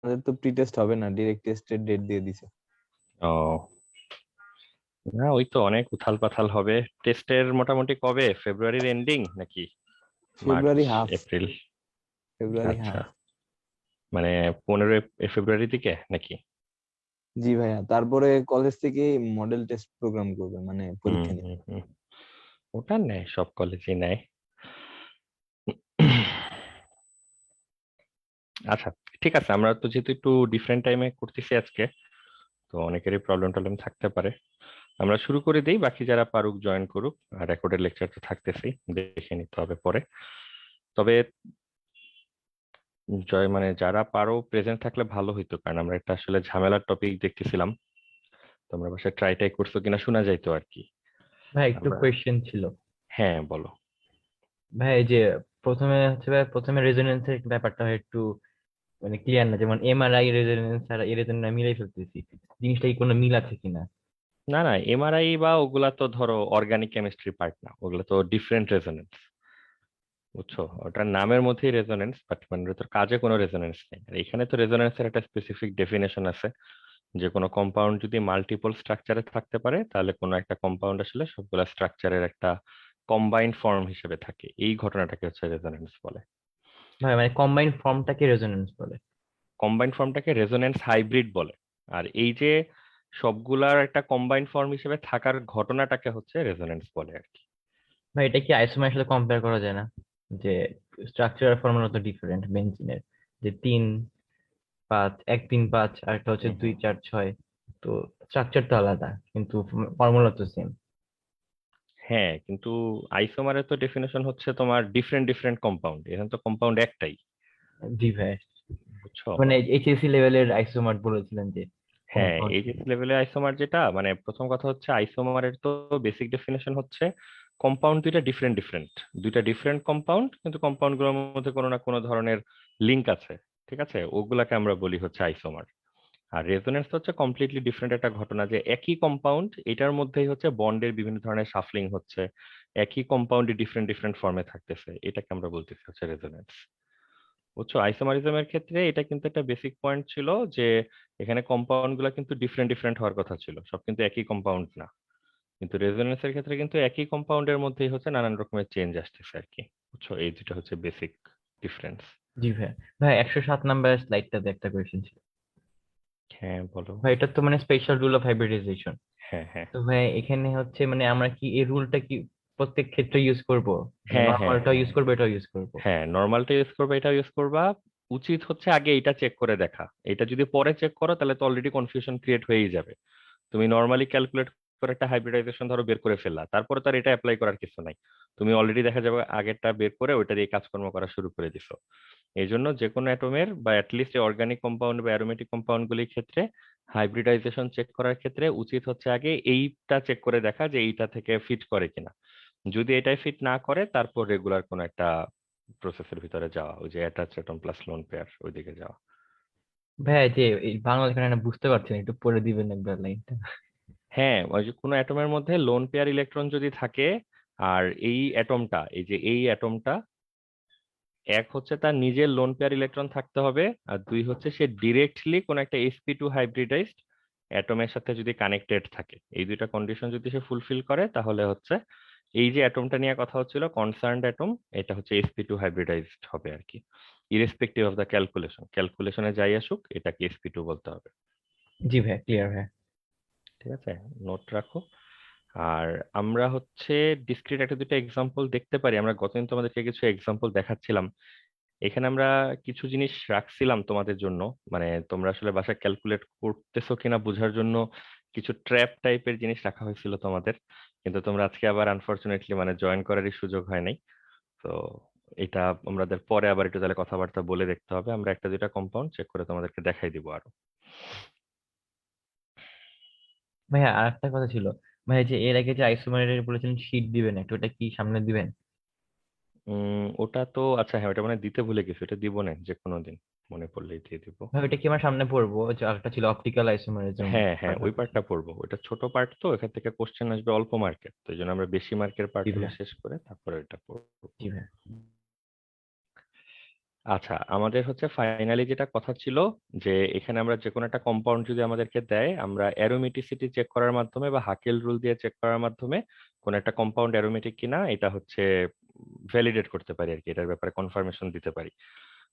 আমাদের তো pre test হবে না, ডিরেক্ট টেস্টের ডেট দিয়ে দিছে। ও না, ওই তো অনেক উথাল পাথাল হবে। টেস্টের মোটামুটি কবে, ফেব্রুয়ারির এন্ডিং নাকি মার্চ ফেব্রুয়ারি হাফ। এপ্রিল? ফেব্রুয়ারি আচ্ছা, হাফ। মানে 15 ফেব্রুয়ারির দিকে নাকি? জি ভাইয়া, তারপরে কলেজ থেকে মডেল টেস্ট প্রোগ্রাম করবে, মানে হুম পরীক্ষা নিবে। হুম হুম। ওটা নেয়, সব কলেজে নেয়। আচ্ছা, ঠিক আছে। আমরা তো যেহেতু একটু ডিফারেন্ট টাইমে করতেছি আজকে, তো অনেকেরই প্রবলেম টবলেম থাকতে পারে। আমরা শুরু করে দিই, বাকি যারা পারুক জয়েন করুক। আর রেকর্ডের লেকচার তো থাকতেছেই, দেখে নিতে হবে পরে। তবে মানে যারা পারো প্রেজেন্ট থাকলে ভালো হইতো, কারণ আমরা একটা আসলে ঝামেলার টপিক দেখতেছিলাম। তোমরা বাসায় ট্রাই টাই করছো কিনা শোনা যাইতো আর কি। ভাই একটু আমরা, কোয়েশ্চেন ছিল। হ্যাঁ বলো। ভাই এই যে প্রথমে হচ্ছে ভাই, প্রথমে রেজোনেন্সের ব্যাপারটা হয় একটু মানে ক্লিয়ার না, যেমন এমআরআই রেজোনেন্স আর এর জন্য মিলাই ফেলতেছি, জিনিসটা কি কোনো মিল আছে কিনা? না না, এমআরআই বা ওগুলা তো ধরো অর্গানিক কেমিস্ট্রি পার্ট না, ওগুলা তো ডিফারেন্ট রেজোনেন্স। বুঝছো, ওটার নামের মধ্যেই রেজোনেন্স, বাট মানে ওটার কাজে কোনো রেজোনেন্স নেই। আর এখানে তো রেজোনেন্সের একটা স্পেসিফিক ডেফিনেশন আছে, যে কোনো কম্পাউন্ড যদি মাল্টিপল স্ট্রাকচারে থাকতে পারে, তাহলে কোনো একটা কম্পাউন্ড আসলে সবগুলা স্ট্রাকচারের একটা কম্বাইন্ড ফর্ম হিসেবে থাকে। এই ঘটনাটাকে হচ্ছে রেজোনেন্স বলে। ভাই মানে কম্বাইন ফর্মটাকে রেজোনেন্স বলে? কম্বাইন্ড ফর্মটাকে রেজোনেন্স হাইব্রিড বলে। আর এই যে সবগুলার একটা কম্বাইন্ড ফর্ম হিসেবে থাকার ঘটনাটাকে হচ্ছে রেজোনেন্স বলে আর কি। ভাই এটা কি আইসোমারের সাথে কম্পেয়ার করা যায় না? যে স্ট্রাকচার ফর্মুলা তো ডিফারেন্ট বেনজিনের, যে 3 5 1 3 5 আর একটা হচ্ছে হুম 2 হুম। 4 6। তো স্ট্রাকচার তো আলাদা কিন্তু ফর্মুলা তো সেম। হ্যাঁ, কিন্তু আইসোমারের তো ডেফিনেশন হচ্ছে তোমার ডিফারেন্ট ডিফারেন্ট কম্পাউন্ড, এখানে তো কম্পাউন্ড একটাই। জি ভাই, বুঝছো। মানে এইচএসসি লেভেলের আইসোমার বলেছিলেন যে হ্যাঁ, কম্পাউন্ড। এইচএস লেভেলে আইসোমার যেটা, মানে প্রথম কথা হচ্ছে আইসোমারের তো বেসিক ডেফিনেশন হচ্ছে কম্পাউন্ড দুইটা ডিফারেন্ট ডিফারেন্ট, দুইটা ডিফারেন্ট কম্পাউন্ড, কিন্তু কম্পাউন্ড গুলোর মধ্যে কোনো না কোনো ধরনের লিংক আছে। ঠিক আছে, ওগুলাকে আমরা বলি হচ্ছে আইসোমার। আর রেজোনেন্স হচ্ছে কমপ্লিটলি ডিফারেন্ট একটা ঘটনা, যে একই কম্পাউন্ড, এটার মধ্যেই হচ্ছে বন্ডের বিভিন্ন ধরনের শাফলিং হচ্ছে, একই কম্পাউন্ডে ডিফারেন্ট ডিফারেন্ট ফর্মে থাকতেছে, এটাকে আমরা বলতেছি হচ্ছে রেজোনেন্স। বুঝছো, আইসোমারিজমের ক্ষেত্রে এটা কিন্তু একটা বেসিক পয়েন্ট ছিল, যে এখানে কম্পাউন্ড গুলা কিন্তু ডিফারেন্ট ডিফারেন্ট হওয়ার কথা ছিল, সব কিন্তু একই কম্পাউন্ড না। কিন্তু রেজোনেন্সের ক্ষেত্রে কিন্তু একই কম্পাউন্ডের মধ্যেই হচ্ছে নানান রকমের চেঞ্জ আসতেছে আর কি। বুঝছো, এই দুটো হচ্ছে বেসিক ডিফারেন্স। জি ভাই। ভাই 107 নাম্বার স্লাইডটাতে একটা কোয়েশ্চেন ছিল। হ্যাঁ বলো। ভাই এটা তো মানে স্পেশাল রুল অফ হাইব্রিডাইজেশন। হ্যাঁ হ্যাঁ তো ভাই এখানে হচ্ছে মানে আমরা কি এই রুলটা কি প্রত্যেক ক্ষেত্রে ইউজ করব? মানে হ্যাঁ হ্যাঁ নর্মালটাও হ্যাঁ ইউজ করবো, এটাও ইউজ করব? হ্যাঁ, নর্মালটা ইউজ করবা, এটা ইউজ করবা। উচিত হচ্ছে আগে এটা চেক করে দেখা। এটা যদি পরে চেক করো তাহলে তো অলরেডি কনফিউশন ক্রিয়েট হয়েই যাবে। তুমি নর্মালি ক্যালকুলেট করে একটা হাইব্রিডাইজেশন ধরো বের করে ফেললা, তারপরে তার এটা অ্যাপ্লাই করার কিছু নাই। তুমি অলরেডি দেখা যাবে আগেরটা বের করে ওইটা দিয়ে কাজকর্ম করা শুরু করে দিছো। এই জন্য যে কোনো অ্যাটমের বা অ্যাটলিস্ট অর্গানিক কম্পাউন্ড বা অ্যারোমেটিক কম্পাউন্ড গুলির ক্ষেত্রে হাইব্রিডাইজেশন চেক করার ক্ষেত্রে উচিত হচ্ছে আগে এইটা চেক করে দেখা যে এইটা থেকে ফিট করে কিনা। যদি এটাই ফিট না করে, তারপর রেগুলার কোনো একটা প্রসেসের ভিতরে যাওয়া, ওই যে attach atom plus lone pair ওইদিকে যাওয়া। ভাই এই যে এই বাংলা লেখা না বুঝতে পারছি না, একটু পড়ে দিবেন একবার লাইনটা? হ্যাঁ, ওই যে কোনো অ্যাটমের মধ্যে লোন পেয়ার ইলেকট্রন যদি থাকে, আর এই অ্যাটমটা, এই যে এই অ্যাটমটা, এক হচ্ছে তার নিজের লোন পেয়ার ইলেকট্রন থাকতে হবে, আর দুই হচ্ছে সে ডিরেক্টলি কোন একটা sp2 হাইব্রিডাইজড অ্যাটমের সাথে যদি কানেক্টেড থাকে। এই দুইটা কন্ডিশন যদি সে ফুলফিল করে, তাহলে হচ্ছে এই যে অ্যাটমটা নিয়ে কথা হচ্ছিল কনসার্নড অ্যাটম, এটা হচ্ছে sp2 হাইব্রিডাইজড হবে আর কি। ইরেসপেক্টিভ অফ দ্য ক্যালকুলেশনে যাই আসুক, এটাকে sp2 বলতে হবে। জি ভাই, ক্লিয়ার ভাই। ঠিক আছে, নোট রাখো। আর আমরা হচ্ছে ডিসক্রিট একটা দুটো এক্সাম্পল দেখতে পারি। আমরা গতদিন তোমাদেরকে কিছু এক্সাম্পল দেখাচ্ছিলাম, এখানে আমরা কিছু জিনিস রাখছিলাম তোমাদের জন্য, মানে তোমরা আসলে বাসায় ক্যালকুলেট করতেছো কিনা বোঝার জন্য কিছু ট্র্যাপ টাইপের জিনিস রাখা হয়েছিল তোমাদের। কিন্তু তোমরা আজকে আবার আনফরচুনেটলি মানে জয়েন করারই সুযোগ হয় নাই। তো এটা আমাদের পরে আবার একটু তাহলে কথাবার্তা বলে দেখতে হবে। আমরা একটা দুইটা কম্পাউন্ড চেক করে তোমাদেরকে দেখাই দিব আরো। ভাইয়া আর একটা কথা ছিল। ভাই যে এর আগে যে আইসোমারের বলেছিলেন শীট দিবেন একটা, ওটা কি সামনে দিবেন? ওটা তো আচ্ছা, হ্যাঁ ওটা মানে দিতে ভুলে গেছি, ওটা দিব না, যে কোনো দিন মনে পড়লেই দিয়ে দিব। ভাই ওটা কি আমার সামনে পড়বো? যে একটা ছিল অপটিক্যাল আইসোমারের জন্য। হ্যাঁ হ্যাঁ, ওই পার্টটা পড়বো, ওটা ছোট পার্ট তো, এখান থেকে কোশ্চেন আসবে অল্প মার্কের, তো এই জন্য আমরা বেশি মার্কের জি পার্ট গুলো ভাই। শেষ করে তারপরে এটা পড়বো। জি ভাই। আচ্ছা, আমাদের হচ্ছে ফাইনালি যেটা কথা ছিল যে এখানে আমরা যে কোনো একটা কম্পাউন্ড যদি আমাদেরকে দেয়, আমরা অ্যারোমেটিসিটি চেক করার মাধ্যমে বা হাকেল রুল দিয়ে চেক করার মাধ্যমে কোন একটা কম্পাউন্ড অ্যারোমেটিক কিনা এটা হচ্ছে ভ্যালিডেট করতে পারি আর কি, এটার ব্যাপারে কনফার্মেশন দিতে পারি।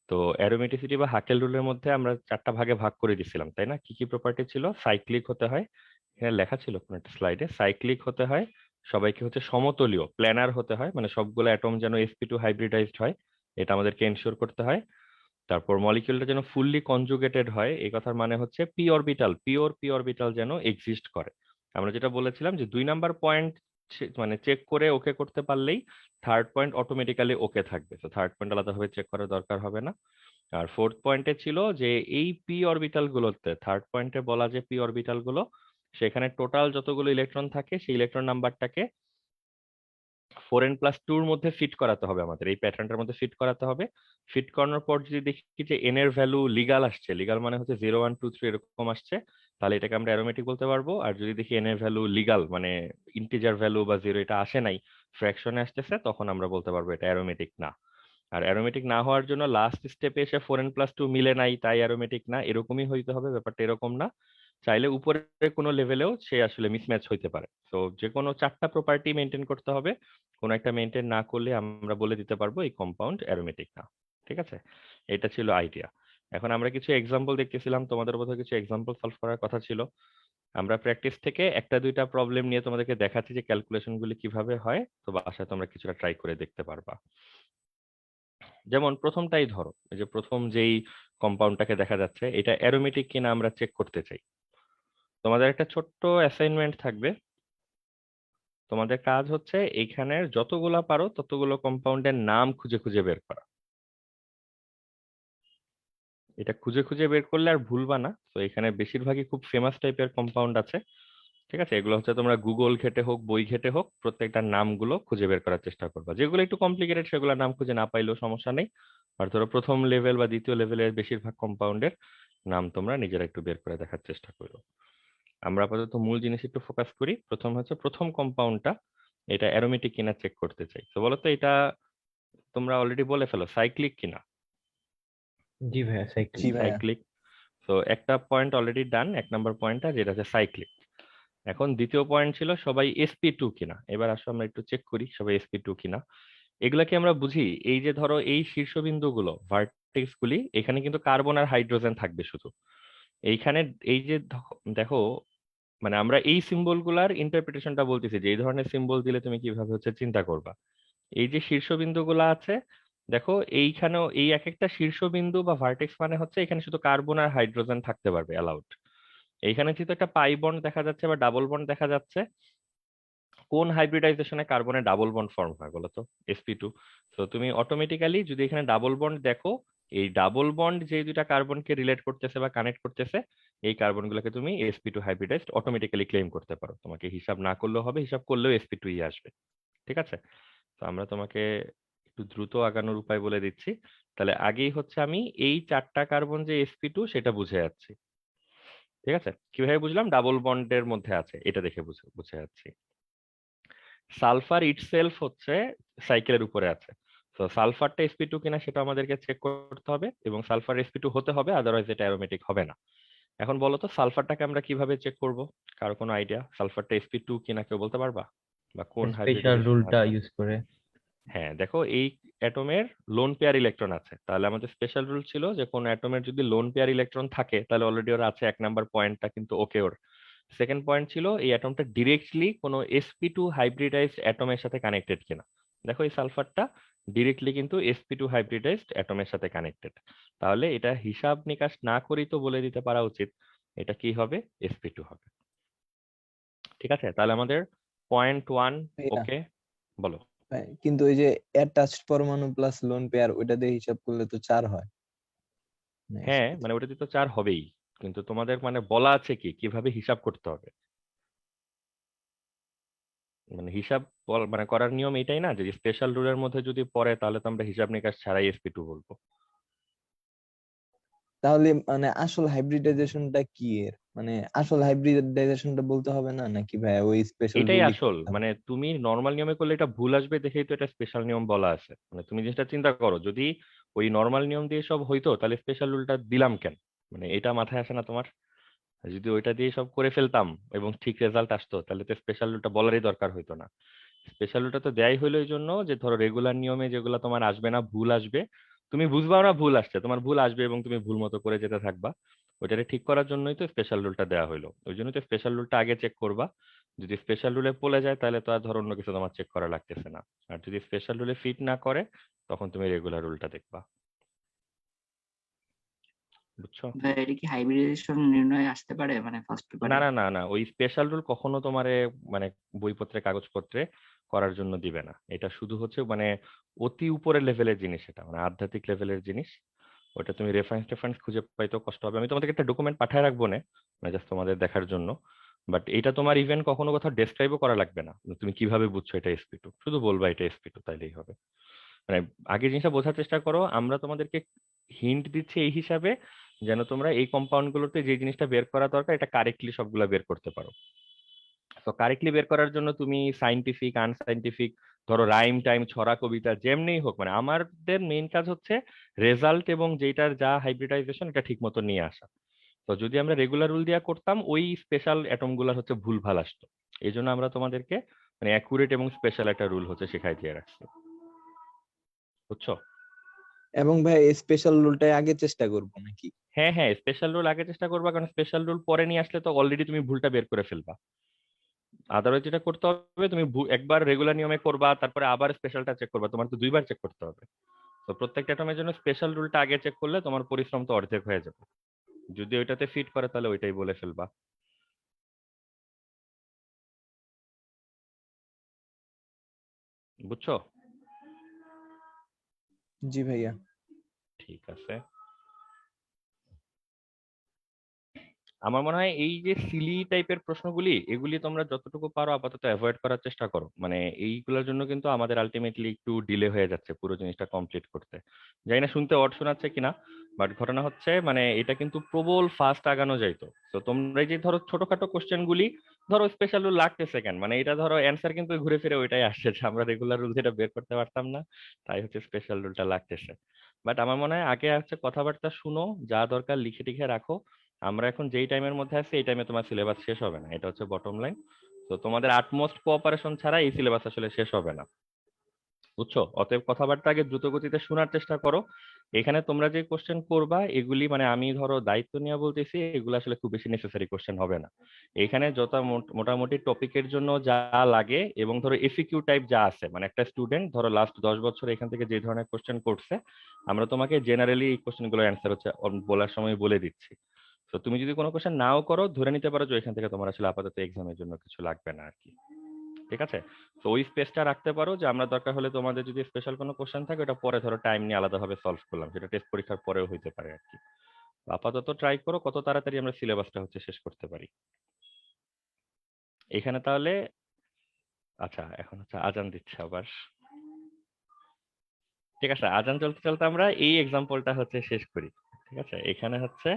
তো অ্যারোমেটিসিটি বা হাকেল রুলের মধ্যে আমরা 4টা ভাগে ভাগ করে দিছিলাম, তাই না? কি কি প্রপার্টি ছিল? সাইক্লিক হতে হয়, এখানে লেখা ছিল কোন একটা স্লাইডে, সাইক্লিক হতে হয়, সবাইকে হচ্ছে সমতলীয় প্ল্যানার হতে হয়, মানে সবগুলো অ্যাটম যেন sp2 হাইব্রিডাইজড হয়, এটা আমাদেরকে এনশিওর করতে হয়। তারপর মলিকিউলটা যেন ফুললি কনজুগেটেড হয়, এই কথার মানে হচ্ছে পি অরবিটাল যেন এক্সিস্ট করে। আমরা যেটা বলেছিলাম যে 2 নাম্বার পয়েন্ট মানে চেক করে ওকে করতে পারলেই থার্ড পয়েন্ট অটোমেটিক্যালি ওকে থাকবে, তো থার্ড পয়েন্ট আলাদাভাবে চেক করার দরকার হবে না। আর ফোর্থ পয়েন্টে ছিল যে এই পি অরবিটাল গুলোতে, থার্ড পয়েন্টে বলা যে পি অরবিটাল গুলো, সেখানে টোটাল যতগুলো ইলেকট্রন থাকে সেই ইলেকট্রন নাম্বারটাকে 4n+2 মধ্যে ফিট করাতে হবে, আমাদের এই প্যাটার্নটার মধ্যে ফিট করাতে হবে। ফিট করানোর পর যদি দেখি যে এন এর ভ্যালু লিগাল আসছে, লিগাল মানে হচ্ছে 0 1 2 3 এরকম আসছে, তাহলে এটাকে আমরা অ্যারোমেটিক বলতে পারবো। আর যদি দেখি এন এর ভ্যালু লিগাল মানে ইন্টিজার ভ্যালু বা 0 এটা আসে নাই, ফ্র্যাকশনে আসতেছে, তখন আমরা বলতে পারবো এটা অ্যারোমেটিক না। আর অ্যারোমেটিক না হওয়ার জন্য লাস্ট স্টেপে এসে 4n+2 মিলে নাই তাই অ্যারোমেটিক না, এরকমই হইতে হবে, ব্যাপারটা এরকম না। চাইলে উপরের কোনো লেভেলেও সে আসলে মিসম্যাচ হইতে পারে। তো যে কোনো 4টা প্রপার্টি মেনটেন করতে হবে, কোনো একটা মেনটেন না করলে আমরা বলে দিতে পারবো এই কম্পাউন্ড অ্যারোমেটিক না। ঠিক আছে, এটা ছিল আইডিয়া। এখন আমরা কিছু এক্সাম্পল দেখতেছিলাম, তোমাদের বোধহয় কিছু এক্সাম্পল সলভ করার কথা ছিল। আমরা প্র্যাকটিস থেকে একটা দুইটা প্রবলেম নিয়ে তোমাদেরকে দেখাচ্ছি যে ক্যালকুলেশন গুলি কিভাবে হয়, তো বাসায় তোমরা কিছুটা ট্রাই করে দেখতে পারবা। যেমন প্রথমটাই ধরো, এই যে প্রথম যেই কম্পাউন্ডটাকে দেখা যাচ্ছে, এটা অ্যারোমেটিক কিনা আমরা চেক করতে চাই। তোমাদের একটা ছোট্ট অ্যাসাইনমেন্ট থাকবে, তোমাদের কাজ হচ্ছে এইখানের যতগুলা পারো ততগুলো কম্পাউন্ডের নাম খুঁজে খুঁজে বের করা। এটা খুঁজে খুঁজে বের করলে আর ভুলবা না। তো এখানে বেশিরভাগই খুব ফেমাস টাইপের কম্পাউন্ড আছে, ঠিক আছে? এগুলো হচ্ছে তোমরা গুগল ঘেটে হোক বই ঘেটে হোক প্রত্যেকটার নামগুলো খুঁজে বের করার চেষ্টা করবা। যেগুলো একটু কমপ্লিকেটেড সেগুলোর নাম খুঁজে না পাইলেও সমস্যা নেই। আর ধরো প্রথম লেভেল বা দ্বিতীয় লেভেলের বেশিরভাগ কম্পাউন্ডের নাম তোমরা নিজেরা একটু বের করে দেখার চেষ্টা করো। আমরা আপাতত মূল জিনিস একটু ফোকাস করি। প্রথম হচ্ছে প্রথম কম্পাউন্ডটা, এটা অ্যারোমেটিক কিনা চেক করতে চাই। তো বলো তো এটা তোমরা অলরেডি বলে ফেলো সাইক্লিক কিনা। জি ভাইয়া, জি সাইক্লিক। ভাইয়া। সাইক্লিক। তো একটা পয়েন্ট অলরেডি ডান, 1 নাম্বার পয়েন্টটা যেটা হচ্ছে সাইক্লিক। এখন দ্বিতীয় পয়েন্ট ছিল সবাই sp2 কিনা। এবার আসো আমরা একটু চেক করি সবাই sp2 কিনা। এগুলাকে আমরা বুঝি, এই যে ধরো এই শীর্ষবিন্দুগুলো ভার্টেক্স গুলি, এখানে কিন্তু কার্বন আর হাইড্রোজেন থাকবে শুধু। এইখানে এই যে দেখো, মানে আমরা এই সিম্বল গুলার ইন্টারপ্রিটেশনটা বলতেছি যে এই ধরনের সিম্বল দিলে তুমি কিভাবে হচ্ছে চিন্তা করবা। এই যে শীর্ষবিন্দু গুলা আছে, দেখো এইখানেও এই এক একটা শীর্ষবিন্দু বা ভার্টেক্স মানে হচ্ছে এখানে শুধু কার্বন আর হাইড্রোজেন থাকতে পারবে অ্যালাউড। এইখানে যেহেতু একটা পাই বন্ড দেখা যাচ্ছে বা ডাবল বন্ড দেখা যাচ্ছে, কোন হাইব্রিডাইজেশনে কার্বনের ডাবল বন্ড ফর্ম হয় বলো তো? sp2। তো তুমি অটোমেটিক্যালি যদি এখানে ডাবল বন্ড দেখো, এই ডাবল বন্ড যে দুইটা কার্বনকে রিলেট করতেছে বা কানেক্ট করতেছে, এই কার্বনগুলোকে তুমি sp2 হাইব্রিডাইজড অটোমেটিক্যালি ক্লেম করতে পারো। তোমাকে হিসাব না করলেও হবে, হিসাব করলেও sp2 আসবে। ঠিক আছে, তো আমরা তোমাকে একটু দ্রুত আগানোর উপায় বলে দিচ্ছি। তাহলে আগেই হচ্ছে আমি এই 4টা কার্বন যে sp2 সেটা বুঝে যাচ্ছি। ঠিক আছে, কিভাবে বুঝলাম? ডাবল বন্ডের মধ্যে আছে এটা দেখে বুঝে বুঝে যাচ্ছি। সালফার ইটসেলফ হচ্ছে সাইকেলের উপরে আছে, তো সালফারটা sp2 কিনা সেটা আমাদেরকে চেক করতে হবে, এবং সালফার sp2 হতে হবে, আদারওয়াইজ এটা অ্যারোমেটিক হবে না। এখন বলো তো সালফারটাকে আমরা কিভাবে চেক করব? কারো কোনো আইডিয়া সালফারটা sp2 কিনা কেউ বলতে পারবা? বা কোন স্পেশাল হাইব্রিডাইজেশন রুলটা আছে? ইউজ করে। হ্যাঁ দেখো, এই অ্যাটমের লোন পেয়ার ইলেকট্রন আছে, তাহলে আমাদের স্পেশাল রুল ছিল যে কোন অ্যাটমের যদি লোন পেয়ার ইলেকট্রন থাকে তাহলে অলরেডি ওর আছে, 1 নাম্বার পয়েন্টটা কিন্তু ওকে ওর। সেকেন্ড পয়েন্ট ছিল এই অ্যাটমটা ডিরেক্টলি কোনো sp2 হাইব্রিডাইজড অ্যাটমের সাথে কানেক্টেড কিনা। দেখো এই সালফারটা ডিরেক্টলি কিন্তু sp2 হাইব্রিডাইজড অ্যাটমের সাথে কানেক্টেড, তাহলে এটা হিসাব নিকাশ না করেই তো বলে দিতে পারা উচিত এটা কি হবে, sp2 হবে। ঠিক আছে, তাহলে আমাদের পয়েন্ট 1 ভাইয়া, ওকে। বলো। কিন্তু ওই যে অ্যাটাচড পরমাণু প্লাস লোন পেয়ার ওইটা দিয়ে হিসাব করলে তো 4 হয় না হ্যাঁ SP3? মানে ওটাতে তো 4 হবেই, কিন্তু তোমাদের মানে বলা আছে কি কিভাবে হিসাব করতে হবে, মানে হিসাব মানে করার নিয়ম এটাই না যে স্পেশাল রুলের মধ্যে যদি পড়ে তাহলে তো আমরা হিসাব নিকাশ ছাড়াই sp2 বলবো। তাহলে মানে আসল হাইব্রিডাইজেশনটা কি এর? মানে আসল হাইব্রিডাইজেশনটা বলতে হবে না নাকি ভাই ওই স্পেশাল এটাই রুলই আসল, করতে হবে? মানে তুমি নর্মাল নিয়মে করলে এটা ভুল আসবে দেখেই তো এটা স্পেশাল নিয়ম বলা আছে। মানে তুমি জিনিসটা চিন্তা করো, যদি ওই নর্মাল নিয়ম দিয়ে সব হইতো তাহলে স্পেশাল রুলটা দিলাম কেন? মানে এটা মাথায় আসে না তোমার? যদি ওইটা দিয়ে সব করে ফেলতাম এবং ঠিক রেজাল্ট আসতো তাহলে তো স্পেশাল রুলটা বলারই দরকার হইতো না। স্পেশাল রুলটা তো দেয়াই হইলো এই জন্য যে ধরো রেগুলার নিয়মে যেগুলো তোমার আসবে না, ভুল আসবে, তুমি বুঝবাও না ভুল আসছে, তোমার ভুল আসবে এবং তুমি ভুল মতো করে যেতে থাকবা, ওইটারে ঠিক করার জন্যই তো স্পেশাল রুলটা দেওয়া হইলো। ওই জন্য তো স্পেশাল রুলটা আগে চেক করবা। যদি স্পেশাল রুলে পড়ে যায় তাহলে তো আর ধরো অন্য কিছু তোমার চেক করা লাগতেছে না। আর যদি স্পেশাল রুলে ফিট না করে তখন তুমি রেগুলার রুলটা দেখবা। বুঝছো? ভাই এটা কি হাইব্রিডাইজেশন নির্ণয় আসতে পারে মানে ফার্স্ট পেপারে? না না না না, ওই স্পেশাল রুল কখনো তোমারে মানে বইপত্রে কাগজপত্রে করার জন্য দিবে না। এটা শুধু হচ্ছে মানে অতি উপরের লেভেলের জিনিস, এটা মানে আধ্যাত্মিক লেভেলের জিনিস। ওটা তুমি রেফারেন্স টেফারেন্স খুঁজে পাইতেও কষ্ট হবে। আমি তোমাদেরকে একটা ডকুমেন্ট পাঠায় রাখবো না, মানে জাস্ট তোমাদের দেখার জন্য। বাট এটা তোমার ইভেন কখনো কোথাও ডেসক্রাইবও করা লাগবে না যে তুমি কিভাবে বুঝছো এটা এসপি2, শুধু বলবা এটা এসপি2 তাইলেই হবে। মানে আগে জিনিসটা বোঝার চেষ্টা করো, আমরা তোমাদেরকে হিন্ট দিচ্ছি এই হিসাবে যেন তোমরা এই কম্পাউন্ড গুলোতে যে জিনিসটা বের করা দরকার এটা কারেক্টলি সবগুলা বের করতে পারো। তো কারেক্টলি বের করার জন্য তুমি সাইন্টিফিক আনসাইন্টিফিক ধরো রাইম টাইম ছড়া কবিতা যেমনিই হোক, মানে আমাদের মেইন কাজ হচ্ছে রেজাল্ট এবং যেটার যা হাইব্রিডাইজেশন এটা ঠিক মতো নিয়ে আসা। তো যদি আমরা রেগুলার রুল দিয়া করতাম ওই স্পেশাল অ্যাটম গুলার হচ্ছে ভুল ভাল আসতো। এই জন্য আমরা তোমাদেরকে মানে অ্যাকুরেট এবং স্পেশাল একটা রুল হচ্ছে শেখাই দিয়ে রাখছি। বুঝছো? এবং ভাই স্পেশাল রুলটাই আগে চেষ্টা করবো নাকি? হ্যাঁ হ্যাঁ, স্পেশাল রুল আগে চেষ্টা করবা, কারণ স্পেশাল রুল পরে নিয়ে আসলে তো অলরেডি তুমি ভুলটা বের করে ফেলবা। আদারওয়াইজ যেটা করতে হবে তুমি একবার রেগুলার নিয়মে করবা তারপরে আবার স্পেশালটা চেক করবা, তোমার তো দুইবার চেক করতে হবে। তো প্রত্যেকটা অ্যাটমের জন্য স্পেশাল রুলটা আগে চেক করলে তোমার পরিশ্রম তো অর্ধেক হয়ে যাবে। যদি ওইটাতে ফিট করে তাহলে ওইটাই বলে ফেলবা। বুঝছো? জি ভাইয়া। ঠিক আছে। আমার মনে হয় এই যে সিলি টাইপের প্রশ্নগুলি এগুলি তোমরা যতটুকু পারো আপাতত অ্যাভয়েড করার চেষ্টা করো। মানে এইগুলোর জন্য কিন্তু আমাদের আলটিমেটলি একটু ডিলে হয়ে যাচ্ছে পুরো জিনিসটা কমপ্লিট করতে। জানি না শুনতে অড শোনাচ্ছে কিনা, বাট ঘটনা হচ্ছে মানে এটা কিন্তু প্রবল ফাস্ট আগানো যাইতো। তো তোমরা এই যে ধরো ছোটখাটো কোশ্চেন গুলি ধরো স্পেশাল রুল লাগতেছে কেন, মানে এটা ধরো অ্যান্সার কিন্তু ঘুরে ফিরে ওইটাই আসছে যে আমরা রেগুলার রুল যেটা বের করতে পারতাম না, তাই হচ্ছে স্পেশাল রুলটা লাগতেছে। বাট আমার মনে হয় আগে হচ্ছে কথাবার্তা শুনো, যা দরকার লিখে টিখে রাখো। আমরা এখন যেই টাইমের মধ্যে আছি এই টাইমে তোমার সিলেবাস শেষ হবে না, এটা হচ্ছে বটম লাইন। তো তোমাদের আটমোস্ট কোঅপারেশন ছাড়া এই সিলেবাস আসলে শেষ হবে না। বুঝছো? অতএব কথাবার্তা আগে দ্রুত গতিতে শোনার চেষ্টা করো। এখানে তোমরা যে কোশ্চেন করবা এগুলি মানে আমি ধরো দায়িত্ব নিয়ে বলতেছি, এগুলো আসলে খুব বেশি নেসেসারি কোশ্চেন হবে না। এখানে যত মোটামুটি টপিকের জন্য যা লাগে এবং ধরো এফিকিউ টাইপ যা আছে, মানে একটা স্টুডেন্ট ধরো লাস্ট 10 বছর এখান থেকে যে ধরনের কোশ্চেন করছে আমরা তোমাকে জেনারেলি এই কোশ্চেন গুলোর অ্যান্সার হচ্ছে বলার সময় বলে দিচ্ছি। তো তুমি যদি কোনো কোশ্চেন নাও করো ধরে নিতে পারো যে এখান থেকে তোমার আসলে আপাতত এক্সামের জন্য কিছু লাগবে না আর কি। ঠিক আছে? তো ওই স্পেসটা রাখতে পারো যে আমরা দরকার হলে তোমাদের যদি স্পেশাল কোনো কোশ্চেন থাকে ওটা পরে ধরো টাইম নিয়ে আলাদাভাবে সলভ করলাম, সেটা টেস্ট পরীক্ষার পরেও হইতে পারে আর কি। আপাতত ট্রাই করো কত তাড়াতাড়ি আমরা সিলেবাসটা হচ্ছে শেষ করতে পারি। এখানে তাহলে আচ্ছা এখন হচ্ছে আজান দিচ্ছে আবার। ঠিক আছে, আজান চলতে চলতে আমরা এই এক্সাম্পলটা হচ্ছে শেষ করি। ঠিক আছে, এখানে হচ্ছে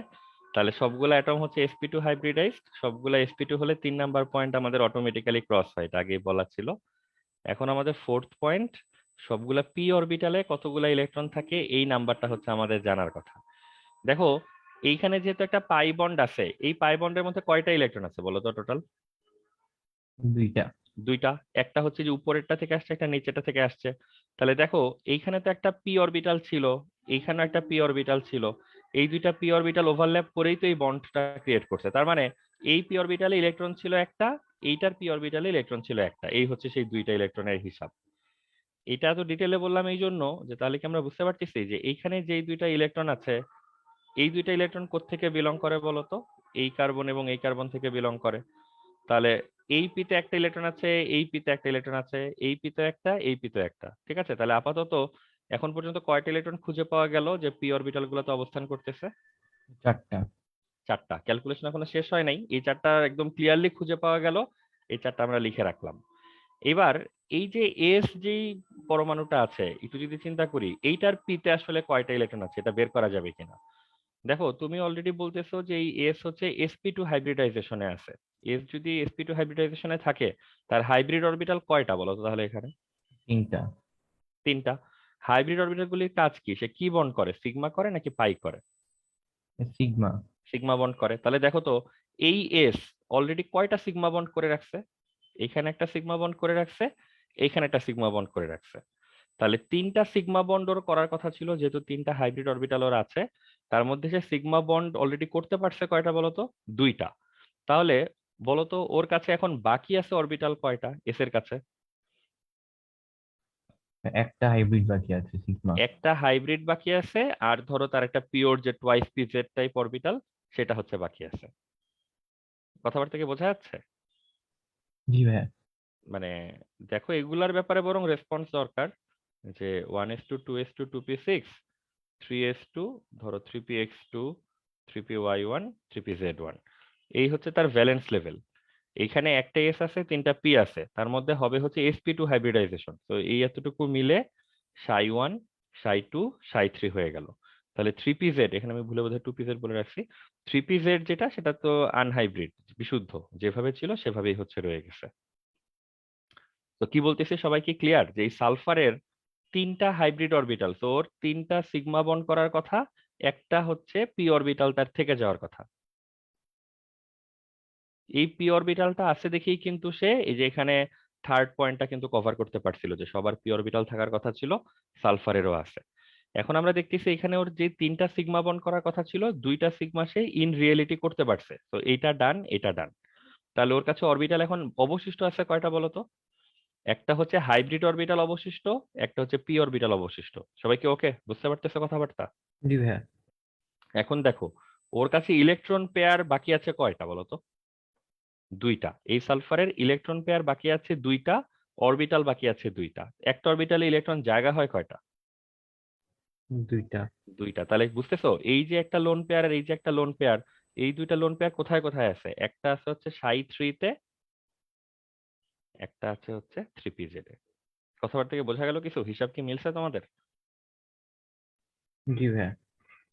তাহলে সবগুলা অ্যাটম হচ্ছে sp2 হাইব্রিডাইজড, সবগুলা sp2 হলে 3 নাম্বার পয়েন্ট আমাদের অটোমেটিক্যালি ক্রস হয়, এটা আগেই বলা ছিল। এখন আমাদের ফোর্থ পয়েন্ট, সবগুলা পি অরবিটালে কতগুলা ইলেকট্রন থাকে এই নাম্বারটা হচ্ছে আমাদের জানার কথা। দেখো এইখানে যেহেতু একটা পাই বন্ড আছে, এই পাই বন্ডের মধ্যে কয়টা ইলেকট্রন আছে বলো তো টোটাল? দুইটা। দুইটা। একটা হচ্ছে যে উপরেরটা থেকে আসছে, একটা নিচেরটা থেকে আসছে। তাহলে দেখো এইখানে তো একটা পি অরবিটাল ছিল, এইখানেও একটা পি অরবিটাল ছিল, এই দুইটা পি অরবিটাল ওভারল্যাপ করেই তো এই বন্ডটা ক্রিয়েট করছে। তার মানে এই পি অরবিটালে ইলেকট্রন ছিল একটা, এইটার পি অরবিটালে ইলেকট্রন ছিল একটা, এই হচ্ছে সেই দুইটা ইলেকট্রনের হিসাব। এটা এত ডিটেলে বললাম এই জন্য যে তাহলে কি আমরা বুঝতে পারতেছি যে এইখানে যেই দুইটা ইলেকট্রন আছে এই দুইটা ইলেকট্রন কোত্থেকে বিলং করে বলতো? এই কার্বন এবং এই কার্বন থেকে বিলং করে। তাহলে এই পিতে একটা ইলেকট্রন আছে, এই পিতে একটা ইলেকট্রন আছে, এই পিতে একটা, এই পিতে একটা। ঠিক আছে, তাহলে আপাতত এখন পর্যন্ত কয়টা ইলেকট্রন খুঁজে পাওয়া গেল যে পি অরবিটাল গুলোতে অবস্থান করতেছে? চারটা। চারটা। ক্যালকুলেশন এখনো শেষ হয় নাই, এই চারটা একদম ক্লিয়ারলি খুঁজে পাওয়া গেল, এই চারটা আমরা লিখে রাখলাম। এবার এই যে এস যেই পরমাণুটা আছে একটু যদি চিন্তা করি এইটার পিতে আসলে কয়টা ইলেকট্রন আছে এটা বের করা যাবে কিনা। দেখো তুমি অলরেডি বলতেছো যে এই এস হচ্ছে sp2 হাইব্রিডাইজেশনে আছে। এস যদি sp2 হাইব্রিডাইজেশনে থাকে তার হাইব্রিড অরবিটাল কয়টা বলো তো তাহলে এখানে? তিনটা। তিনটা। হাইব্রিড অরবিটাল গুলির কাজ কি? সে কি বন্ড করে, সিগমা করে নাকি পাই করে? সিগমা। সিগমা বন্ড করে। তাহলে দেখো তো, এই এস অলরেডি কয়টা সিগমা বন্ড করে রাখছে? এইখানে একটা সিগমা বন্ড করে রাখছে, এইখানে একটা সিগমা বন্ড করে রাখছে। তাহলে তিনটা সিগমা বন্ড ওর করার কথা ছিল, যেহেতু তিনটা হাইব্রিড অরবিটাল ওর আছে। তার মধ্যে সে সিগমা বন্ড অলরেডি করতে পারছে কয়টা বলতো? দুইটা। তাহলে বলতো ওর কাছে এখন বাকি আছে অরবিটাল কয়টা এস এর কাছে? একটা হাইব্রিড বাকি আছে সিগমা। একটা হাইব্রিড বাকি আছে, আর ধরো তার একটা পিওর যে twice P Z type orbital, সেটা হচ্ছে বাকি আছে। কথাবার্তা কি বোঝা যাচ্ছে? জি ভাইয়া। মানে দেখো, এগুলার ব্যাপারে বরং রেসপন্স দরকার, যে 1:2:2:2 2p6 3s2, ধরো 3px2 3py1 3pz1, এই হচ্ছে তার ভ্যালেন্স লেভেল। এইখানে একটা এস আছে, তিনটা পি আছে, তার মধ্যে হবে হচ্ছে sp2 হাইব্রিডাইজেশন। তো এই এতটুকু মিলে ψ1 ψ2 ψ3 হয়ে গেল। তাহলে 3pz, এখানে আমি ভুলে বোধহয় 2pz বলে রাখছি। 3pz যেটা, সেটা তো আনহাইব্রিড, বিশুদ্ধ, যেভাবে ছিল সেভাবেই হচ্ছে রয়ে গেছে। তো কি বলতেছি, সবাই কি ক্লিয়ার যে এই সালফারের তিনটা হাইব্রিড অরবিটাল, তো ওর তিনটা সিগমা বন্ড করার কথা, একটা হচ্ছে পি অরবিটাল তার থেকে যাওয়ার কথা। এই পি অরবিটালটা আছে দেখেই কিন্তু সে এই যে এখানে থার্ড পয়েন্টটা কিন্তু কভার করতে পারছিল, যে সবার পি অরবিটাল থাকার কথা ছিল, সালফারেরও আছে। এখন আমরা দেখতেছি এখানে ওর যে তিনটা সিগমা বন্ড করার কথা ছিল, দুইটা সিগমা সে ইন রিয়েলিটি করতে পারছে, তো এইটা ডান, এটা ডান। তাহলে ওর কাছে অরবিটাল এখন অবশিষ্ট আছে কয়টা বলতো? একটা হচ্ছে হাইব্রিড অরবিটাল অবশিষ্ট, একটা হচ্ছে পি অরবিটাল অবশিষ্ট। সবাই কি ওকে, বুঝতে পারতেছে কথাবার্তা? জি ভাইয়া। এখন দেখো, ওর কাছে ইলেকট্রন পেয়ার বাকি আছে কয়টা বলতো? দুইটা। এই সালফারের ইলেকট্রন পেয়ার বাকি আছে দুইটা, অরবিটাল বাকি আছে দুইটা। একটা অরবিটালে ইলেকট্রন জায়গা হয় কয়টা? দুইটা। দুইটা। তাহলে বুঝতেছো, এই যে একটা লোন পেয়ার আর এই যে একটা লোন পেয়ার, এই দুইটা লোন পেয়ার কোথায় কোথায় আছে? একটা আছে হচ্ছে ψ3 তে, একটা আছে হচ্ছে 3pz এ। কথাবার্তা কি বোঝা গেল কিছু? হিসাব কি মিলছে তোমাদের? জি ভাইয়া।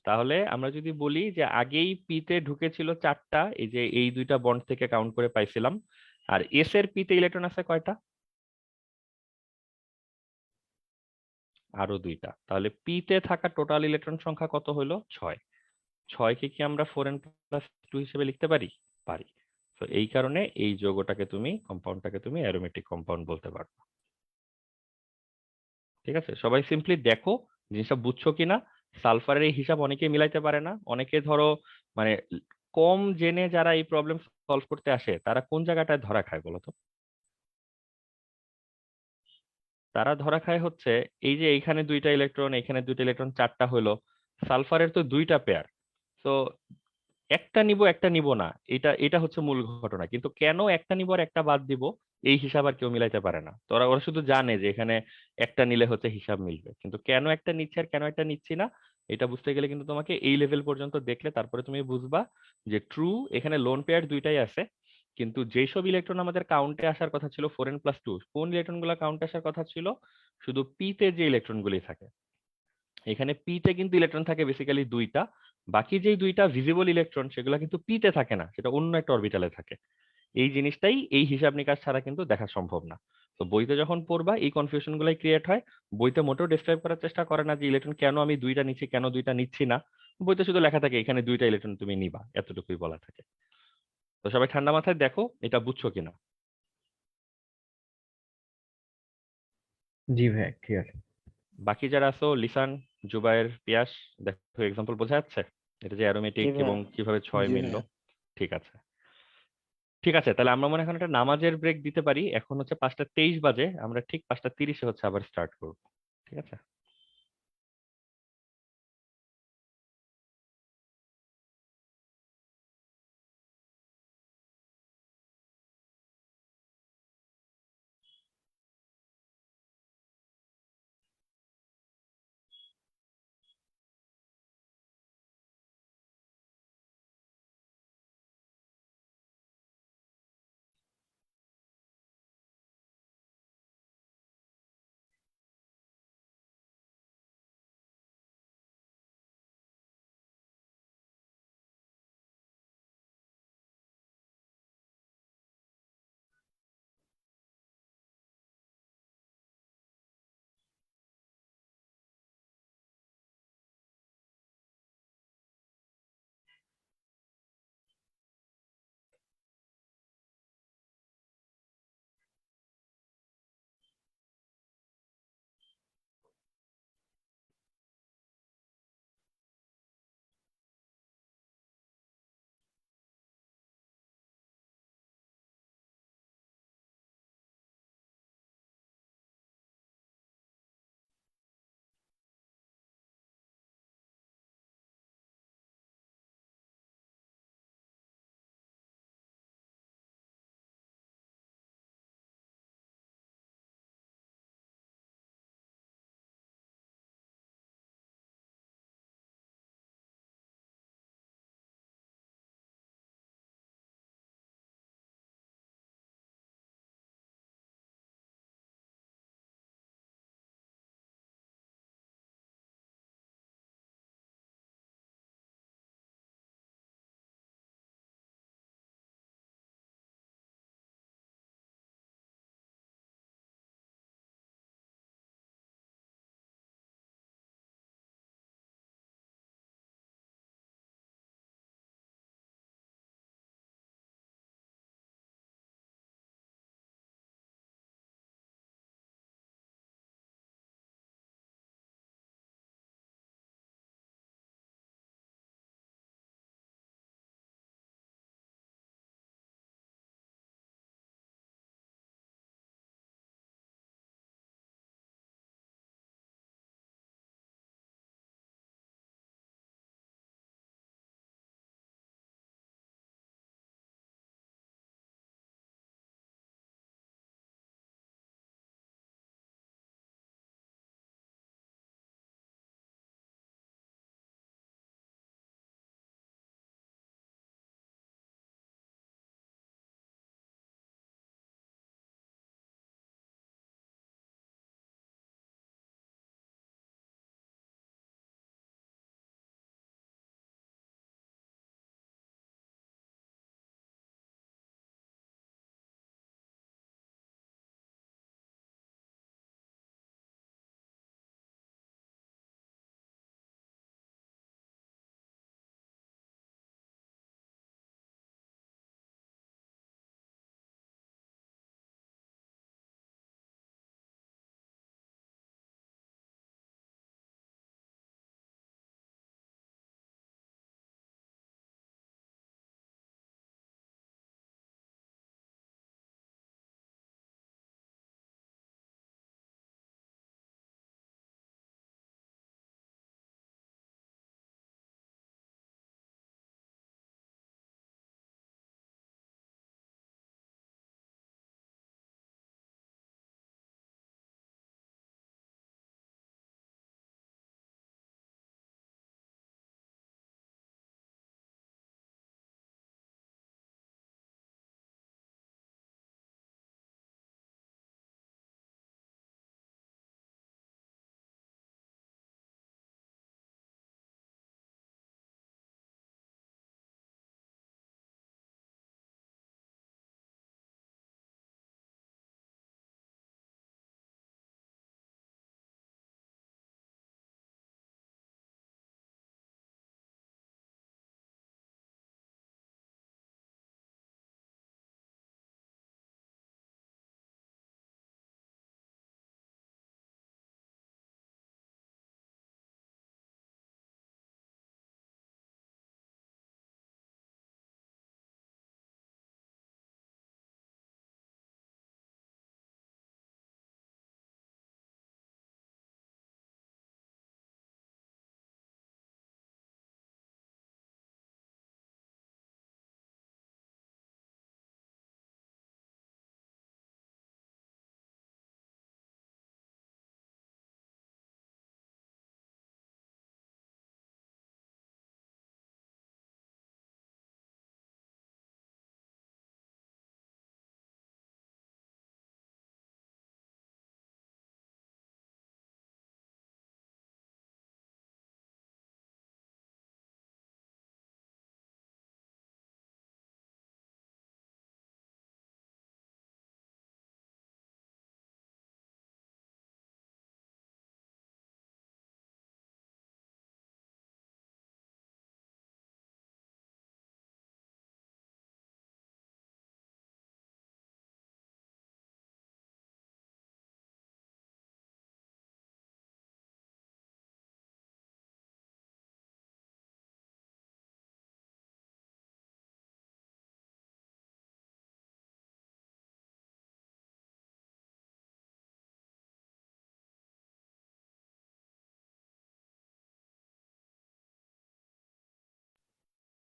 তাহলে আমরা যদি বলি যে আগেই পিতে ঢুকেছিল চারটা, এই যে এই দুইটা বন্ড থেকে কাউন্ট করে পাইছিলাম, আর এস এর পিতে ইলেকট্রন আছে কয়টা? আরো দুইটা। তাহলে পিতে থাকা টোটাল ইলেকট্রন সংখ্যা কত হলো? 6। 6কে কি আমরা 4n+2 হিসেবে লিখতে পারি? পারি। তো এই কারণে এই যৌগটাকে তুমি, কম্পাউন্ডটাকে তুমি অ্যারোমেটিক কম্পাউন্ড বলতে পারো। ঠিক আছে, সবাই সিম্পলি দেখো জিনিসটা বুঝছো কিনা। সালফারের এই হিসাব অনেকে মিলাইতে পারে না, অনেকে ধরো মানে কম জেনে যারা এই প্রবলেম সলভ করতে আসে, তারা কোন জায়গাটায় ধরা খায় বলতো? তারা ধরা খায় হচ্ছে এই যে এইখানে দুইটা ইলেকট্রন, এখানে দুইটা ইলেকট্রন, চারটা হলো। সালফারের তো দুইটা পেয়ার, তো একটা নিব একটা নিব না, এটা এটা হচ্ছে মূল ঘটনা। কিন্তু কেন একটা নিব আর একটা বাদ দিব, এই হিসাব আর কেউ মিলাইতে পারে না। তো ওরা ওরা শুধু জানে যে এখানে একটা নিলে হচ্ছে হিসাব মিলবে, কিন্তু কেন একটা নিচ্ছে আর কেন একটা নিচ্ছি না, এটা বুঝতে গেলে কিন্তু তোমাকে এই লেভেল পর্যন্ত দেখলে তারপরে তুমি বুঝবা যে ট্রু এখানে লোন পেয়ার দুইটাই আছে। কিন্তু যেই সব ইলেকট্রন আমাদের কাউন্টে আসার কথা ছিল 4n+2, কোন ইলেকট্রন গুলা কাউন্টে আসার কথা ছিল? শুধু পি তে যে ইলেকট্রন গুলি থাকে। এখানে পি তে কিন্তু ইলেকট্রন থাকে বেসিক্যালি দুইটা। বাকি যেই দুইটা ভিজিবল ইলেকট্রন, সেগুলো কিন্তু পি তে থাকে না, সেটা অন্য একটা অরবিটালে থাকে। এই জিনিসটাই এই হিসাব নিকাশ ছাড়া কিন্তু দেখা সম্ভব না। তো বইতে যখন পড়বা এই কনফিউশন গুলাই ক্রিয়েট হয়। বইতে মোটেও ডিসক্রাইব করার চেষ্টা করে না যে ইলেকট্রন কেন আমি দুইটা নিচ্ছি, কেন দুইটা নিচ্ছি না। বইতে শুধু লেখা থাকে এখানে দুইটা ইলেকট্রন তুমি নিবা, এতটুকুই বলা থাকে। তো সবাই ঠান্ডা মাথায় দেখো এটা বুঝছো কিনা। জি ভাইয়া, ঠিক আছে। বাকি যারা আছো, লিসান, জুবায়ের, পিয়াস, দেখো এক্সাম্পল বোঝা যাচ্ছে এটা যে জি অ্যারোমেটিক ভাইয়া। এবং কিভাবে ছয় জি মিললো। ভাইয়া। ঠিক আছে, ঠিক আছে, তাহলে আমরা মনে হয় এখন একটা নামাজের ব্রেক দিতে পারি। এখন হচ্ছে 5:23 বাজে, আমরা ঠিক 5:30-এ হচ্ছে আবার স্টার্ট করবো। ঠিক আছে।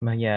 ভাইয়া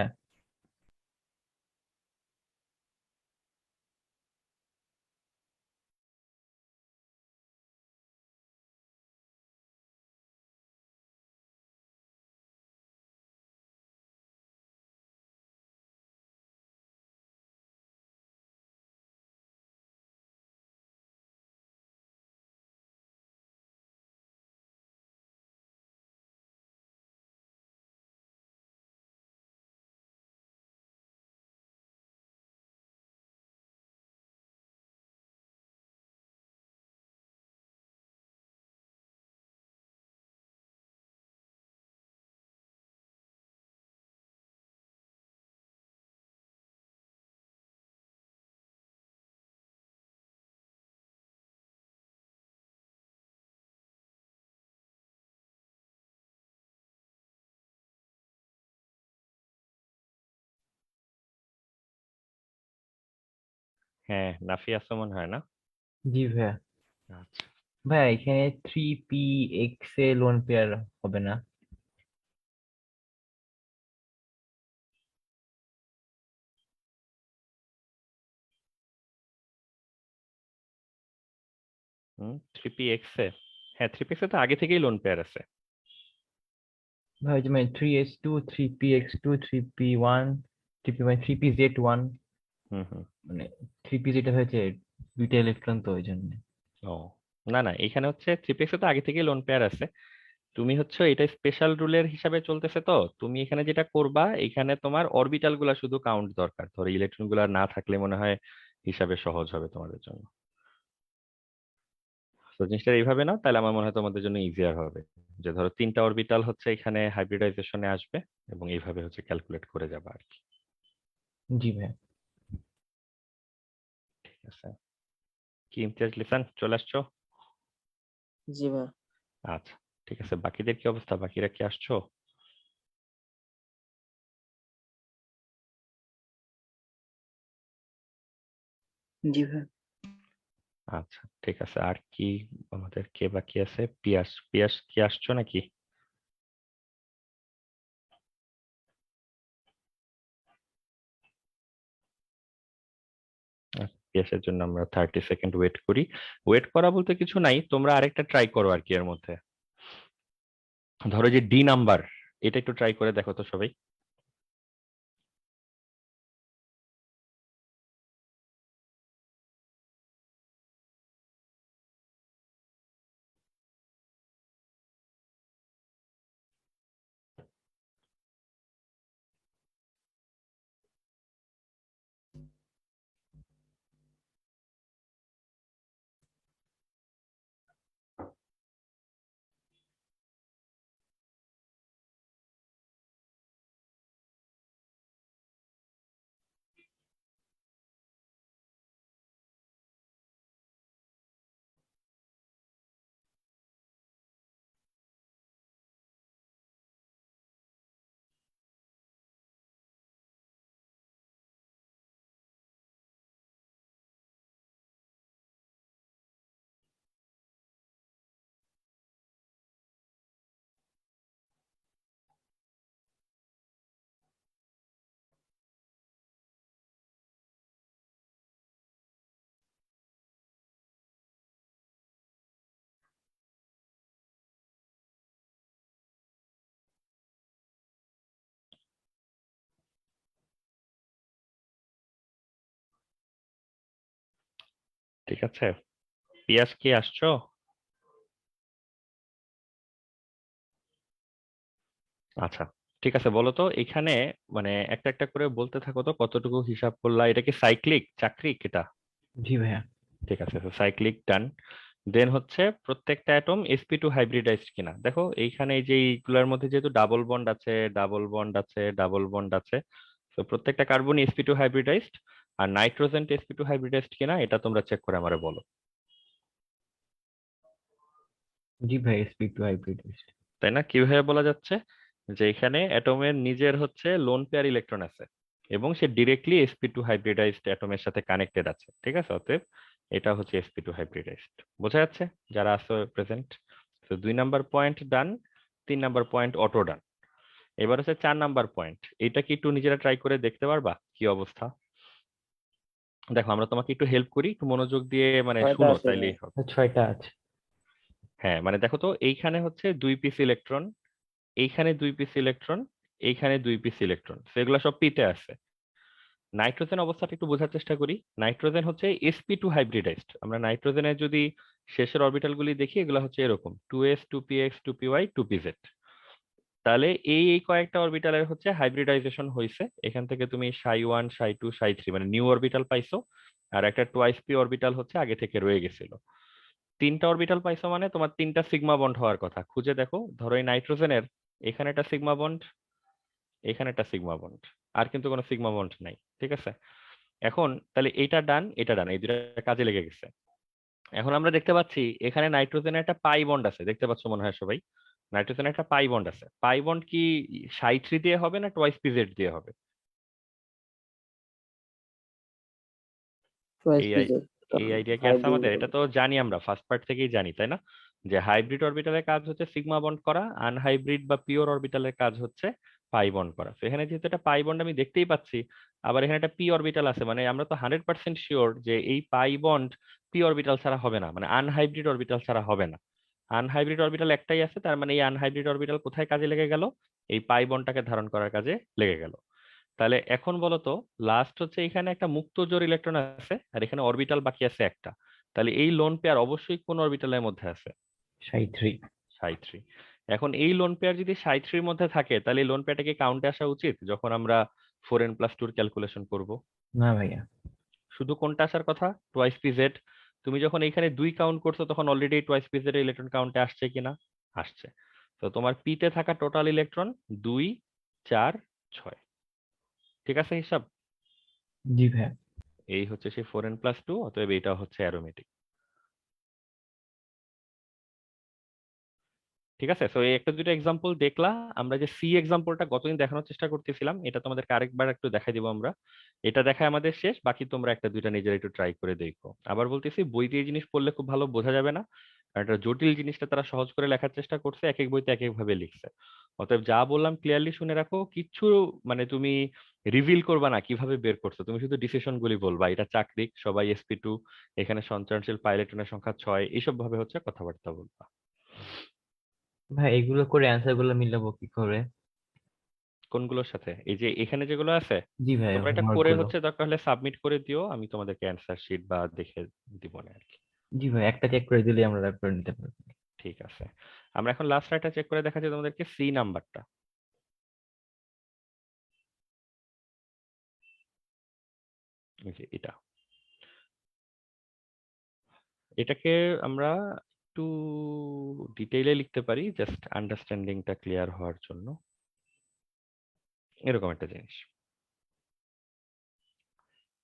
হ্যাঁ, নাফি আসো মনে হয় না? জি ভাইয়া। আচ্ছা, ভাইয়া এখানে 3px এ লোন পেয়ার হবে না? থ্রি পি এক্স এ, হ্যাঁ থ্রি পি এক্স এ তো আগে থেকেই লোন পেয়ার আছে। ভাই যে মানে 3s2 3px2 3p1 3p মানে 3pz1 হুম হুম। মানে 3p যেটা হয়েছে দুইটা ইলেকট্রন তো ওই জন্য। ও না না, এখানে হচ্ছে থ্রি পি এক্স এ তো আগে থেকেই লোন পেয়ার আছে। তুমি হচ্ছে এটা স্পেশাল রুলের হিসাবে চলতেছে, তো তুমি এখানে যেটা করবা, এখানে তোমার অরবিটাল গুলা শুধু কাউন্ট দরকার, ধরো ইলেকট্রন গুলা না থাকলে মনে হয় হিসাবে সহজ হবে তোমাদের জন্য। তো জিনিসটা এইভাবে নাও, তাহলে আমার মনে হয় তোমাদের জন্য ইজিয়ার হবে। যে ধরো তিনটা অরবিটাল হচ্ছে এখানে হাইব্রিডাইজেশনে আসবে, এবং এইভাবে হচ্ছে ক্যালকুলেট করে যাবা আর কি। জি ভাইয়া। ঠিক আছে, কি ইমতিয়াজ লিসান চলে আসছো? জি ভাই। আচ্ছা, ঠিক আছে, বাকিদের কি অবস্থা, বাকিরা কি আসছো? জি ভাই। আচ্ছা ঠিক আছে, আর কি আমাদের কে বাকি আছে? পিয়াস, পিয়াস কি আসছো নাকি? পিয়াসের জন্য আমরা 30 সেকেন্ড ওয়েট করি। ওয়েট করা বলতে কিছু নাই, তোমরা আরেকটা ট্রাই করো আর কি এর মধ্যে। ধরো যে ডি নাম্বার, এটা একটু ট্রাই করে দেখো তো সবাই। ঠিক আছে, পিয়াস কি আসছো? আচ্ছা ঠিক আছে, বলো তো এখানে মানে একটা একটা করে বলতে থাকো তো, কতটুকু হিসাব করলা, এটা কি সাইক্লিক চাকরিক এটা? জি ভাইয়া। ঠিক আছে, সাইক্লিক ডান। দেন হচ্ছে প্রত্যেকটা অ্যাটম sp2 হাইব্রিডাইজড কিনা দেখো, এইখানে এই যে এইগুলোর মধ্যে যেহেতু ডাবল বন্ড আছে, ডাবল বন্ড আছে, ডাবল বন্ড আছে, তো প্রত্যেকটা কার্বন sp2 হাইব্রিডাইজড। আর নাইট্রোজেন sp2 হাইব্রিডাইজড কিনা এটা তোমরা চেক করে আমারে বলো। জি ভাই, sp2 হাইব্রিড। তাই না? কিভাবে বলা যাচ্ছে? যে এখানে অ্যাটমের নিজের হচ্ছে লোন পেয়ার ইলেকট্রন আছে, এবং সে ডিরেক্টলি sp2 হাইব্রিডাইজড অ্যাটমের সাথে কানেক্টেড আছে, ঠিক আছে? অতএব এটা হচ্ছে sp2 হাইব্রিডাইজড। বোঝা যাচ্ছে যারা আছে প্রেজেন্ট? তো 2 নাম্বার পয়েন্ট ডান, 3 নাম্বার পয়েন্ট অটো ডান। এবার হচ্ছে 4 নাম্বার পয়েন্ট, এটা কি একটু নিজেরা ট্রাই করে দেখতে পারবা কি অবস্থা? দেখো আমরা তোমাকে একটু হেল্প করি, একটু মনোযোগ দিয়ে মানে 6টা শুনো আছে ভাই। তাইলেই হবে। 6টা আছে। হ্যাঁ মানে দেখো তো, এইখানে হচ্ছে 2 পিস ইলেকট্রন, এইখানে 2 পিস ইলেকট্রন, এইখানে 2 পিস ইলেকট্রন, সেগুলো সব পিতে আছে। নাইট্রোজেন অবস্থাটা একটু বোঝার চেষ্টা করি। নাইট্রোজেন হচ্ছে sp2 হাইব্রিডাইজড। আমরা নাইট্রোজেনের যদি শেষের অরবিটাল গুলি দেখি, এগুলো হচ্ছে এরকম 2s 2px 2py 2pz। তাহলে এই কয়েকটা অরবিটালের হচ্ছে হাইব্রিডাইজেশন হয়েছে। এখান থেকে তুমি ψ1 ψ2 ψ3 মানে নিউ অরবিটাল পাইছো, আর একটা টুয়াইস পি অরবিটাল হচ্ছে আগে থেকে রয়ে গেছিল। 3টা অরবিটাল পাইছো মানে তোমার 3টা সিগমা বন্ড হওয়ার কথা। খুঁজে দেখো, ধরো এই নাইট্রোজেনের এখানে একটা সিগমা বন্ড, এখানে একটা সিগমা বন্ড, আর কিন্তু কোনো সিগমা বন্ড নাই, ঠিক আছে? এখন তাহলে এটা ডান, এটা ডান, এই দুটা কাজে লেগে গেছে। এখন আমরা দেখতে পাচ্ছি এখানে নাইট্রোজেনের একটা পাই বন্ড আছে, দেখতে পাচ্ছ মনে হয় সবাই? নাইট্রোজেনের একটা পাই বন্ড আছে। পাই বন্ড কি ψ3 দিয়ে হবে না টুয়াইস পিজেড দিয়ে হবে? চয়েস এই পিজে এই আইডিয়া কি আছে হাইব্রিড। আমাদের? এটা তো জানি আমরা ফার্স্ট পার্ট থেকেই জানি, তাই না? যে হাইব্রিড অরবিটালের কাজ হচ্ছে সিগমা বন্ড করা, আনহাইব্রিড বা পিওর অরবিটালের কাজ হচ্ছে পাই বন্ড করা। তো এখানে যেহেতু একটা পাই বন্ড আমি দেখতেই পাচ্ছি, আবার এখানে একটা পি অরবিটাল আছে, মানে আমরা তো 100% শিওর যে এই পাই বন্ড পি অরবিটাল ছাড়া হবে না, মানে আনহাইব্রিড অরবিটাল ছাড়া হবে না। আনহাইব্রিড অরবিটাল একটাই আছে, তার মানে এই আনহাইব্রিড অরবিটাল কোথায় কাজে লেগে গেল? এই পাই বন্ডটাকে ধারণ করার কাজে লেগে গেল। তাহলে এখন বলো তো, লাস্ট হচ্ছে এখানে একটা মুক্ত জোড় ইলেকট্রন আছে, আর এখানে অরবিটাল বাকি আছে একটা। তাহলে এই লোন পেয়ার অবশ্যই কোন অরবিটালের মধ্যে আছে? ψ3। ψ3। এখন এই লোন পেয়ার যদি ψ3 এর মধ্যে থাকে, তাহলে এই লোন পেয়ারটাকে কাউন্টে আসা উচিত যখন আমরা 4n+2 ক্যালকুলেশন করব। না ভাইয়া। শুধু কোনটা আসার কথা? Twice P Z. তুমি যখন এখানে 2 কাউন্ট করছো, তখন already twice P Z electron কাউন্টে আসছে কিনা? আসছে। তো তোমার পিতে থাকা টোটাল ইলেকট্রন 2 4 6। ঠিক আছে হিসাব? জি ভাইয়া। এই হচ্ছে সেই 4n+2, অতএব এটা হচ্ছে অ্যারোমেটিক। ঠিক আছে, তো এই একটা দুটো এক্সাম্পল দেখলা। আমরা যে সি এক্সাম্পলটা গতদিন দেখানোর চেষ্টা করতেছিলাম, এটা তোমাদেরকে আরেকবার একটু দেখাই দিব আমরা। এটা দেখায় আমাদের শেষ, বাকি তোমরা একটা দুইটা নিজেরা একটু ট্রাই করে দেখো। আবার বলতেছি, বইতে এই জিনিস পড়লে খুব ভালো বোঝা যাবে না, কারণ এটা জটিল জিনিসটা তারা সহজ করে লেখার চেষ্টা করছে, এক এক বইতে এক এক ভাবে লিখছে। অতএব যা বললাম ক্লিয়ারলি শুনে রাখো, কিচ্ছু মানে তুমি রিভিল করবা না কিভাবে বের করছো, তুমি শুধু ডিসিশন গুলি বলবা, এটা চাকরিক, সবাই sp2, এখানে সঞ্চারনশীল পাইলেটনের সংখ্যা 6, এইসব ভাবে হচ্ছে কথাবার্তা বলবা। ভাই এগুলো করে অ্যান্সার গুলো মিলাবো কি করে? কোনগুলোর সাথে? এই যে এখানে যেগুলো আছে, জি ভাই, তোমরা এটা হোমওয়ার্ক করে গুলো। হচ্ছে দরকার হলে সাবমিট করে দিও, আমি তোমাদেরকে অ্যান্সার শিট বা দেখে দিব না আর কি। জি ভাই, একটা চেক করে দিলে আমরা র্যাপ করে নিতে পারবো। ঠিক আছে, আমরা এখন লাস্ট রাইটটা চেক করে দেখাচ্ছি তোমাদেরকে, সি নাম্বারটা। এই যে এটা, এটাকে আমরা একটু ডিটেইলে লিখতে পারি, জাস্ট আন্ডারস্ট্যান্ডিংটা ক্লিয়ার হওয়ার জন্য। এরকম একটা জিনিস,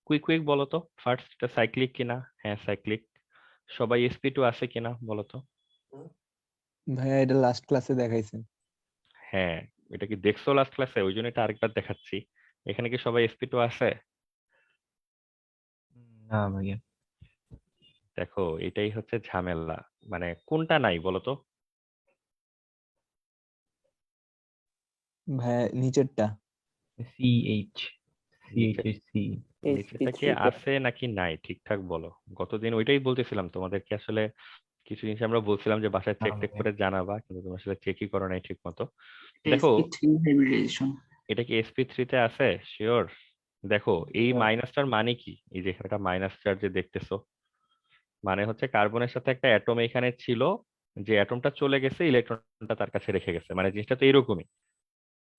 কুইক কুইক বলো তো ফার্স্ট, এটা সাইক্লিক কিনা? হ্যাঁ সাইক্লিক। সবাই sp2 আছে কিনা বলো তো? ভাইয়া এটা লাস্ট ক্লাসে দেখাইছেন। হ্যাঁ, এটা কি দেখছো লাস্ট ক্লাসে? ওই জন্য এটা আরেকবার দেখাচ্ছি। এখানে কি সবাই sp2 আছে? না ভাইয়া। দেখো এটাই হচ্ছে ঝামেলা, মানে কোনটা নাই বলো তো? ভাইয়া নিচেরটা। সিএইচ। সিএইচ নিচে, এর সি। নিচেটা কি sp3 আছে নাকি নাই ঠিকঠাক বলো। গতদিন ওইটাই বলতেছিলাম তোমাদেরকে, আসলে কিছু জিনিস আমরা বলছিলাম যে বাসায় না চেক টেক ভাইয়া। করে জানাবা, কিন্তু তুমি আসলে চেকই করো নাই ঠিক মতো। এটা দেখো sp3 হাইব্রিডাইজেশন। এটা কি sp3 তে আছে শিওর? দেখো এই না, মাইনাসটার মানে কি? এই যে এখানে একটা মাইনাস চার্জ যে দেখতেছো, মানে হচ্ছে কার্বনের সাথে একটা অ্যাটম এখানে ছিল, যে অ্যাটমটা চলে গেছে, ইলেকট্রনটা তার কাছে রেখে গেছে, মানে জিনিসটা তো এরকমই।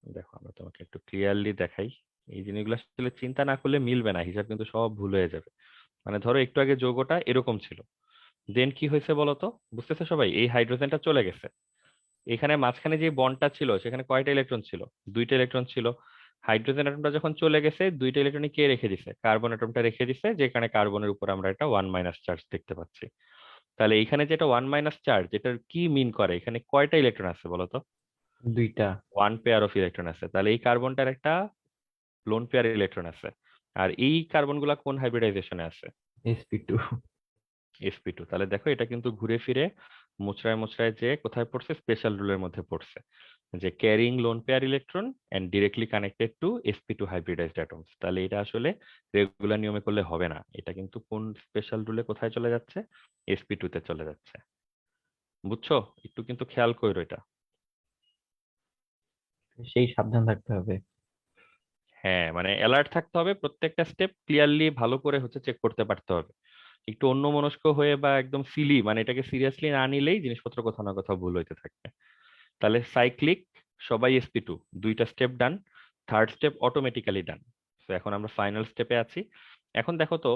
দেখো আমরা তোমাকে একটু ক্লিয়ারলি দেখাই, এই জিনিসগুলো আসলে চিন্তা না করলে মিলবে না, হিসাব কিন্তু সব ভুল হয়ে যাবে। মানে ধরো একটু আগে যৌগটা এরকম ছিল, দেন কি হয়েছে বলো তো? বুঝতেছে সবাই? এই হাইড্রোজেনটা চলে গেছে, এখানে মাঝখানে যে বন্ডটা ছিল সেখানে কয়টা ইলেকট্রন ছিল? 2টা ইলেকট্রন ছিল। হাইড্রোজেন অ্যাটমটা যখন চলে গেছে, 2টা ইলেকট্রনই কে রেখে দিছে? কার্বন অ্যাটমটা রেখে দিছে, যেখানে কার্বনের উপর আমরা একটা 1- চার্জ দেখতে পাচ্ছি। তাহলে এখানে যেটা 1- চার্জ, এটার কি মিন করে? এখানে কয়টা ইলেকট্রন আছে বলো তো? 2টা। 1 পেয়ার অফ ইলেকট্রন আছে। তাহলে এই কার্বনটার একটা লোন পেয়ার ইলেকট্রন আছে। আর এই কার্বনগুলা কোন হাইব্রিডাইজেশনে আছে? sp2। sp2। তাহলে দেখো এটা কিন্তু ঘুরে ফিরে মোচড়ায় মোচড়ায় যে কোথায় পড়ছে? স্পেশাল রুলের মধ্যে পড়ছে। যে carrying lone pair electron and directly connected to sp2 hybridized atoms. তাহলে এটা আসলে রেগুলার নিয়মে করলে হবে না, এটা কিন্তু কোন স্পেশাল রুলে কোথায় চলে যাচ্ছে, sp2 তে চলে যাচ্ছে। বুঝছো? একটু কিন্তু খেয়াল করো এটা। সেই সাবধান থাকতে হবে। হ্যাঁ, মানে অ্যালার্ট থাকতে হবে, প্রত্যেকটা স্টেপ ক্লিয়ারলি ভালো করে হচ্ছে চেক করতে পারতে হবে। একটু অন্যমনস্ক হয়ে বা একদম সিলি মানে এটাকে সিরিয়াসলি না নিলেই জিনিসপত্র কোথাও না কোথাও ভুল হইতে থাকবে। তাহলে সাইক্লিক সবাই sp2, দুইটা স্টেপ ডান, থার্ড স্টেপ অটোমেটিক্যালি ডান। তো এখন আমরা ফাইনাল স্টেপে আছি। এখন দেখো তো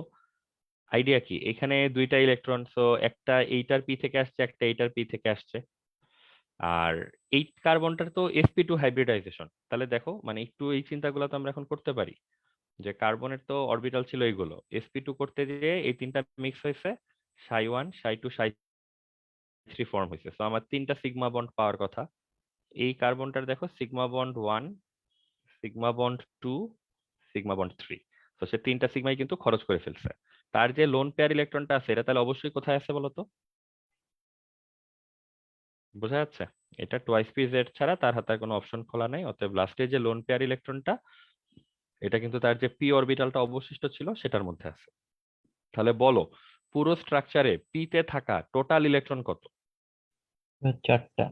আইডিয়া কি, এখানে দুইটা ইলেকট্রন, সো একটা এইটার পি থেকে আসছে, একটা এইটার পি থেকে আসছে। আর এই কার্বনটার তো sp2 হাইব্রিডাইজেশন। তাহলে দেখো মানে একটু এই চিন্তাগুলো তো আমরা এখন করতে পারি যে কার্বনের তো অরবিটাল ছিল এইগুলো, sp2 করতে গিয়ে এই তিনটা মিক্স হয়েছে, ψ1 ψ2 ψ3 ফর্ম হয়েছে। তো আমার তিনটা সিগমা বন্ড পাওয়ার কথা। এই কার্বনটার দেখো sigma bond 1, sigma bond 2, sigma bond 3। তো সে তিনটা সিগমাই কিন্তু খরচ করে ফেলছে। তার যে লোন পেয়ার ইলেকট্রনটা আছে এটা তাহলে অবশ্যই কোথায় আছে বলতো? বোঝা যাচ্ছে? এটা টোয়াইস পি জেড ছাড়া তার হাতে আর কোনো অপশন খোলা নাই, অতএব লাস্টে যে লোন পেয়ার ইলেকট্রনটা এটা কিন্তু তার যে পি অরবিটালটা অবশিষ্ট ছিল সেটার মধ্যে আছে। তাহলে বলো পুরো স্ট্রাকচারে পি তে থাকা টোটাল ইলেকট্রন কত? 4টা।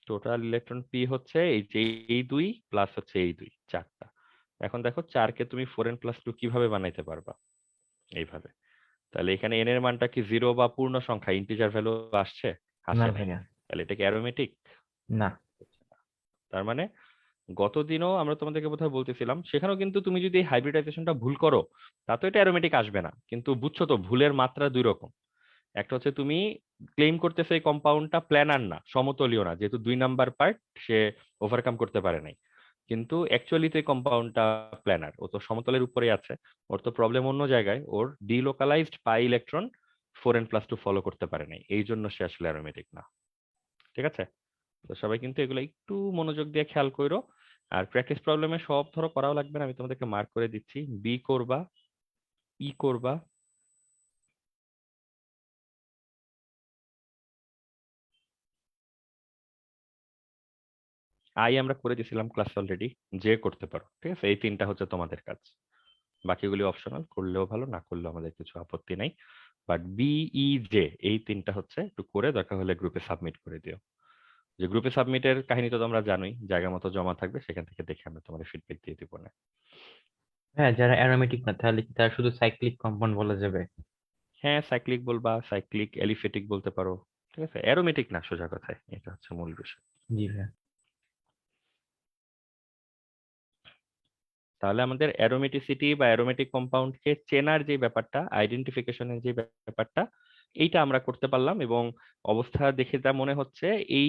টোটাল ইলেকট্রন পি হচ্ছে এই যে এই দুই প্লাস হচ্ছে এই দুই, চারটা। এখন দেখো 4 কে তুমি 4n+2 কিভাবে বানাইতে পারবা? এইভাবে। তাহলে এখানে এন এর মানটা কি জিরো বা পূর্ণ সংখ্যা ইন্টিজার ভ্যালু আসছে? না আসে নাই। ভাইয়া, তাহলে এটা কি অ্যারোমেটিক? না। তার মানে গতদিনও আমরা তোমাদেরকে বোধহয় বলতেছিলাম, সেখানেও কিন্তু তুমি যদি হাইব্রিডাইজেশনটা ভুল করো তা তো এটা অ্যারোমেটিক আসবে না। কিন্তু বুঝছো তো ভুলের মাত্রা দুই রকম। একটা হচ্ছে তুমি ক্লেম করতেছো এই কম্পাউন্ডটা প্ল্যানার না, সমতলীয় না, যেহেতু 2 নাম্বার পার্ট সে ওভারকাম করতে পারে নাই। কিন্তু অ্যাকচুয়ালি তো এই কম্পাউন্ডটা প্ল্যানার, ও তো সমতলের উপরে আছে। ওর তো প্রবলেম অন্য জায়গায়, ওর delocalized pi electron 4n+2 follow করতে পারে নাই, এই জন্য সে আসলে অ্যারোমেটিক না। ঠিক আছে? তো সবাই কিন্তু এগুলো একটু মনোযোগ দিয়ে খেয়াল করো। আর প্র্যাকটিস প্রবলেমে সব ধরো করাও লাগবে না, আমি তোমাদেরকে মার্ক করে দিচ্ছি। বি করবা, ই করবা, আই আমরা করে দিয়েছিলাম ক্লাস অলরেডি, যে করতে পারো। ঠিক আছে? এই তিনটা হচ্ছে তোমাদের কাজ, বাকিগুলি অপশনাল, করলেও ভালো না করলেও আমাদের কিছু আপত্তি নাই। বাট বি, ই, জে এই তিনটা হচ্ছে একটু করে দরকার হলে গ্রুপে সাবমিট করে দিও। যে গ্রুপে সাবমিটের কাহিনী তো তোমরা জানোই, জায়গা মতো জমা থাকবে, সেখান থেকে দেখে আমরা তোমাদের ফিডব্যাক দিয়ে দিব না। হ্যাঁ, যারা অ্যারোমেটিক না তাহলে কি তারা শুধু সাইক্লিক কম্পাউন্ড বলা যাবে? হ্যাঁ, সাইক্লিক বলবা, সাইক্লিক এলিফেটিক বলতে পারো। ঠিক আছে? অ্যারোমেটিক না, সোজা কথায় এটা হচ্ছে মূল বিষয়। জি ভাইয়া। তাহলে আমাদের অ্যারোমেটিসিটি বা অ্যারোমেটিক কম্পাউন্ডকে চেনার যে ব্যাপারটা, আইডেন্টিফিকেশনের যে ব্যাপারটা, এইটা আমরা করতে পারলাম। এবং অবস্থা দেখে যা মনে হচ্ছে এই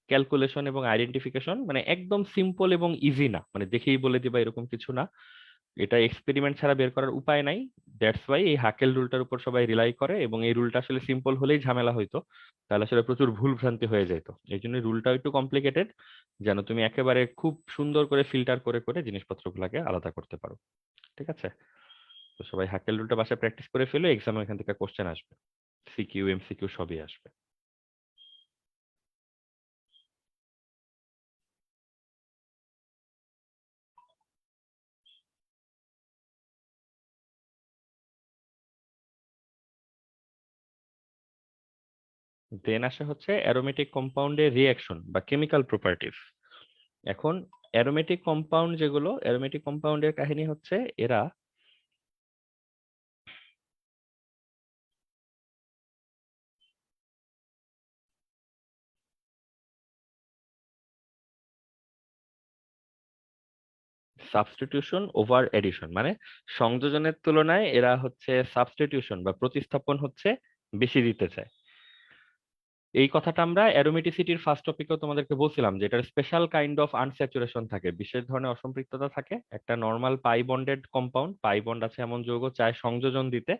ক্যালকুলেশন এবং আইডেন্টিফিকেশন মানে একদম সিম্পল এবং ইজি না, মানে দেখেই বলে দিবা এরকম কিছু না। এটা এক্সপেরিমেন্ট ছাড়া বের করার উপায় নাই। দ্যাটস ওয়াই এই হাকেল রুলটার উপর সবাই রিলাই করে, এবং এই রুলটা আসলে সিম্পল হলেই ঝামেলা হইতো, তাহলে আসলে প্রচুর ভুল ভ্রান্তি হয়ে যেত। এই জন্য রুলটাও একটু কমপ্লিকেটেড, যেন তুমি একেবারে খুব সুন্দর করে ফিল্টার করে করে জিনিসপত্রগুলোকে আলাদা করতে পারো। ঠিক আছে? তো সবাই হাকেল রুলটা বাসায় প্র্যাকটিস করে ফেলো, এক্সামে এখান থেকে কোশ্চেন আসবে, সিকিউ এমসিকিউ সবই আসবে। দেন আসে হচ্ছে অ্যারোমেটিক কম্পাউন্ডের রিঅ্যাকশন বা কেমিক্যাল প্রপার্টিজ। এখন অ্যারোমেটিক কম্পাউন্ড যেগুলো, অ্যারোমেটিক কম্পাউন্ডের কাহিনী হচ্ছে এরা সাবস্টিটিউশন ওভার এডিশন, মানে সংযোজনের তুলনায় এরা হচ্ছে সাবস্টিটিউশন বা প্রতিস্থাপন হচ্ছে বেশি দিতে চায়। এই কথাটা আমরা অ্যারোমেটিসিটির ফার্স্ট টপিকেও তোমাদেরকে বলছিলাম যে এটার স্পেশাল কাইন্ড অফ আনস্যাচুরেশন থাকে, বিশেষ ধরনের অসম্পৃক্ততা থাকে। একটা নর্মাল পাই বন্ডেড কম্পাউন্ড, পাই বন্ড আছে এমন যৌগ চায় সংযোজন দিতে,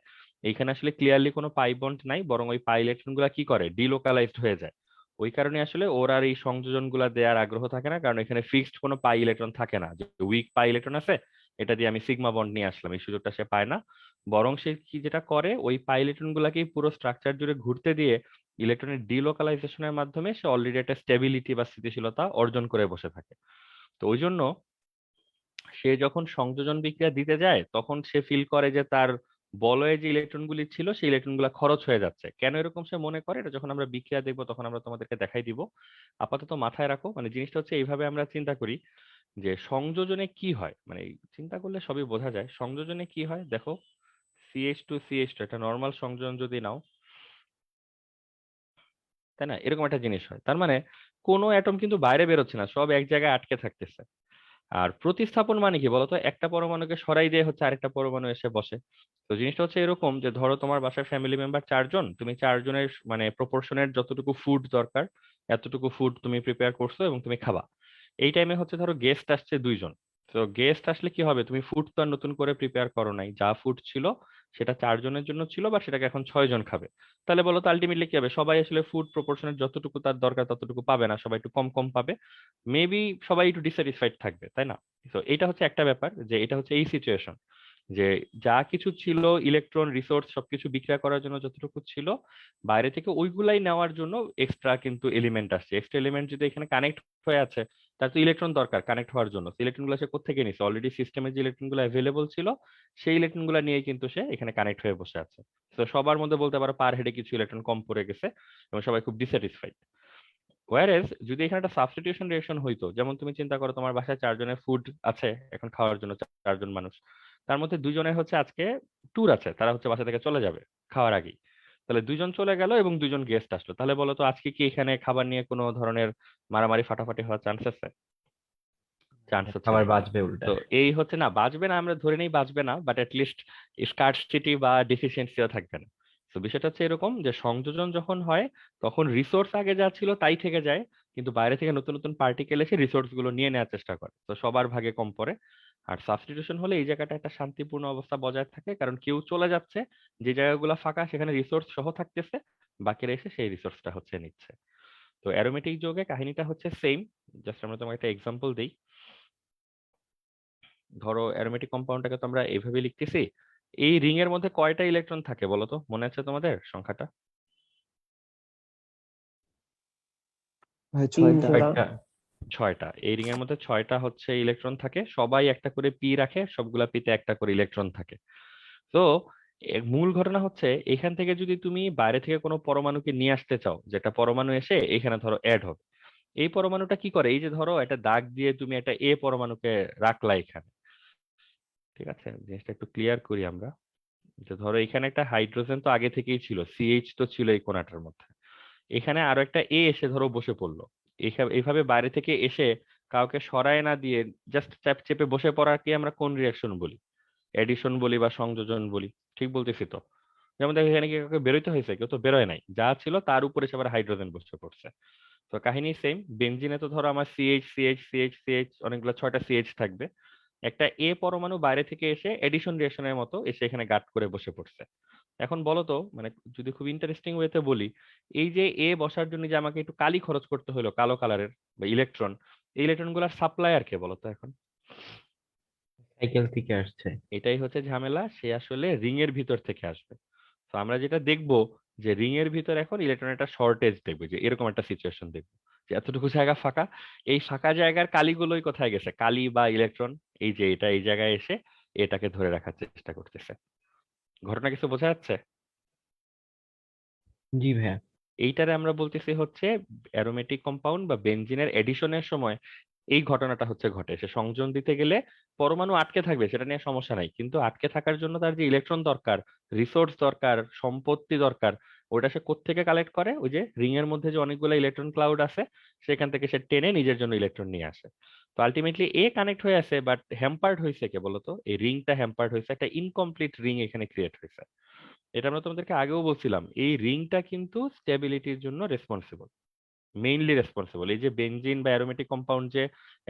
এইখানে আসলে ক্লিয়ারলি কোনো পাই বন্ড নাই, বরং ওই পাই ইলেকট্রন গুলা কি করে, ডিলোকালাইজড হয়ে যায়। ওই কারণে আসলে ওর আর এই সংযোজন গুলা দেওয়ার আগ্রহ থাকে না, কারণ এখানে ফিক্সড কোনো পাই ইলেকট্রন থাকে না যে উইক পাই ইলেকট্রন আছে, এটা দিয়ে আমি সিগমা বন্ড নিয়ে আসলাম, এই সুযোগটা সে পায় না। বরং সে কি যেটা করে, ওই পাই ইলেকট্রন গুলাকেই পুরো স্ট্রাকচার জুড়ে ঘুরতে দিয়ে ইলেকট্রনের ডিলোকালাইজেশনের মাধ্যমে সে অলরেডি একটা স্টেবিলিটি বা স্থিতিশীলতা অর্জন করে বসে থাকে। তো ওই জন্য সে যখন সংযোজন বিক্রিয়া দিতে যায় তখন সে ফিল করে যে তার বলয়ে যে ইলেকট্রনগুলি ছিল সেই ইলেকট্রনগুলো খরচ হয়ে যাচ্ছে। কেন এরকম সে মনে করে, এটা যখন আমরা বিক্রিয়া দেখবো তখন আমরা তোমাদেরকে দেখাই দিব। আপাতত মাথায় রাখো, মানে জিনিসটা হচ্ছে এইভাবে আমরা চিন্তা করি যে সংযোজনে কি হয়, মানে চিন্তা করলে সবই বোঝা যায়। সংযোজনে কি হয় দেখো, CH2 CH2 একটা নর্মাল সংযোজন যদি নাও, তাই না, এরকম একটা জিনিস হয়। তার মানে কোনো অ্যাটম কিন্তু বাইরে বেরোচ্ছে না, সব এক জায়গায় আটকে থাকতেছে। আর প্রতিস্থাপন মানে কি বলতো, একটা পরমাণুকে সরাই দিয়ে হচ্ছে আরেকটা পরমাণু এসে বসে। তো জিনিসটা হচ্ছে এরকম যে ধরো তোমার বাসায় ফ্যামিলি মেম্বার 4 জন, তুমি 4 জনের মানে প্রপোর্শনের যতটুকু ফুড দরকার এতটুকু ফুড তুমি প্রিপেয়ার করছো এবং তুমি খাবা। এই টাইমে হচ্ছে ধরো গেস্ট আসছে 2 জন। তো গেস্ট আসলে কি হবে, তুমি ফুড তো আর নতুন করে প্রিপেয়ার করো নাই, যা ফুড ছিল সেটা 4 জনের জন্য ছিল, বা সেটাকে এখন 6 জন খাবে। তাহলে বলো তো আলটিমেটলি কি হবে, সবাই আসলে ফুড প্রপোর্শনের যতটুকু তার দরকার ততটুকু পাবে না, সবাই একটু কম কম পাবে। মেবি সবাই একটু ডিস্যাটিসফাইড থাকবে, তাই না? তো এটা হচ্ছে একটা ব্যাপার, যে এটা হচ্ছে এই সিচুয়েশন, যে যা কিছু ছিল ইলেকট্রন রিসোর্স সবকিছু বিক্রিয়া করার জন্য যতটুকু ছিল, বাইরে থেকে ওইগুলাই নেওয়ার জন্য এক্সট্রা কিন্তু এলিমেন্ট আসছে। এক্সট্রা এলিমেন্ট যদি এখানে কানেক্ট হয়ে আছে, তার তো ইলেকট্রন দরকার কানেক্ট হওয়ার জন্য। ইলেকট্রন গুলো সে কোত্থেকে নিছে, অলরেডি সিস্টেমে যে ইলেকট্রন গুলো অ্যাভেলেবল ছিল সেই ইলেকট্রন গুলো নিয়ে কিন্তু সে এখানে কানেক্ট হয়ে বসে আছে। তো সবার মধ্যে বলতে পারো পার হেডে কিছু ইলেকট্রন কম পড়ে গেছে এবং সবাই খুব ডিস্যাটিসফাইড। ওয়ারেস যদি এখানে একটা সাবস্টিটিউশন রিঅ্যাকশন হইতো, যেমন তুমি চিন্তা করো তোমার বাসায় 4 জনের ফুড আছে এখন খাওয়ার জন্য, 4 জন মানুষ, তার মধ্যে 2 জনের হচ্ছে আজকে ট্যুর আছে, তারা হচ্ছে বাসা থেকে চলে যাবে খাওয়ার আগেই। তাহলে 2 জন চলে গেল এবং 2 জন গেস্ট আসলো, তাহলে বলো তো আজকে কি এখানে খাবার নিয়ে কোনো ধরনের মারামারি ফাটাফাটি হওয়ার চান্স আছে? চান্স হচ্ছে খাবার না। বাঁচবে উল্টা। তো এই হচ্ছে না, বাঁচবে না, আমরা ধরে নেই বাঁচবে না, বাট লিস্ট স্কার্সিটি বা ডিফিসিয়েন্সিও থাকবে না। তো বিষয়টা হচ্ছে এরকম যে সংযোজন যখন হয় তখন রিসোর্স আগে যা ছিল তাই থেকে যায়, কিন্তু বাইরে থেকে নতুন নতুন পার্টিকেল এসে রিসোর্স গুলো নিয়ে নেওয়ার চেষ্টা করে, তো সবার ভাগে কম পড়ে। আর সাবস্টিটিউশন হলে এই জায়গাটা একটা শান্তিপূর্ণ অবস্থা বজায় থাকে, কারণ কেউ চলে যাচ্ছে, যে জায়গাগুলো ফাঁকা সেখানে রিসোর্স সহ থাকতেছে, বাকিরা এসে সেই রিসোর্সটা হচ্ছে নিচ্ছে। তো অ্যারোমেটিক যৌগে কাহিনীটা হচ্ছে সেম। জাস্ট আমরা তোমাকে একটা এক্সাম্পল দিই। ধরো অ্যারোমেটিক কম্পাউন্ডটাকে তো আমরা এইভাবে লিখতেছি। এই রিং এর মধ্যে কয়টা ইলেকট্রন থাকে বলো তো, মনে আছে তোমাদের সংখ্যাটা? ভাই 6টা। 3টা। 6টা। এই রিং এর মধ্যে 6টা হচ্ছে ইলেকট্রন থাকে, সবাই একটা করে পি রাখে, সবগুলা পিতে একটা করে ইলেকট্রন থাকে। তো এর মূল ঘটনা হচ্ছে এখান থেকে যদি তুমি বাইরে থেকে কোনো পরমাণুকে নিয়ে আসতে চাও, যেটা পরমাণু এসে এখানে ধরো অ্যাড হবে, এই পরমাণুটা কি করে, এই যে ধরো একটা দাগ দিয়ে তুমি একটা এ পরমাণুকে রাখলা এখানে, ঠিক আছে, জিনিসটা একটু ক্লিয়ার করি আমরা। যে ধরো এখানে একটা হাইড্রোজেন তো আগে থেকেই ছিল, সিএইচ তো ছিল এই কোণাটার মধ্যে, এখানে আরো একটা এ এসে ধরো বসে পড়লো। এইভাবে বাইরে থেকে এসে কাউকে সরায় না দিয়ে জাস্ট চাপ চেপে বসে পড়াকে আমরা কোন রিয়াকশন বলি? এডিশন বলি বা সংযোজন বলি। ঠিক বলতেছি তো? যেমন দেখো এখানে কি কাউকে বেরোইতে হয়েছে? কেউ তো বেরোয় নাই, যা ছিল তার উপরে সে আবার হাইড্রোজেন বসে পড়ছে। তো কাহিনী সেম। বেনজিনে তো ধরো আমার সিএইচ সিএইচ সিএইচ সিএইচ অনেকগুলো 6টা সিএইচ থাকবে, একটা এ পরমাণু বাইরে থেকে এসে এডিশন রিঅ্যাকশনের মতো এসে এখানে গাঁট করে বসে পড়ছে। এখন বলো তো, মানে যদি খুব ইন্টারেস্টিং ওয়েতে বলি, এই যে এ বসার জন্য যে আমাকে একটু কালি খরচ করতে হলো কালো কালারের বা ইলেকট্রন, এই ইলেকট্রন গুলার সাপ্লায়ার কে বলো তো এখন? সাইকেল থেকে আসছে। এটাই হচ্ছে ঝামেলা, সে আসলে রিং এর ভিতর থেকে আসবে। তো আমরা যেটা দেখবো যে রিং এর ভিতর এখন ইলেকট্রনের একটা শর্টেজ দেখবে, যে এরকম একটা সিচুয়েশন দেখবো যে এতটুকু জায়গা ফাঁকা, এই ফাঁকা জায়গার কালিগুলোই কোথায় গেছে, কালি বা ইলেকট্রন, এই যে এটা এই জায়গায় এসে এটাকে ধরে রাখার চেষ্টা করতেছে। ঘটনা কিছু বোঝা যাচ্ছে? জি ভাইয়া। এইটারে আমরা বলতেছি হচ্ছে অ্যারোমেটিক কম্পাউন্ড বা বেনজিনের এডিশনের সময় এই ঘটনাটা হচ্ছে ঘটে। সে সংযোজন দিতে গেলে পরমাণু আটকে থাকবে, সেটা নিয়ে সমস্যা নাই, কিন্তু আটকে থাকার জন্য তার যে ইলেকট্রন দরকার, রিসোর্স দরকার, সম্পত্তি দরকার, ওটা সে কোত্থেকে কালেক্ট করে? ওই যে রিং এর মধ্যে যে অনেকগুলো ইলেকট্রন ক্লাউড আছে সেখান থেকে সে টেনে নিজের জন্য ইলেকট্রন নিয়ে আসে। তো আলটিমেটলি এ কানেক্ট হয়ে আছে, বাট হ্যাম্পার্ড হয়েছে কে বলতো? এই রিংটা হ্যাম্পার্ড হয়েছে, একটা ইনকমপ্লিট রিং এখানে ক্রিয়েট হয়েছে। এটা আমরা তোমাদেরকে আগেও বলছিলাম, এই রিংটা কিন্তু স্টেবিলিটির জন্য রেসপন্সিবল, মেইনলি রেসপন্সিবল। এই যে বেনজিন বা অ্যারোমেটিক কম্পাউন্ড যে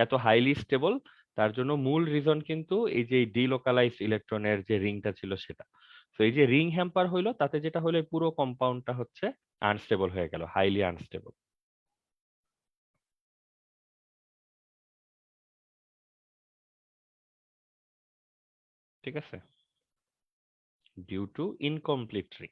এত হাইলি স্টেবল, তার জন্য মূল রিজন কিন্তু এই যে ডিলোকালাইজড ইলেকট্রনের যে রিংটা ছিল সেটা। তো এই যে রিং হ্যাম্পার হইলো, তাতে যেটা হলো এই পুরো কম্পাউন্ডটা হচ্ছে আনস্টেবল হয়ে গেল, হাইলি আনস্টেবল। ঠিক আছে, ডিউ টু ইনকমপ্লিট রিং।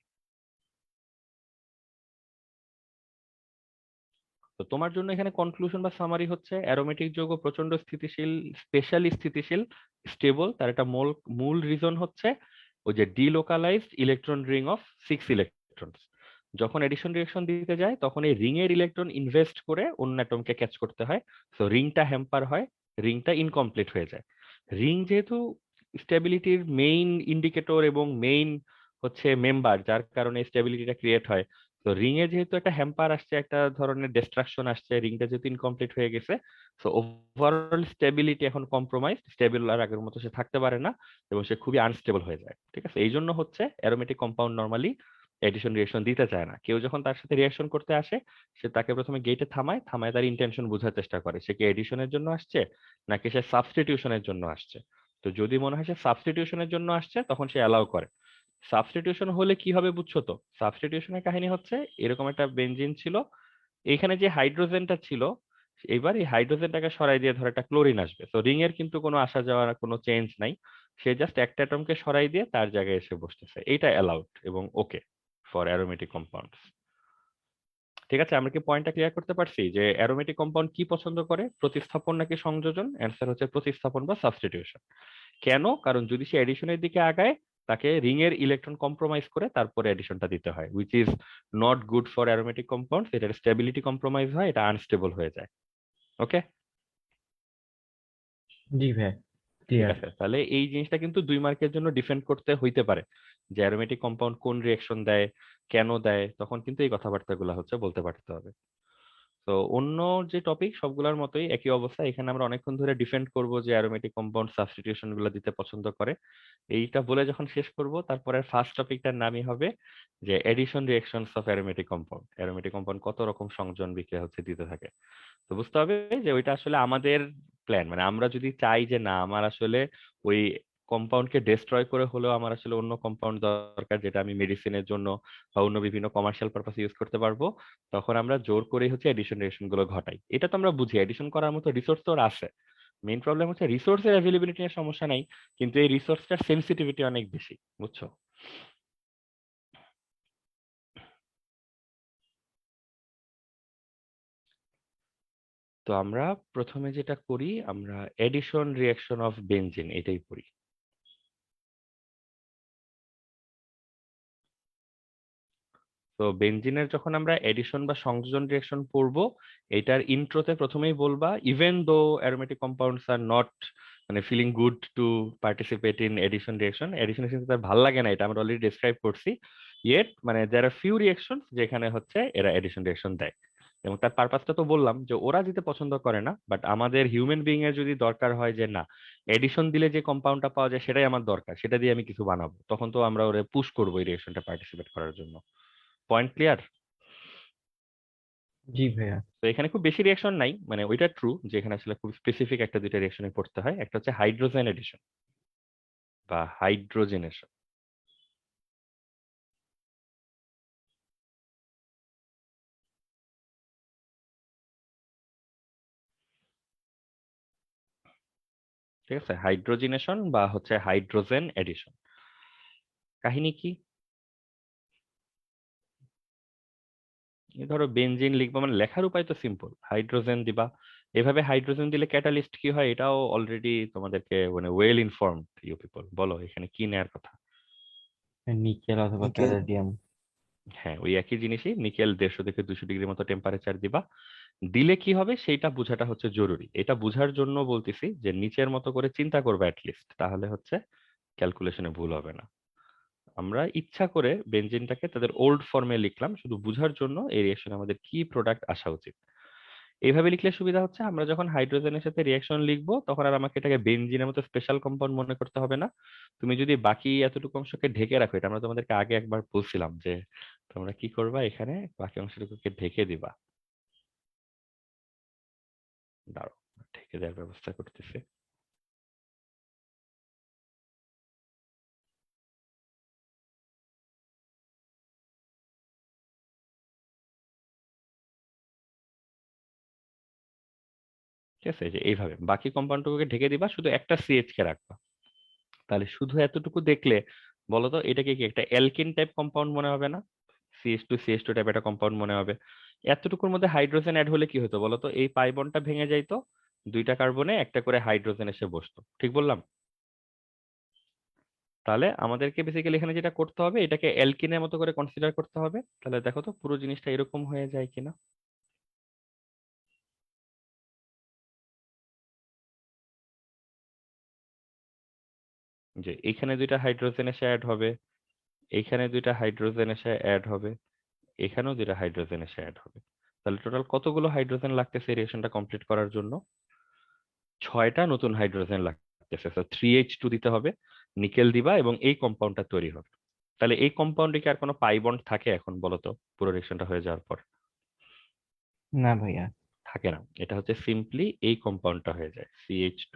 তো তোমার জন্য এখানে কনক্লুশন বা সামারি হচ্ছে অ্যারোমেটিক যৌগ প্রচন্ড স্থিতিশীল, স্পেশালি স্থিতিশীল, স্টেবল। তার একটা মূল মূল রিজন হচ্ছে ওই যে delocalised electron ring of 6 electrons. যখন এডিশন রিঅ্যাকশন দিতে যায় তখন এই রিং এর ইলেকট্রন ইনভেস্ট করে অন্য অ্যাটমকে ক্যাচ করতে হয়, তো রিংটা হ্যাম্পার হয়, রিংটা ইনকমপ্লিট হয়ে যায়। রিং যেহেতু স্টেবিলিটির মেইন ইন্ডিকেটর এবং মেইন হচ্ছে মেম্বার, যার কারণে স্টেবিলিটিটা ক্রিয়েট হয়, তো রিং এ যেহেতু একটা হ্যাম্পার আসছে, একটা ধরনের ডিস্ট্রাকশন আসছে, রিংটা যেহেতু ইনকমপ্লিট হয়ে গেছে, তো ওভারঅল স্টেবিলিটি এখন কম্প্রোমাইজ, স্টেবল আর আগের মতো সে থাকতে পারে না এবং সে খুবই আনস্টেবল হয়ে যায়। ঠিক আছে, এই জন্য হচ্ছে aromatic compound normally addition reaction দিতে চায় না। কেউ যখন তার সাথে রিঅ্যাকশন করতে আসে, সে তাকে প্রথমে গেটে থামায়, থামায় তার ইন্টেনশন বোঝার চেষ্টা করে, সে কি এডিশনের জন্য আসছে নাকি সে সাবস্টিটিউশনের জন্য আসছে। তো যদি মনে হয় সে সাবস্টিটিউশনের জন্য আসছে, তখন সে অ্যালাউ করে। সাবস্টিটিউশন হলে কি হবে বুঝছো তো? সাবস্টিটিউশনের কাহিনী হচ্ছে এরকম, একটা বেনজিন ছিল, এইখানে যে হাইড্রোজেনটা ছিল, এবার এই হাইড্রোজেনটাকে সরাই দিয়ে ধর একটা ক্লোরিন আসবে, তো রিং এর কিন্তু কোনো আসা যাওয়ার কোনো চেঞ্জ নাই, সে জাস্ট একটা অ্যাটমকে সরাই দিয়ে তার জায়গায় এসে বসতেছে, এইটা অ্যালাউড এবং ওকে ফর অ্যারোমেটিক কম্পাউন্ডস। ঠিক আছে, আমরা কি পয়েন্টটা ক্লিয়ার করতে পারছি যে অ্যারোমেটিক কম্পাউন্ড কি পছন্দ করে, প্রতিস্থাপন নাকি সংযোজন? অ্যান্সার হচ্ছে প্রতিস্থাপন বা সাবস্টিটিউশন। কেন? কারণ যদি সে এডিশনের দিকে আগায়, তাকে রিং এর ইলেকট্রন কম্প্রোমাইজ করে তারপরে এডিশনটা দিতে হয়, which is not good for aromatic compounds. এটার স্টেবিলিটি কম্প্রোমাইজ হয়, এটা আনস্টেবল হয়ে যায়। ওকে, জি ভাই, ঠিক ক্লিয়ার। আছে, তাহলে এই জিনিসটা কিন্তু 2 মার্কের জন্য ডিফেন্ড করতে হইতে পারে, যে অ্যারোমেটিক কম্পাউন্ড কোন রিঅ্যাকশন দেয়, কেন দেয়, তখন কিন্তু এই কথাবার্তাগুলো হচ্ছে বলতে পারতে হবে। তো অন্য যে টপিক সবগুলোর মতোই একই অবস্থা, এখানে আমরা অনেকক্ষণ ধরে ডিফেন্ড করব যে অ্যারোমেটিক কম্পাউন্ড সাবস্টিটিউশন গুলো দিতে পছন্দ করে। এইটা বলে যখন শেষ করব, তারপরে ফার্স্ট টপিকটার নামই হবে যে addition reactions of aromatic compound. Aromatic compound কত রকম সংযোজন বিক্রিয়া হচ্ছে দিতে থাকে। তো বুঝতে হবে যে ওইটা আসলে আমাদের প্ল্যান, মানে আমরা যদি চাই যে না, আমার আসলে ওই কম্পাউন্ডকে ডেস্ট্রয় করে হলেও আমার আসলে অন্য কম্পাউন্ড দরকার, যেটা আমি মেডিসিনের জন্য বা অন্য বিভিন্ন কমার্শিয়াল পারপাসে ইউজ করতে পারবো, তখন আমরা জোর করে হচ্ছে এডিশন রিঅ্যাকশন গুলো ঘটাই। এটা তো আমরা বুঝি, এডিশন করার মতো রিসোর্স তো ওর আছে। মেইন প্রবলেম হচ্ছে রিসোর্সের অ্যাভেলেবিলিটি নিয়ে সমস্যা নাই, কিন্তু এই রিসোর্সটার সেন্সিটিভিটি অনেক বেশি, বুঝছো? তো আমরা প্রথমে যেটা করি, আমরা এডিশন রিঅ্যাকশন অফ বেনজিন এটাই করি। তো বেনজিনের যখন আমরা এডিশন বা সংযোজন রিঅ্যাকশন পড়ব, এটার ইন্ট্রোতে প্রথমেই বলবা, even though aromatic compounds are not মানে feeling good to participate in addition reaction, addition reaction তার ভালো লাগে না, এটা আমরা অলরেডি ডিসক্রাইব করছি। ইয়েট মানে দেয়ার আর ফিউ রিঅ্যাকশনস যেখানে হচ্ছে এরা এডিশন রিঅ্যাকশন দেয়, এবং তার পারপাসটা তো বললাম যে ওরা দিতে পছন্দ করে না, বাট আমাদের হিউম্যান বিইং এর যদি দরকার হয় যে না, এডিশন দিলে যে কম্পাউন্ডটা পাওয়া যায় সেটাই আমার দরকার, সেটা দিয়ে আমি কিছু বানাবো, তখন তো আমরা ওরে পুশ করবো এই রিঅ্যাকশনটা পার্টিসিপেট করার জন্য। Point clear? জি ভাইয়া। তো এখানে খুব বেশি রিঅ্যাকশন নাই, মানে ওইটা ট্রু যে এখানে আসলে খুব স্পেসিফিক একটা দুইটা রিঅ্যাকশনে পড়তে হয়, একটা হচ্ছে হাইড্রোজেন এডিশন বা হাইড্রোজেনেশন। ঠিক আছে, হাইড্রোজেনেশন বা হচ্ছে হাইড্রোজেন এডিশন। কাহিনী কি? এই ধরো বেনজিন লিখবা, মানে লেখার উপায় তো সিম্পল, হাইড্রোজেন দিবা, এভাবে হাইড্রোজেন দিলে ক্যাটালিস্ট কি হয় এটাও অলরেডি তোমাদেরকে মানে ওয়েল ইনফর্মড ইউ পিপল, বলো এখানে কি নেয়ার কথা? নিকেল অথবা নিকেল। প্যালাডিয়াম। হ্যাঁ, ওই একই জিনিসই, নিকেল 150 থেকে 200 ডিগ্রি মতো টেম্পারেচার দিবা। দিলে কি হবে সেইটা বোঝাটা হচ্ছে জরুরি, এটা বোঝার জন্য বলতেছি যে নিচের মতো করে চিন্তা করবে অ্যাটলিস্ট, তাহলে হচ্ছে ক্যালকুলেশনে ভুল হবে না। আমরা ইচ্ছা করে বেনজিনটাকে তাদের ওল্ড ফর্মে লিখলাম শুধু বোঝার জন্য, এই রিঅ্যাকশনে আমাদের কি প্রোডাক্ট আসা উচিত। এইভাবে লিখলে সুবিধা হচ্ছে, আমরা যখন হাইড্রোজেনের সাথে রিঅ্যাকশন লিখবো তখন আর আমাকে এটাকে বেনজিনের মতো স্পেশাল কম্পাউন্ড মনে করতে হবে না। তুমি যদি বাকি এতটুকু অংশকে ঢেকে রাখো, এটা আমরা তোমাদেরকে আগে একবার বলছিলাম যে তোমরা কি করবা, এখানে বাকি অংশটুকুকে ঢেকে দিবা। দাঁড়াও, ঢেকে দেওয়ার ব্যবস্থা করতেছি। ঠিক আছে, যে এইভাবে বাকি কম্পাউন্ডটুকুকে ঢেকে দিবা, শুধু একটা সিএইচ কে রাখবা। তাহলে শুধু এতটুকু দেখলে বলতো এটাকে কি একটা অ্যালকিন টাইপ কম্পাউন্ড মনে হবে না? CH2 CH2 টাইপ একটা কম্পাউন্ড মনে হবে। এতটুকুর মধ্যে হাইড্রোজেন অ্যাড হলে কি হতো বলতো, এই পাই বন্ডটা ভেঙে যাইতো, দুইটা কার্বনে একটা করে হাইড্রোজেন এসে বসতো, ঠিক বললাম? তাহলে আমাদেরকে বেসিক্যালি এখানে যেটা করতে হবে, এটাকে অ্যালকিনের মতো করে কনসিডার করতে হবে। তাহলে দেখো তো পুরো জিনিসটা এরকম হয়ে যায় কিনা। যে এইখানে দুইটা হাইড্রোজেন এসে অ্যাড হবে, এইখানে দুইটা হাইড্রোজেন এসে অ্যাড হবে, এখানেও দুইটা হাইড্রোজেন এসে অ্যাড হবে। তাহলে টোটাল কতগুলো হাইড্রোজেন লাগতেছে রিয়েকশনটা কমপ্লিট করার জন্য? 6টা নতুন হাইড্রোজেন লাগতেছে। তো 3H2 দিতে হবে, নিকেল দিবা এবং এই কম্পাউন্ডটা তৈরি হবে। তাহলে এই কম্পাউন্ডে কি আর কোনো পাই বন্ড থাকে এখন বলো তো, পুরো রিয়েকশনটা হয়ে যাওয়ার পর? না ভাইয়া। থাকে না, এটা হচ্ছে সিম্পলি এই কম্পাউন্ডটা হয়ে যায় CH2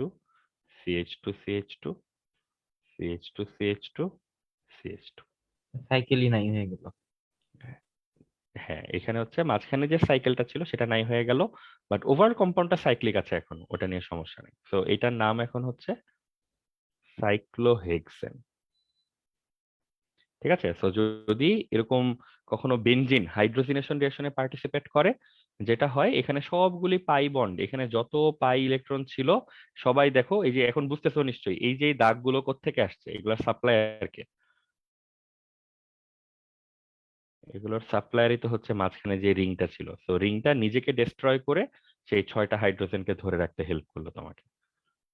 CH2 CH2 CH2 CH2 CH2। সাইকেলই নাই হয়ে গেল। হ্যাঁ, এখানে হচ্ছে মাঝখানে যে সাইকেলটা ছিল সেটা নাই হয়ে গেল, বাট ওভার কম্পাউন্ডটা সাইক্লিক আছে এখন, ওটা নিয়ে সমস্যা নেই। তো এটার নাম এখন হচ্ছে সাইক্লোহেক্সেন। ঠিক আছে, তো যদি এরকম কখনো বেনজিন হাইড্রোজিনেশন রিঅ্যাকশনে পার্টিসিপেট করে, যেটা হয় এখানে সবগুলি পাই বন্ড, এখানে যত পাই ইলেকট্রন ছিল সবাই দেখো, এই যে এখন বুঝতেছো নিশ্চয়ই, এই যে এই দাগগুলো কোত্থেকে আসছে, এগুলোর সাপ্লায়ার কে? এগুলোর সাপ্লায়ারই তো হচ্ছে মাঝখানে যে রিংটা ছিল। তো রিংটা নিজেকে ডিস্ট্রয় করে সেই 6টা হাইড্রোজেনকে ধরে রাখতে হেল্প করলো তোমাকে।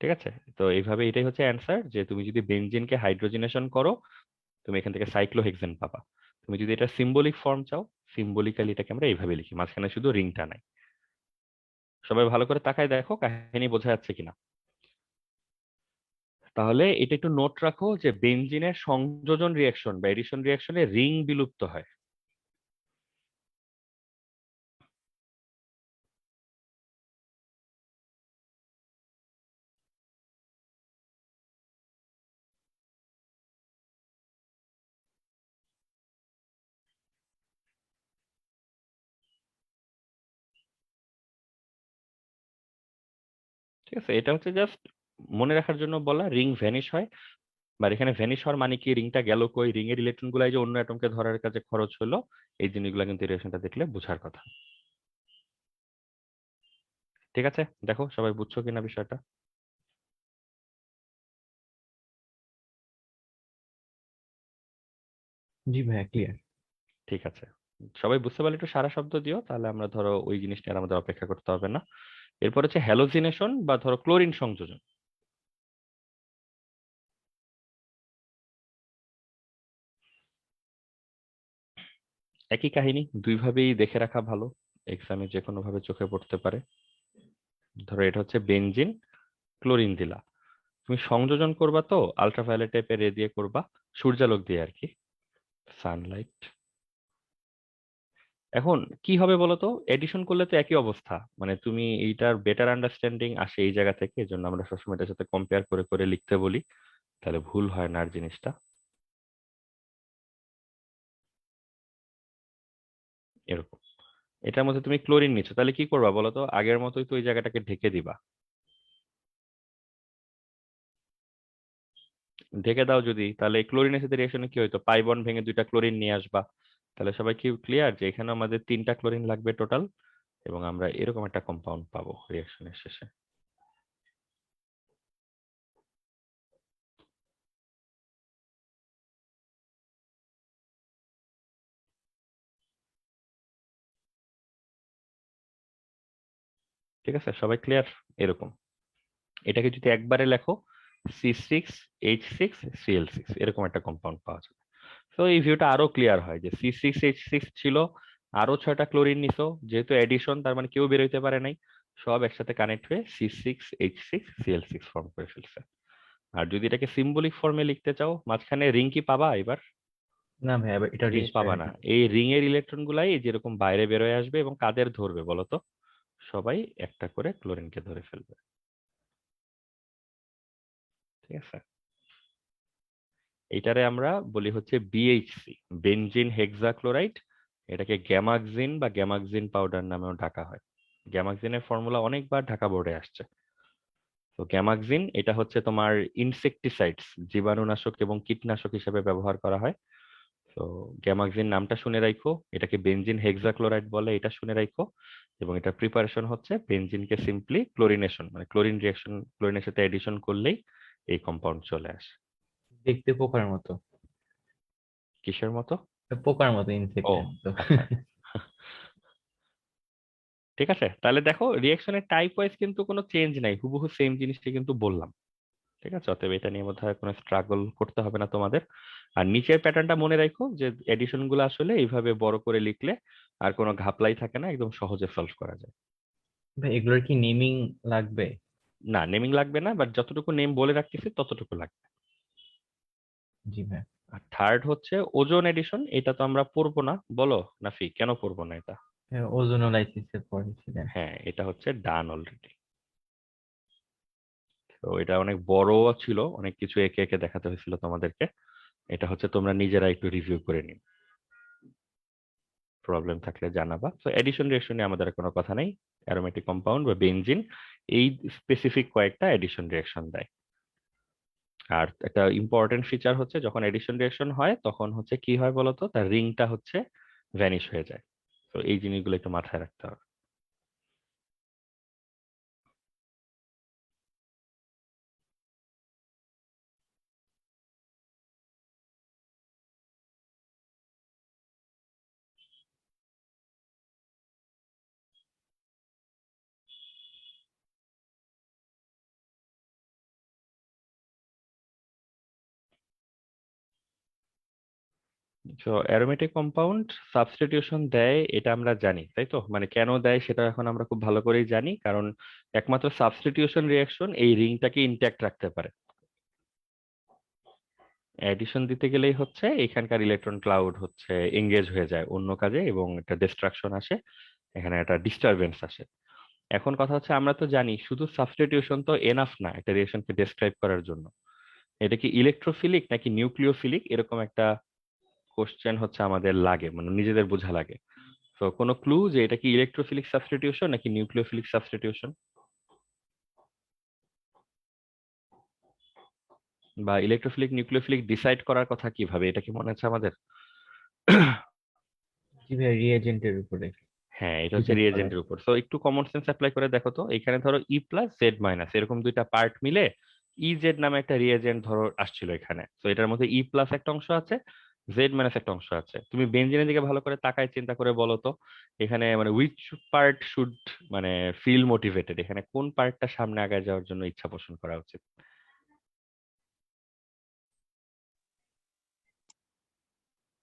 ঠিক আছে, তো এইভাবে এটাই হচ্ছে অ্যান্সার, যে তুমি যদি বেনজিনকে হাইড্রোজিনেশন করো তুমি এখান থেকে সাইক্লোহেক্সেন পাবা। তুমি যদি এটা সিম্বলিক ফর্ম চাও, সিম্বলিক্যালি এটাকে আমরা এইভাবে লিখি, মাঝখানে শুধু রিংটা নাই। সবাই ভালো করে তাকায় দেখো কাহিনী বোঝা যাচ্ছে কিনা। তাহলে এটা একটু নোট রাখো যে বেনজিনের সংযোজন রিঅ্যাকশন বা এডিশন রিঅ্যাকশনে রিং বিলুপ্ত হয়। ঠিক আছে, এটা হচ্ছে জাস্ট মনে রাখার জন্য বলা, রিং ভ্যানিশ হয়। বা এখানে ভ্যানিশ হওয়ার মানে কি, রিংটা গেল কই, রিং এর ইলেকট্রন গুলাই যে অন্য অ্যাটমকে ধরার কাজে খরচ হলো, এই জিনিসগুলো কিন্তু রিলেশনটা দেখলে বোঝার কথা। ঠিক আছে, দেখো সবাই বুঝছো কিনা বিষয়টা। জি ভাইয়া, ক্লিয়ার। ঠিক আছে, সবাই বুঝতে পারলে একটু সারা শব্দ দিও, তাহলে আমরা ধরো ওই জিনিসটা আর আমাদের অপেক্ষা করতে হবে না। এরপর হচ্ছে হ্যালোজিনেশন বা ধরো ক্লোরিন সংযোজন। একই কাহিনী, দুইভাবেই দেখে রাখা ভালো, এক্সামে যে কোনো ভাবে চোখে পড়তে পারে। ধরো এটা হচ্ছে বেনজিন, ক্লোরিন দিলা, তুমি সংযোজন করবা তো আলট্রাভায়োলেট টাইপের রে দিয়ে করবা, সূর্যালোক দিয়ে আর কি, সানলাইট। এখন কি হবে বলতো, এডিশন করলে তো একই অবস্থা, মানে তুমি এইটার বেটার আন্ডারস্ট্যান্ডিং আসে এই জায়গা থেকে, এই জন্য আমরা সবসময় এটার সাথে কম্পেয়ার করে করে লিখতে বলি, তাহলে ভুল হয় না আর জিনিসটা। এরকম, এটার মধ্যে তুমি ক্লোরিন নিচ্ছ, তাহলে কি করবা বলো তো, আগের মতোই তো ওই জায়গাটাকে ঢেকে দিবা। ঢেকে দাও যদি, তাহলে এই ক্লোরিনের সাথে রিয়েকশনে কি হইতো, পাই বন্ড ভেঙে দুইটা ক্লোরিন নিয়ে আসবা। তাহলে সবাই কি ক্লিয়ার যে এখানে আমাদের 3টা ক্লোরিন লাগবে টোটাল, এবং আমরা এরকম একটা কম্পাউন্ড পাবো রিয়েকশনের শেষে। ঠিক আছে, সবাই ক্লিয়ার? এরকম, এটাকে যদি একবারে লেখো C6H6Cl6, এরকম একটা কম্পাউন্ড পাওয়া যাবে। তো এই ভিউটা আরো ক্লিয়ার হয় যে C6H6 ছিল, আরো 6টা ক্লোরিন নিছো, যেহেতু এডিশন তার মানে কেউ বের হইতে পারে নাই, সব একসাথে কানেক্ট হয়ে C6H6Cl6 ফর্ম করে ফেলছে। আর যদি এটাকে সিম্বলিক ফর্মে লিখতে চাও, মাঝখানে রিং কি পাবা এবার? না ভাইয়া, এবার এটা রিং পাবা না, এই রিং এর ইলেকট্রন গুলাই যেরকম বাইরে বেরোয় আসবে, এবং কাদের ধরবে বলতো, সবাই একটা করে ক্লোরিনকে ধরে ফেলবে। ঠিক আছে, এটারে আমরা বলি হচ্ছে BHC, বেনজিন হেক্সাক্লোরাইড। এটাকে গ্যামাক্সিন বা গ্যামাক্সিন পাউডার নামেও ডাকা হয়। গ্যামাক্সিনের ফর্মুলা অনেকবার ঢাকা বোর্ডে আসছে। তো গ্যামাক্সিন এটা হচ্ছে তোমার ইনসেকটিসাইডস, জীবাণুনাশক এবং কীটনাশক হিসেবে ব্যবহার করা হয়। তো গ্যামাক্সিন নামটা শুনে রাখো, এটাকে বেনজিন হেক্সাক্লোরাইড বলে, এটা শুনে রাখো। এবং এটা প্রিপারেশন হচ্ছে বেনজিনকে সিম্পলি ক্লোরিনেশন মানে ক্লোরিন রিঅ্যাকশন ক্লোরিনের সাথে এডিশন করলেই এই কম্পাউন্ড চলে আসে। দেখতে পোকার মতো, কিসের মতো? পোকার মতো, ও ইনসেক্টের মতো। আচ্ছা। ঠিক আছে, তাহলে দেখো রিঅ্যাকশনের টাইপ ওয়াইজ কিন্তু কোনো চেঞ্জ নাই, হুবহু সেম জিনিসটা কিন্তু বললাম। ঠিক আছে, অতএব এটা নিয়ে বোধহয় কোনো স্ট্রাগল করতে হবে না তোমাদের। আর নিচের প্যাটার্নটা মনে রাখো যে এডিশন গুলো আসলে এইভাবে বড় করে লিখলে আর কোনো ঘাপলাই থাকে না, একদম সহজে সলভ করা যায়। ভাই এগুলোর কি নেমিং লাগবে? না, নেমিং লাগবে না, বাট যতটুকু নেম বলে রাখতেছি ততটুকু লাগবে। জি ভাই। আর থার্ড হচ্ছে ওজোন এডিশন, এটা তো আমরা পড়বো না, বলো নাফি কেন পড়বো না এটা? ওজোনোলাইসিসের পড়েছিলেন। হ্যাঁ, এটা হচ্ছে ডান অলরেডি। তো এটা অনেক বড় ছিল, অনেক কিছু একে একে দেখাতে হয়েছিল তোমাদেরকে। এটা হচ্ছে তোমরা নিজেরা একটু রিভিউ করে নিও, প্রবলেম থাকলে জানাবা। তো এডিশন রিঅ্যাকশন নিয়ে আমাদের আর কোনো কথা নেই। অ্যারোমেটিক কম্পাউন্ড বা বেনজিন এই স্পেসিফিক কয়েকটা এডিশন রিঅ্যাকশন দেয়। আর একটা ইম্পর্টেন্ট ফিচার হচ্ছে যখন এডিশন রিঅ্যাকশন হয় তখন হচ্ছে কি হয় বলতো, তার রিংটা হচ্ছে ভ্যানিশ হয়ে যায়। তো এই জিনিসগুলো একটু মাথায় রাখতে হবে। তো অ্যারোমেটিক কম্পাউন্ড সাবস্টিটিউশন দেয় এটা আমরা জানি, তাই তো? মানে কেন দেয় সেটা এখন আমরা খুব ভালো করেই জানি, কারণ একমাত্র সাবস্টিটিউশন রিঅ্যাকশন এই রিংটাকে ইনট্যাক্ট রাখতে পারে। এডিশন দিতে গেলেই হচ্ছে এখানকার ইলেকট্রন ক্লাউড হচ্ছে এঙ্গেজ হয়ে যায় অন্য কাজে এবং একটা ডিস্ট্রাকশন আসে, এখানে একটা ডিস্টারবেন্স আসে। এখন কথা হচ্ছে আমরা তো জানি শুধু সাবস্টিটিউশন তো এনাফ না একটা রিয়েকশনকে ডেসক্রাইব করার জন্য। এটা কি ইলেকট্রোফিলিক নাকি নিউক্লিওফিলিক, এরকম একটা কোশ্চেন হচ্ছে আমাদের লাগে, মানে নিজেদের বোঝা লাগে। তো কোনো ক্লু যে এটা কি ইলেকট্রোফিলিক সাবস্টিটিউশন নাকি নিউক্লিওফিলিক সাবস্টিটিউশন, বা ইলেকট্রোফিলিক নিউক্লিওফিলিক ডিসাইড করার কথা কিভাবে, এটা কি মনে আছে আমাদের? জি ভাই, রিএজেন্টের উপরে হ্যাঁ, এটা হচ্ছে ডিপেন্ড করে। রিয়েজেন্টের উপর। তো একটু কমন সেন্স অ্যাপ্লাই করে দেখো তো, এখানে ধরো ই প্লাস জেড মাইনাস এরকম দুইটা পার্ট মিলে ই জেড নামে একটা রিয়েজেন্ট ধরো আসছিল এখানে। তো এটার মধ্যে ই প্লাস একটা অংশ আছে, জেড মাইনাস একটা অংশ আছে। তুমি বেনজিনের দিকে ভালো করে তাকায় চিন্তা করে বলো তো, এখানে মানে উইচ পার্ট শুড মানে ফিল মোটিভেটেড, এখানে কোন পার্টটা সামনে আগায় যাওয়ার জন্য ইচ্ছা পোষণ করা উচিত?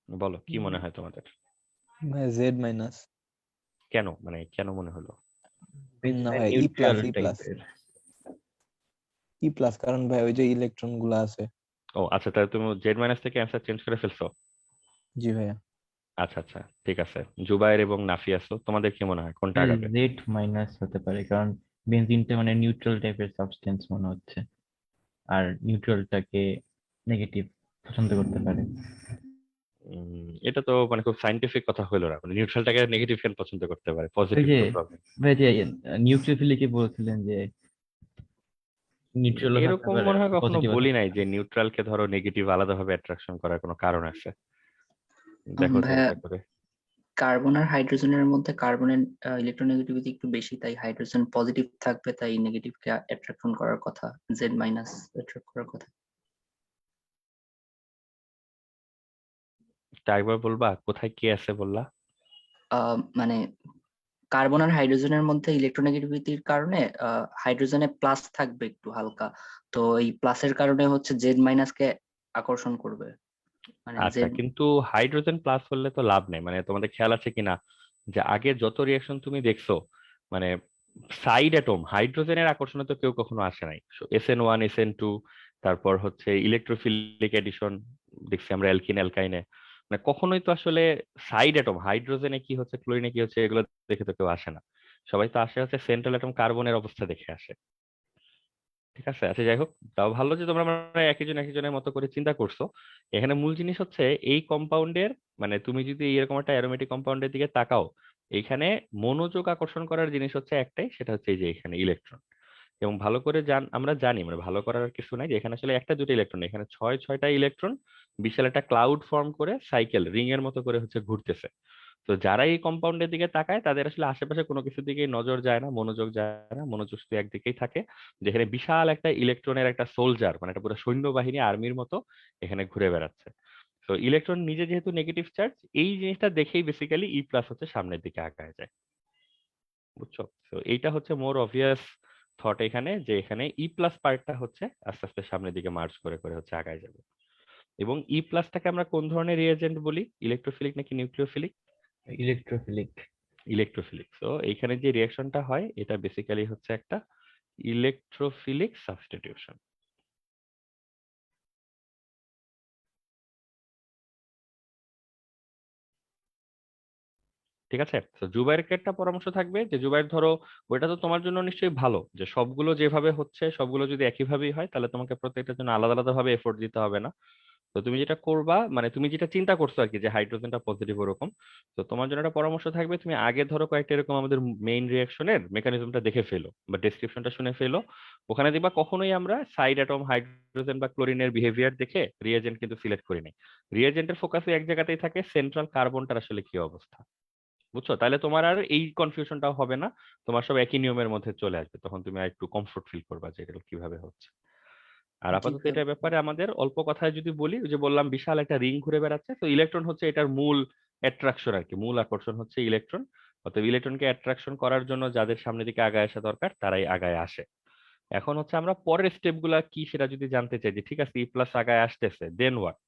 বলো কি মনে হয় তোমাদের? ভাই জেড মাইনাস। কেন, মানে কেন মনে হলো? না ভাই ই প্লাস, নিউট্রাল ই প্লাস, টাইপের। ই প্লাস, কারণ ভাই ওই যে ইলেকট্রন গুলো আছে। ও আচ্ছা, তাহলে তুমি জেড মাইনাস থেকে অ্যান্সার চেঞ্জ করে ফেলছো? জি ভাইয়া। আচ্ছা আচ্ছা, ঠিক আছে। জুবায়ের এবং নাফি আছো, তোমাদের কি মনে হয় কোনটা আগাবে? জেড মাইনাস হতে পারে, কারণ বেনজিনটা মানে নিউট্রাল টাইপের সাবস্টেন্স মনে হচ্ছে, আর নিউট্রালটাকে নেগেটিভ পছন্দ করতে পারে। এটা তো মানে খুব সাইন্টিফিক কথা হলো না, মানে নিউট্রালটাকে নেগেটিভ কেন পছন্দ করতে পারে, ওই পজিটিভ যে তো প্রবলেম। ভাই যে নিউক্লিওফিলিকে বলছিলেন যে নিউট্রালও থাকতে এরকম পারে, মনে হয় কখনো পজিটিভও বলি থাকতে নাই পারে। যে নিউট্রালকে ধরো নেগেটিভ আলাদাভাবে অ্যাট্রাকশন করার কোনো কারণ আছে, দেখো ভাইয়া, চিন্তা করে। কার্বন আর হাইড্রোজেনের মধ্যে কার্বনের ইলেকট্রোনেগেটিভিটি একটু বেশি, তাই হাইড্রোজেন পজিটিভ থাকবে, তাই নেগেটিভকে অ্যাট্রাকশন করার কথা, জেড মাইনাস অ্যাট্রাক্ট করার কথা। তা একবার বলবা কোথায় কি আছে বললা? মানে কার্বন আর হাইড্রোজেনের মধ্যে ইলেকট্রোনেগেটিভিটির কারণে হাইড্রোজেনে প্লাস থাকবে একটু হালকা, তো এই প্লাসের কারণে হচ্ছে জেড মাইনাস কে আকর্ষণ করবে, মানে আচ্ছা, জেড। কিন্তু হাইড্রোজেন প্লাস হলে তো লাভ নেই, মানে তোমাদের খেয়াল আছে কিনা যে আগে যত রিয়াকশন তুমি দেখছো, মানে সাইড অ্যাটম হাইড্রোজেনের আকর্ষণে তো কেউ কখনো আসে নাই। SN1 SN2, তারপর হচ্ছে ইলেকট্রোফিলিক এডিশন দেখছি আমরা অ্যালকিন অ্যালকাইনে, মানে কখনোই তো আসলে সাইড অ্যাটম হাইড্রোজেনে কি হচ্ছে ক্লোরিনে কি হচ্ছে এগুলো দেখে তো কেউ আসে না। সবাই তো আসে হচ্ছে সেন্ট্রাল অ্যাটম কার্বনের অবস্থা দেখে আসে। ঠিক আছে, আচ্ছা যাই হোক, তাও ভালো যে তোমরা মানে একজন একজনের মতো করে চিন্তা করছো। এখানে মূল জিনিস হচ্ছে এই কম্পাউন্ডের, মানে তুমি যদি এরকম একটা অ্যারোমেটিক কম্পাউন্ডের দিকে তাকাও, এইখানে মনোযোগ আকর্ষণ করার জিনিস হচ্ছে একটাই, সেটা হচ্ছে এই যে এখানে ইলেকট্রন। এবং ভালো করে আমরা জানি মানে ভালো করার আর কিছু নাই যে এখানে আসলে একটা দুটো ইলেকট্রন, এখানে ছয়টা ইলেকট্রন বিশাল একটা ক্লাউড ফর্ম করে সাইকেল রিং এর মতো করে হচ্ছে ঘুরতেছে। তো যারা এই কম্পাউন্ডের দিকে তাকায় তাদের আসলে আশেপাশে কোনো কিছুর দিকে নজর যায় না, মনোযোগ যায় না, মনোযোগ শুধু একদিকেই থাকে, যেখানে বিশাল একটা ইলেকট্রনের একটা সোলজার মানে একটা পুরো সৈন্যবাহিনী আর্মির মতো এখানে ঘুরে বেড়াচ্ছে। তো ইলেকট্রন নিজে যেহেতু নেগেটিভ চার্জ, এই জিনিসটা দেখেই বেসিক্যালি ই প্লাস হচ্ছে সামনের দিকে আগায় যায়। বুঝছো? তো এইটা হচ্ছে মোর অবভিয়াস থট এখানে, যে এখানে ই প্লাস পার্টটা হচ্ছে আস্তে আস্তে সামনের দিকে মার্চ করে করে হচ্ছে আগায় যাবে। এবং ই প্লাসটাকে আমরা কোন ধরনের রিয়েজেন্ট বলি, ইলেকট্রোফিলিক নাকি নিউক্লিওফিলিক? ইলেকট্রোফিলিক। ইলেকট্রোফিলিক। তো এইখানে যে রিয়াকশনটা হয় এটা বেসিক্যালি হচ্ছে একটা ইলেকট্রোফিলিক সাবস্টিটিউশন। ঠিক আছে? তো জুবাইরকে একটা পরামর্শ থাকবে যে জুবাইর ধরো ওইটা তো তোমার জন্য নিশ্চয়ই ভালো যে সবগুলো যেভাবে হচ্ছে সবগুলো যদি একইভাবেই হয় তাহলে তোমাকে প্রত্যেকটার জন্য আলাদা আলাদা ভাবে এফোর্ট দিতে হবে না। তো তুমি যেটা করবা মানে তুমি যেটা চিন্তা করছো আর কি যে হাইড্রোজেনটা পজিটিভ ওরকম, তো তোমার জন্য একটা পরামর্শ থাকবে তুমি আগে ধরো কয়েকটা এরকম আমাদের মেইন রিয়াকশনের মেকানিজমটা দেখে ফেলো বা ডেসক্রিপশনটা শুনে ফেলো। ওখানে দেখবা কখনোই আমরা সাইড অ্যাটম হাইড্রোজেন বা ক্লোরিনের বিহেভিয়ার দেখে রিয়েজেন্ট কিন্তু সিলেক্ট করি নাই। রিয়েজেন্টের ফোকাসে এক জায়গাতেই থাকে সেন্ট্রাল কার্বনটার আসলে কি অবস্থা। বুঝছো? তাহলে তোমার আর এই কনফিউশনটাও হবে না, তোমার সব একই নিয়মের মধ্যে চলে আসবে, তখন তুমি আর একটু কমফোর্ট ফিল করবা যে এটা কিভাবে হচ্ছে। আর জি আপাতত ভাইয়া। এটার ব্যাপারে আমাদের অল্প কথায় যদি বলি, ওই যে বললাম বিশাল একটা রিং ঘুরে বেড়াচ্ছে, তো ইলেকট্রন হচ্ছে এটার মূল অ্যাট্রাকশন আর কি, মূল আকর্ষণ হচ্ছে ইলেকট্রন। অতএব ইলেকট্রনকে অ্যাট্রাকশন করার জন্য যাদের সামনের দিকে আগায় আসা দরকার তারাই আগায় আসে। এখন হচ্ছে আমরা পরের স্টেপ গুলা কি সেটা যদি জানতে চাই, যে ঠিক আছে ই প্লাস আগায় আসতেছে, দেন হোয়াট?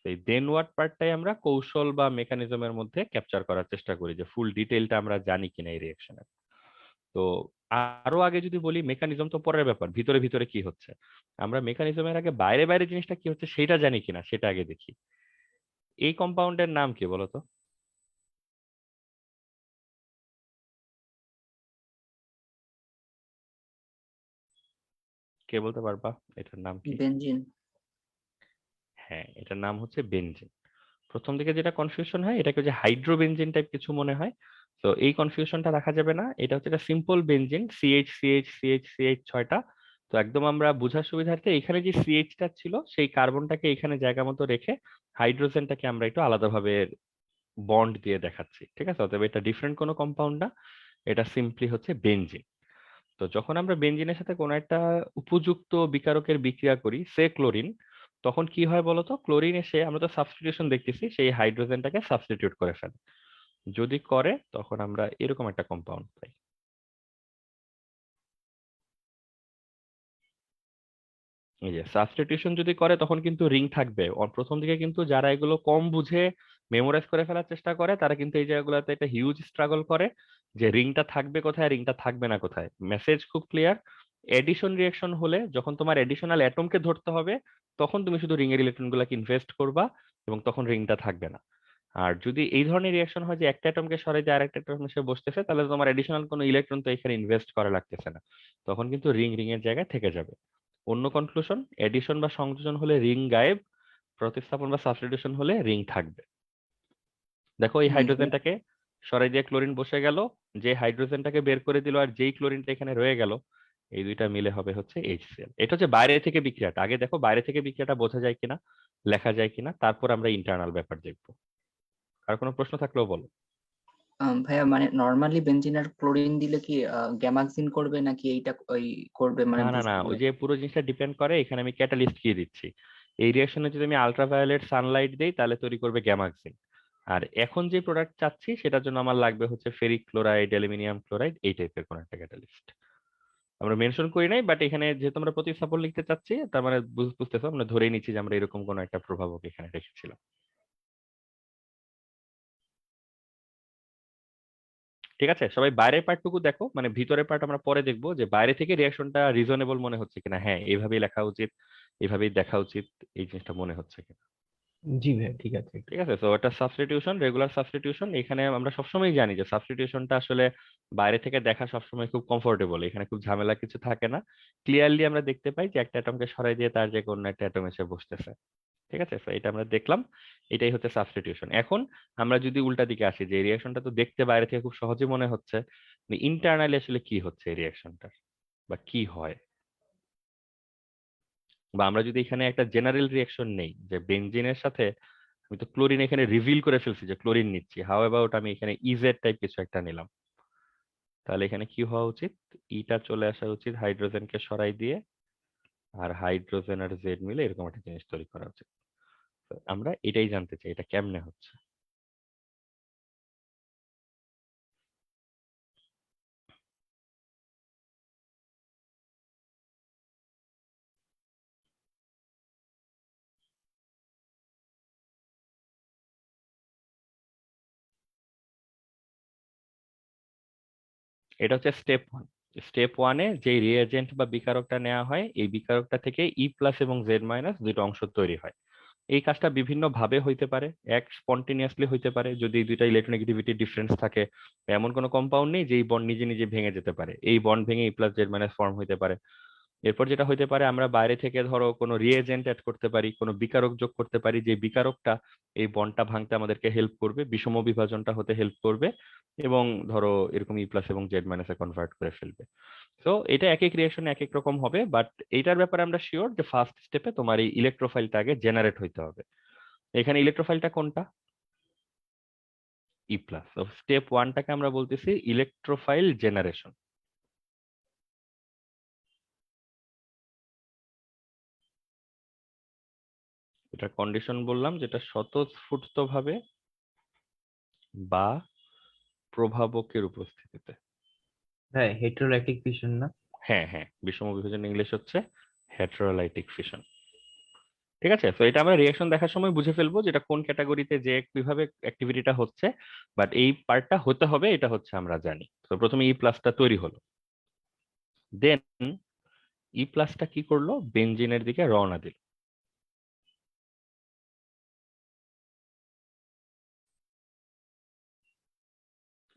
এই দেন হোয়াট পার্টটাই আমরা কৌশল বা মেকানিজমের মধ্যে ক্যাপচার করার চেষ্টা করি, যে ফুল ডিটেইলটা আমরা জানি কিনা এই রিয়েকশনের। তো আরো আগে যদি বলি মেকানিজম তো পরের ব্যাপার, ভিতরে ভিতরে কি হচ্ছে আমরা মেকানিজমের আগে বাইরে বাইরে জিনিসটা কি হচ্ছে সেটা জানি কিনা সেটা আগে দেখি। এই কম্পাউন্ডের নাম কি বলতো? কে বলতে পারবা এটার নাম কি? বেনজিন। হ্যাঁ, এটার নাম হচ্ছে বেনজিন। প্রথম দিকে যেটা কনফিউশন হয় এটাকে যে হাইড্রোবেনজিন টাইপ কিছু মনে হয়, তো এই কনফিউশনটা রাখা যাবে না, এটা হচ্ছে একটা simple benzene, CH CH CH CH 6টা। তো একদম আমরা বোঝার সুবিধার্থে এখানে যে সিএইচটা ছিল সেই কার্বনটাকে এখানে জায়গা মতো রেখে হাইড্রোজেনটাকে আমরা একটু আলাদাভাবে বন্ড দিয়ে দেখাচ্ছি। ঠিক আছে? তবে এটা ডিফারেন্ট কোনো কম্পাউন্ড না, এটা সিম্পলি হচ্ছে বেনজিন। তো যখন আমরা বেনজিনের সাথে কোনো একটা উপযুক্ত বিকারকের বিক্রিয়া করি সে ক্লোরিন, তখন কি হয় বলতো, ক্লোরিন এসে আমরা তো সাবস্টিটিউশন দেখতেছি সেই হাইড্রোজেনটাকে সাবস্টিটিউট করে ফেলে। যদি করে তখন আমরা এরকম একটা কম্পাউন্ড পাই। এই যে সাবস্টিটিউশন যদি করে তখন কিন্তু রিং থাকবে। প্রথম দিকে কিন্তু যারা এগুলো কম বুঝে মেমোরাইজ করে ফেলার চেষ্টা করে তারা কিন্তু এই জায়গাগুলোতে একটা হিউজ স্ট্রাগল করে, যে রিংটা থাকবে কোথায় রিংটা থাকবে না কোথায়। মেসেজ খুব ক্লিয়ার, এডিশন রিঅ্যাকশন হলে যখন তোমার এডিশনাল অ্যাটমকে ধরতে হবে তখন তুমি শুধু রিং এর ইলেকট্রন গুলাকে ইনভেস্ট করবা এবং তখন রিংটা থাকবে না। আর যদি এই ধরনের রিঅ্যাকশন হয় যে একটা অ্যাটমকে সরাই দিয়ে আরেকটা অ্যাটম এসে বসতেছে, তাহলে তোমার এডিশনাল কোনো ইলেকট্রন তো এখানে ইনভেস্ট করা লাগতেছে না, তখন কিন্তু রিং রিং এর জায়গায় থেকে যাবে। অন্য কনক্লুশন, এডিশন বা সংযোজন হলে রিং গায়েব, প্রতিস্থাপন বা সাবস্টিটিউশন হলে রিং থাকবে। দেখো এই ভাইয়া। হাইড্রোজেনটাকে সরাই দিয়ে ক্লোরিন বসে গেল, যে হাইড্রোজেনটাকে বের করে দিল আর যেই ক্লোরিনটা এখানে রয়ে গেল, এই দুইটা মিলে হবে হচ্ছে HCl। এটা হচ্ছে বাইরে থেকে বিক্রিয়াটা, আগে দেখো বাইরে থেকে বিক্রিয়াটা বোঝা যায় কিনা, লেখা যায় কিনা, তারপর আমরা ইন্টারনাল ব্যাপার দেখবো। আর কোনো প্রশ্ন থাকলেও বলো। ভাইয়া মানে নর্মালি বেনজিন আর ক্লোরিন দিলে কি গ্যামাক্সিন করবে নাকি এইটা ওই করবে মানে না না না, বুঝতে ওই পারলাম যে না। পুরো জিনিসটা ডিপেন্ড করে এখানে আমি ক্যাটালিস্ট কি দিচ্ছি। এই রিঅ্যাকশনে যদি আমি আলট্রাভায়োলেট সানলাইট দেই তাহলে তৈরি করবে গ্যামাক্সিন। আর এখন যে প্রোডাক্ট চাচ্ছি সেটার জন্য আমার লাগবে হচ্ছে ফেরিক ক্লোরাইড, অ্যালুমিনিয়াম ক্লোরাইড, এই টাইপের কোন একটা ক্যাটালিস্ট। আমরা মেনশন করি নাই, বাট এখানে যেহেতু আমরা প্রতিস্থাপন লিখতে চাচ্ছি তার মানে বুঝতেছো, আমরা ধরেই নিচ্ছি যে আমরা এরকম কোন একটা প্রভাবক এখানে রেখেছিলাম। ঠিক আছে? সবাই বাইরের পার্টটুকু দেখো, মানে ভিতরের পার্ট আমরা পরে দেখবো, যে বাইরে থেকে রিঅ্যাকশনটা রিজনেবল মনে হচ্ছে কিনা, হ্যাঁ এইভাবেই লেখা উচিত, এইভাবেই দেখা উচিত, এই জিনিসটা মনে হচ্ছে কিনা। জি ভাই, ঠিক আছে। ঠিক আছে? তো এটা সাবস্টিটিউশন, রেগুলার সাবস্টিটিউশন। এখানে আমরা সবসময় জানি যে সাবস্টিটিউশনটা আসলে বাইরে থেকে দেখা সবসময় খুব কমফোর্টেবল, এখানে খুব ঝামেলা কিছু থাকে না। ক্লিয়ারলি আমরা দেখতে পাই যে একটা অ্যাটমকে সরাই দিয়ে তার যে কোনো একটা অ্যাটম এসে বসতেছে। ঠিক আছে? তো এটা আমরা দেখলাম, এটাই হচ্ছে সাবস্টিটিউশন। এখন আমরা যদি উল্টা দিকে আসি, যে রিঅ্যাকশনটা তো দেখতে বাইরে থেকে খুব সহজে মনে হচ্ছে, ইন্টারনালি আসলে কি হচ্ছে এই রিঅ্যাকশনটা। বা কি হয়, বা আমরা যদি এখানে একটা জেনারেল রিঅ্যাকশন নেই যে বেনজিনের সাথে আমি তো ক্লোরিন এখানে রিভিল করে ফেলছি যে ক্লোরিন নিচ্ছি, হাউ অ্যাবাউট আমি এখানে ইজেড টাইপ কিছু একটা নিলাম, তাহলে এখানে কি হওয়া উচিত? ইটা চলে আসা উচিত হাইড্রোজেনকে সরাই দিয়ে, আর হাইড্রোজেন আর জেড মিলে এরকম একটা জিনিস তৈরি করা উচিত। তো আমরা এটাই জানতে চাই এটা কেমনে হচ্ছে। এটা হচ্ছে স্টেপ ওয়ান। স্টেপ ওয়ানে যে রিয়েজেন্ট বা বিকারকটা নেওয়া হয়, এই বিকারকটা থেকে ই প্লাস এবং জেড মাইনাস দুটো অংশ তৈরি হয়। এই কাজটা বিভিন্ন ভাবে হইতে পারে, এক স্পন্টেনিয়াসলি হইতে পারে যদি এই দুইটা ইলেকট্রোনেগেটিভিটি ডিফারেন্স থাকে। এমন কোনো কম্পাউন্ড নেই যে এই বন্ড নিজে নিজে ভেঙে যেতে পারে, এই বন্ড ভেঙে ই প্লাস জেড মাইনাস ফর্ম হইতে পারে। এরপর যেটা হইতে পারে, আমরা বাইরে থেকে ধরো কোনো রিয়েজেন্ট অ্যাড করতে পারি, কোনো বিকারক যোগ করতে পারি, যে বিকারকটা এই বন্ডটা ভাঙতে আমাদেরকে হেল্প করবে, বিষম বিভাজনটা হতে হেল্প করবে, এবং ধরো এরকম ই প্লাস এবং জেড মাইনাসে কনভার্ট করে ফেলবে। তো এটা এক এক রিয়েকশন এক এক রকম হবে, বাট এইটার ব্যাপারে আমরা শিওর যে ফার্স্ট স্টেপে তোমার এই ইলেকট্রোফাইলটা আগে জেনারেট হইতে হবে। এখানে ইলেকট্রোফাইলটা কোনটা? ই প্লাস। স্টেপ ওয়ানটাকে আমরা বলতেছি ইলেকট্রোফাইল জেনারেশন। এটা কন্ডিশন বললাম যেটা স্বতঃস্ফূর্ত ভাবে বা প্রভাবকের উপস্থিতিতে। ভাই হেটেরোলাইটিক ফিশন না? হ্যাঁ হ্যাঁ, বিষম বিভাজন ইংলিশ হচ্ছে হেটারোলাইটিক ফিশন। ঠিক আছে, তো এটা আমরা রিঅ্যাকশন দেখার সময় বুঝে ফেলবো যেটা কোন ক্যাটাগরিতে যে কিভাবে অ্যাক্টিভিটিটা হচ্ছে, বাট এই পার্টটা হতে হবে এটা হচ্ছে আমরা জানি। তো প্রথমে ই প্লাসটা তৈরি হলো, দেন ই প্লাসটা কি করলো? বেনজিনের দিকে রওনা দিল।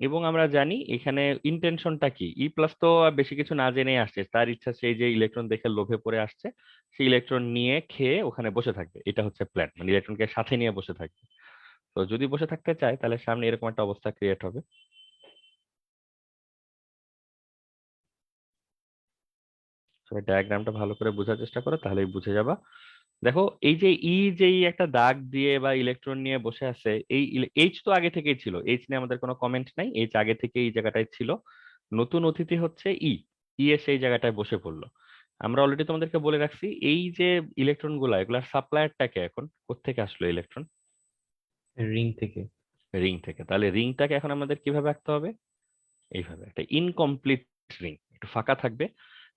এবং আমরা জানি এখানে ইন্টেনশনটা কি, ই প্লাস তো আর বেশি কিছু না জেনে আসছে, তার ইচ্ছা সেই যে ইলেকট্রন দেখে লোভে পড়ে আসছে, সেই ইলেকট্রন নিয়ে খেয়ে ওখানে বসে থাকবে, এটা হচ্ছে প্ল্যান, মানে ইলেকট্রনকে সাথে নিয়ে বসে থাকবে। তো যদি বসে থাকতে চায় তাহলে সামনে এরকম একটা অবস্থা ক্রিয়েট হবে। ডায়াগ্রামটা ভালো করে বোঝার চেষ্টা করো তাহলেই বুঝে যাবা। দেখো এই যে যেই একটা দাগ দিয়ে বা ইলেকট্রন নিয়ে বসে আছে, এই এইচ তো আগে থেকেই ছিল, এইচ নিয়ে আমাদের কোনো কমেন্ট নাই, এইচ আগে থেকে এই জায়গাটায় ছিল। নতুন অতিথি হচ্ছে ই এসে এই জায়গাটায় বসে পড়লো। আমরা অলরেডি তোমাদেরকে বলে রাখছি এই যে ইলেকট্রন গুলা এগুলার সাপ্লায়ারটাকে এখন কোত্থেকে আসলো ইলেকট্রন? রিং থেকে। রিং থেকে। তাহলে রিংটাকে এখন আমাদের কিভাবে আঁকতে হবে? এইভাবে একটা ইনকমপ্লিট রিং, একটু ফাঁকা থাকবে।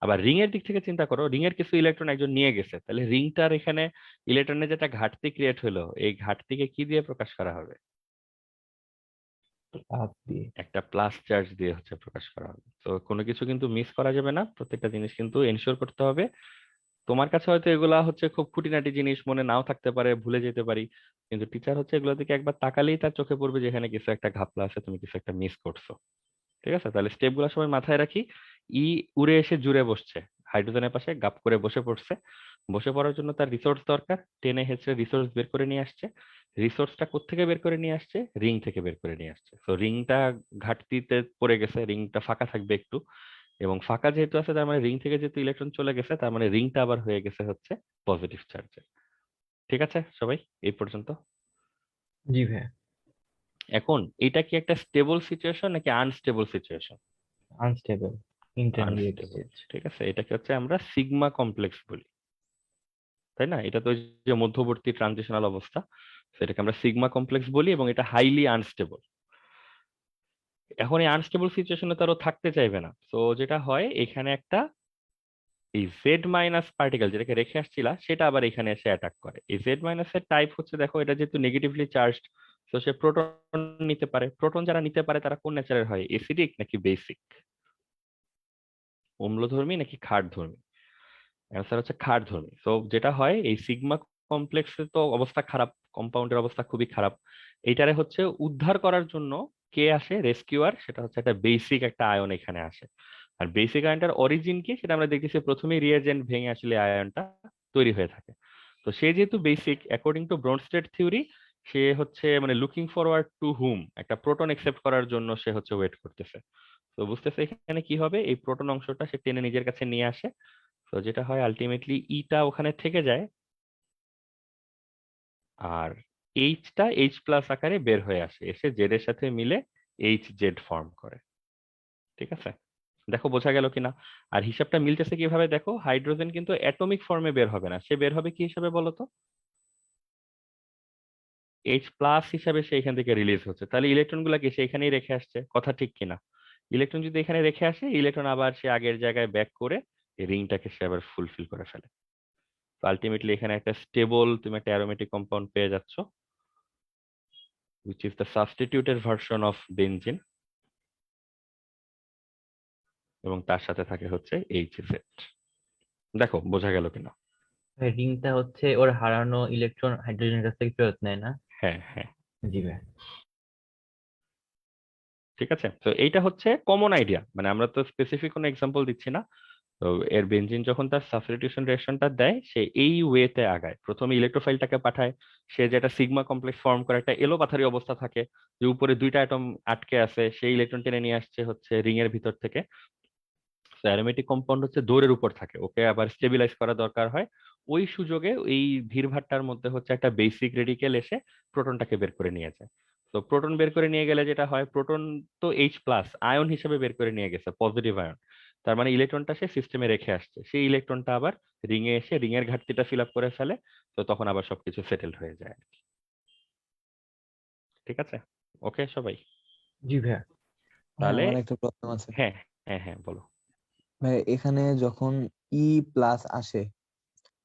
আবার রিং এর দিক থেকে চিন্তা করো, রিং এর কিছু ইলেকট্রন একজন নিয়ে গেছে, তাহলে রিংটার এখানে ইলেকট্রনের যেটা ঘাটতি ক্রিয়েট হলো, এই ঘাটতিকে কি দিয়ে প্রকাশ করা হবে? হাত দিয়ে। একটা প্লাস চার্জ দিয়ে হচ্ছে প্রকাশ করা হবে। তো কোনো কিছু কিন্তু মিস করা যাবে না, প্রত্যেকটা জিনিস কিন্তু এনশিওর করতে হবে। তোমার কাছে হয়তো এগুলা হচ্ছে খুব খুঁটিনাটি জিনিস, মনে নাও থাকতে পারে, ভুলে যেতে পারি, কিন্তু টিচার হচ্ছে এগুলোর দিকে একবার তাকালেই তার চোখে পড়বে যে এখানে কিছু একটা ঘাপলা আছে, তুমি কিছু একটা মিস করছো। ঠিক আছে, তাহলে স্টেপ গুলো সবাই মাথায় রাখি। ই উড়ে এসে জুড়ে বসছে, হাইড্রোজেনের পাশে গাপ করে বসে পড়ছে। বসে পড়ার জন্য তার রিসোর্স দরকার, টেনে হেঁচড়ে রিসোর্স বের করে নিয়ে আসছে। রিসোর্সটা কোত্থেকে বের করে নিয়ে আসছে? রিং থেকে বের করে নিয়ে আসছে। তো রিংটা ঘাটতিতে পড়ে গেছে, রিংটা ফাঁকা থাকবে একটু, এবং ফাঁকা যেহেতু আছে তার মানে রিং থেকে যেহেতু ইলেকট্রন চলে গেছে, তার মানে রিংটা আবার হয়ে গেছে হচ্ছে পজিটিভ চার্জে। ঠিক আছে সবাই এই পর্যন্ত? জি ভাই। এখন এটা কি একটা স্টেবল সিচুয়েশন নাকি unstable situation? Unstable intermediate unstable. Stage. ঠিক আছে, এটাকে হচ্ছে আমরা সিগমা কমপ্লেক্স বলি, তাই না? এটা তো ওই যে মধ্যবর্তী ট্রানজিশনাল অবস্থা, সেটাকে আমরা সিগমা কমপ্লেক্স বলি, এবং এটা হাইলি আনস্টেবল। এখন এই আনস্টেবল সিচুয়েশনে তারও থাকতে চাইবে না, তো যেটা হয় এখানে একটা এই জেড মাইনাস পার্টিকেল যেটাকে রেখে আসছিলা সেটা আবার এখানে এসে অ্যাটাক করে। এই জেড মাইনাস এর টাইপ হচ্ছে, দেখো এটা যেহেতু নেগেটিভলি চার্জড, তো সে প্রোটন নিতে পারে। প্রোটন যারা নিতে পারে তারা কোন নেচারের হয়, এসিডিক নাকি বেসিক, অম্লধর্মী নাকি ক্ষারধর্মী? অ্যান্সার হচ্ছে ক্ষারধর্মী। তো যেটা হয় এই সিগমা কমপ্লেক্সে তো অবস্থা খারাপ, কম্পাউন্ডের অবস্থা খুবই খারাপ। এইটারে হচ্ছে উদ্ধার করার জন্য কে আসে রেস্কিউয়ার? সেটা হচ্ছে একটা বেসিক একটা আয়ন এখানে আসে। আর বেসিক আয়নটার অরিজিন কি সেটা আমরা দেখতেছি, প্রথমেই রিয়েজেন্ট ভেঙে আসলে আয়নটা তৈরি হয়ে থাকে। তো সে যেহেতু basic, according to Bronsted theory, সে হচ্ছে মানে লুকিং ফরওয়ার্ড টু হুম, একটা প্রোটন একসেপ্ট করার জন্য সে হচ্ছে ওয়েট করতেছে। তো বুঝতেছে এখানে কি হবে, এই প্রোটন অংশটা সে টেনে নিজের কাছে নিয়ে আসে। তো যেটা হয় আলটিমেটলি ইটা ওখানে থেকে যায়, আর এইচটা এইচ প্লাস আকারে বের হয়ে আসে, এসে জেড এর সাথে মিলে এইচ জেড ফর্ম করে। ঠিক আছে, দেখো বোঝা গেল কিনা? আর হিসাবটা মিলতেছে কিভাবে দেখো, হাইড্রোজেন কিন্তু অ্যাটমিক ফর্মে বের হবে না, সে বের হবে কি হিসাবে বলো তো? এইচ প্লাস হিসাবে সে এখান থেকে রিলিজ হচ্ছে। তাহলে ইলেকট্রন গুলাকে সে এখানেই রেখে আসছে, কথা ঠিক কিনা? ইলেকট্রন যদি এখানে রেখে আসে, ইলেকট্রন আবার সে আগের জায়গায় ব্যাক করে এই রিংটাকে সে আবার ফুলফিল করে ফেলে। তো আলটিমেটলি এখানে একটা স্টেবল তুমি একটা অ্যারোমেটিক কম্পাউন্ড পেয়ে যাচ্ছ, which is the substituted version of benzene, এবং তার সাথে থাকে হচ্ছে HZ। দেখো বোঝা গেল কিনা? রিংটা হচ্ছে ওর হারানো ইলেকট্রন হাইড্রোজেনের কাছ থেকে ফেরত নেয় না? হ্যাঁ হ্যাঁ, জি ভাই। ঠিক আছে। তো এইটা হচ্ছে কমন আইডিয়া, মানে আমরা তো স্পেসিফিক কোনো এক্সাম্পল দিচ্ছি না। তো এর বেনজিন যখন তার সাবস্টিটিউশন রিঅ্যাকশনটা দেয়, সে এই ওয়েতে আগায়, প্রথমে ইলেকট্রোফাইলটাকে পাঠায়, সে যেটা সিগমা কমপ্লেক্স ফর্ম করে একটা এলো পাথারি অবস্থা থাকে, যে উপরে দুইটা অ্যাটম আটকে আছে, সেই ইলেকট্রন টেনে নিয়ে আসছে হচ্ছে রিং এর ভিতর থেকে। অ্যারোমেটিক কম্পাউন্ড হচ্ছে দৌড়ের উপর থাকে, ওকে আবার স্টেবিলাইজ করা দরকার হয়। ওই সুযোগে এই ভিড়ভাট্টার মধ্যে হচ্ছে একটা বেসিক রেডিকেল এসে প্রোটনটাকে বের করে নিয়ে যায়। তো প্রোটন বের করে নিয়ে গেলে যেটা হয়, প্রোটন তো এইচ প্লাস আয়ন হিসেবে বের করে নিয়ে গেছে, পজিটিভ আয়ন। তার মানে ইলেকট্রনটা সে সিস্টেমে রেখে আসছে, সেই ইলেকট্রনটা আবার রিং এ এসে রিং এর ঘাটতিটা ফিল আপ করে ফেলে। তো তখন আবার সবকিছু সেটেলড হয়ে যায় আর কি। ঠিক আছে, ওকে সবাই? জি ভাইয়া। ভাই তাহলে আমার একটা প্রবলেম আছে। হ্যাঁ হ্যাঁ হ্যাঁ বলো। ভাই এখানে যখন ই প্লাস আসে,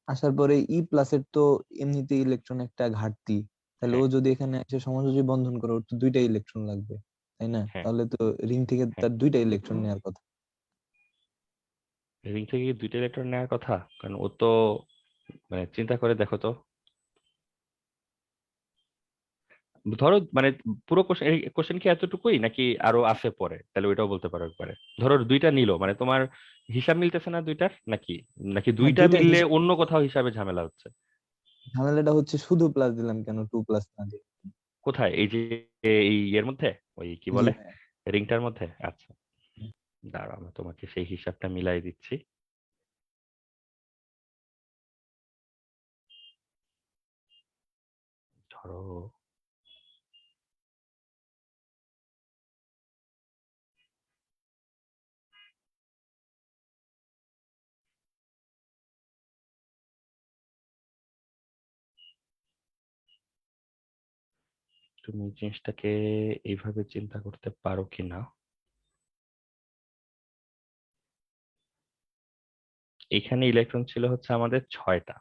আসার পরে ই প্লাসের তো এমনিতে ইলেকট্রন একটা ঘাটতি, তাহলে ও হ্যাঁ যদি এখানে এসে সমযোজী বন্ধন করে, ওর তো দুইটা ইলেকট্রন লাগবে, তাই না? হ্যাঁ তাহলে তো রিং থেকে হ্যাঁ, তার দুইটা ইলেকট্রন নেওয়ার কথা। রিং থেকে কি দুইটা ইলেকট্রন নেওয়ার কথা? কারণ ও তো, মানে চিন্তা করে দেখো তো, ধরো মানে পুরো কোশ্চেন কি এতটুকুই নাকি আরো আছে পরে? তাহলে ওইটাও বলতে পারো একবারে। ধরো দুইটা নিলো, মানে তোমার হিসাব মিলতেছে না দুইটার, নাকি নাকি হ্যাঁ, দুইটা দুইটা মিললে হিসাব। অন্য কোথাও হিসাবে ঝামেলা হচ্ছে? ঝামেলাটা হচ্ছে শুধু প্লাস দিলাম কেন, টু প্লাস না দিয়ে? কোথায়? এই যে এই এর মধ্যে, ওই কি জি বলে, ভাই। রিংটার মধ্যে? আচ্ছা, দাঁড়াও আমি তোমাকে সেই হিসাবটা মিলাই দিচ্ছি। ধরো তুমি জিনিসটাকে এইভাবে চিন্তা করতে পারো কিনা, এখানে ইলেকট্রন ছিল হচ্ছে আমাদের 6টা,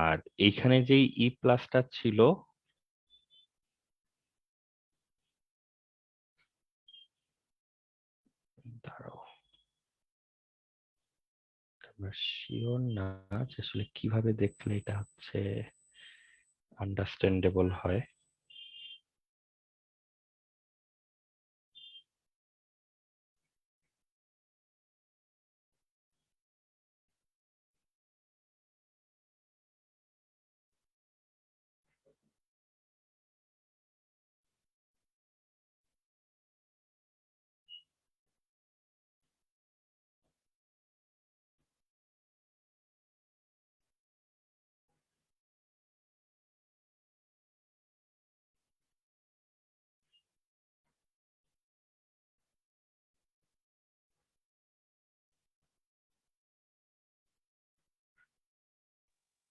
আর এইখানে যেই ই প্লাসটা ছিল, দাঁড়াও আমরা শিওর না যে আসলে কিভাবে দেখলে এটা হচ্ছে আন্ডারস্ট্যান্ডেবল হয়।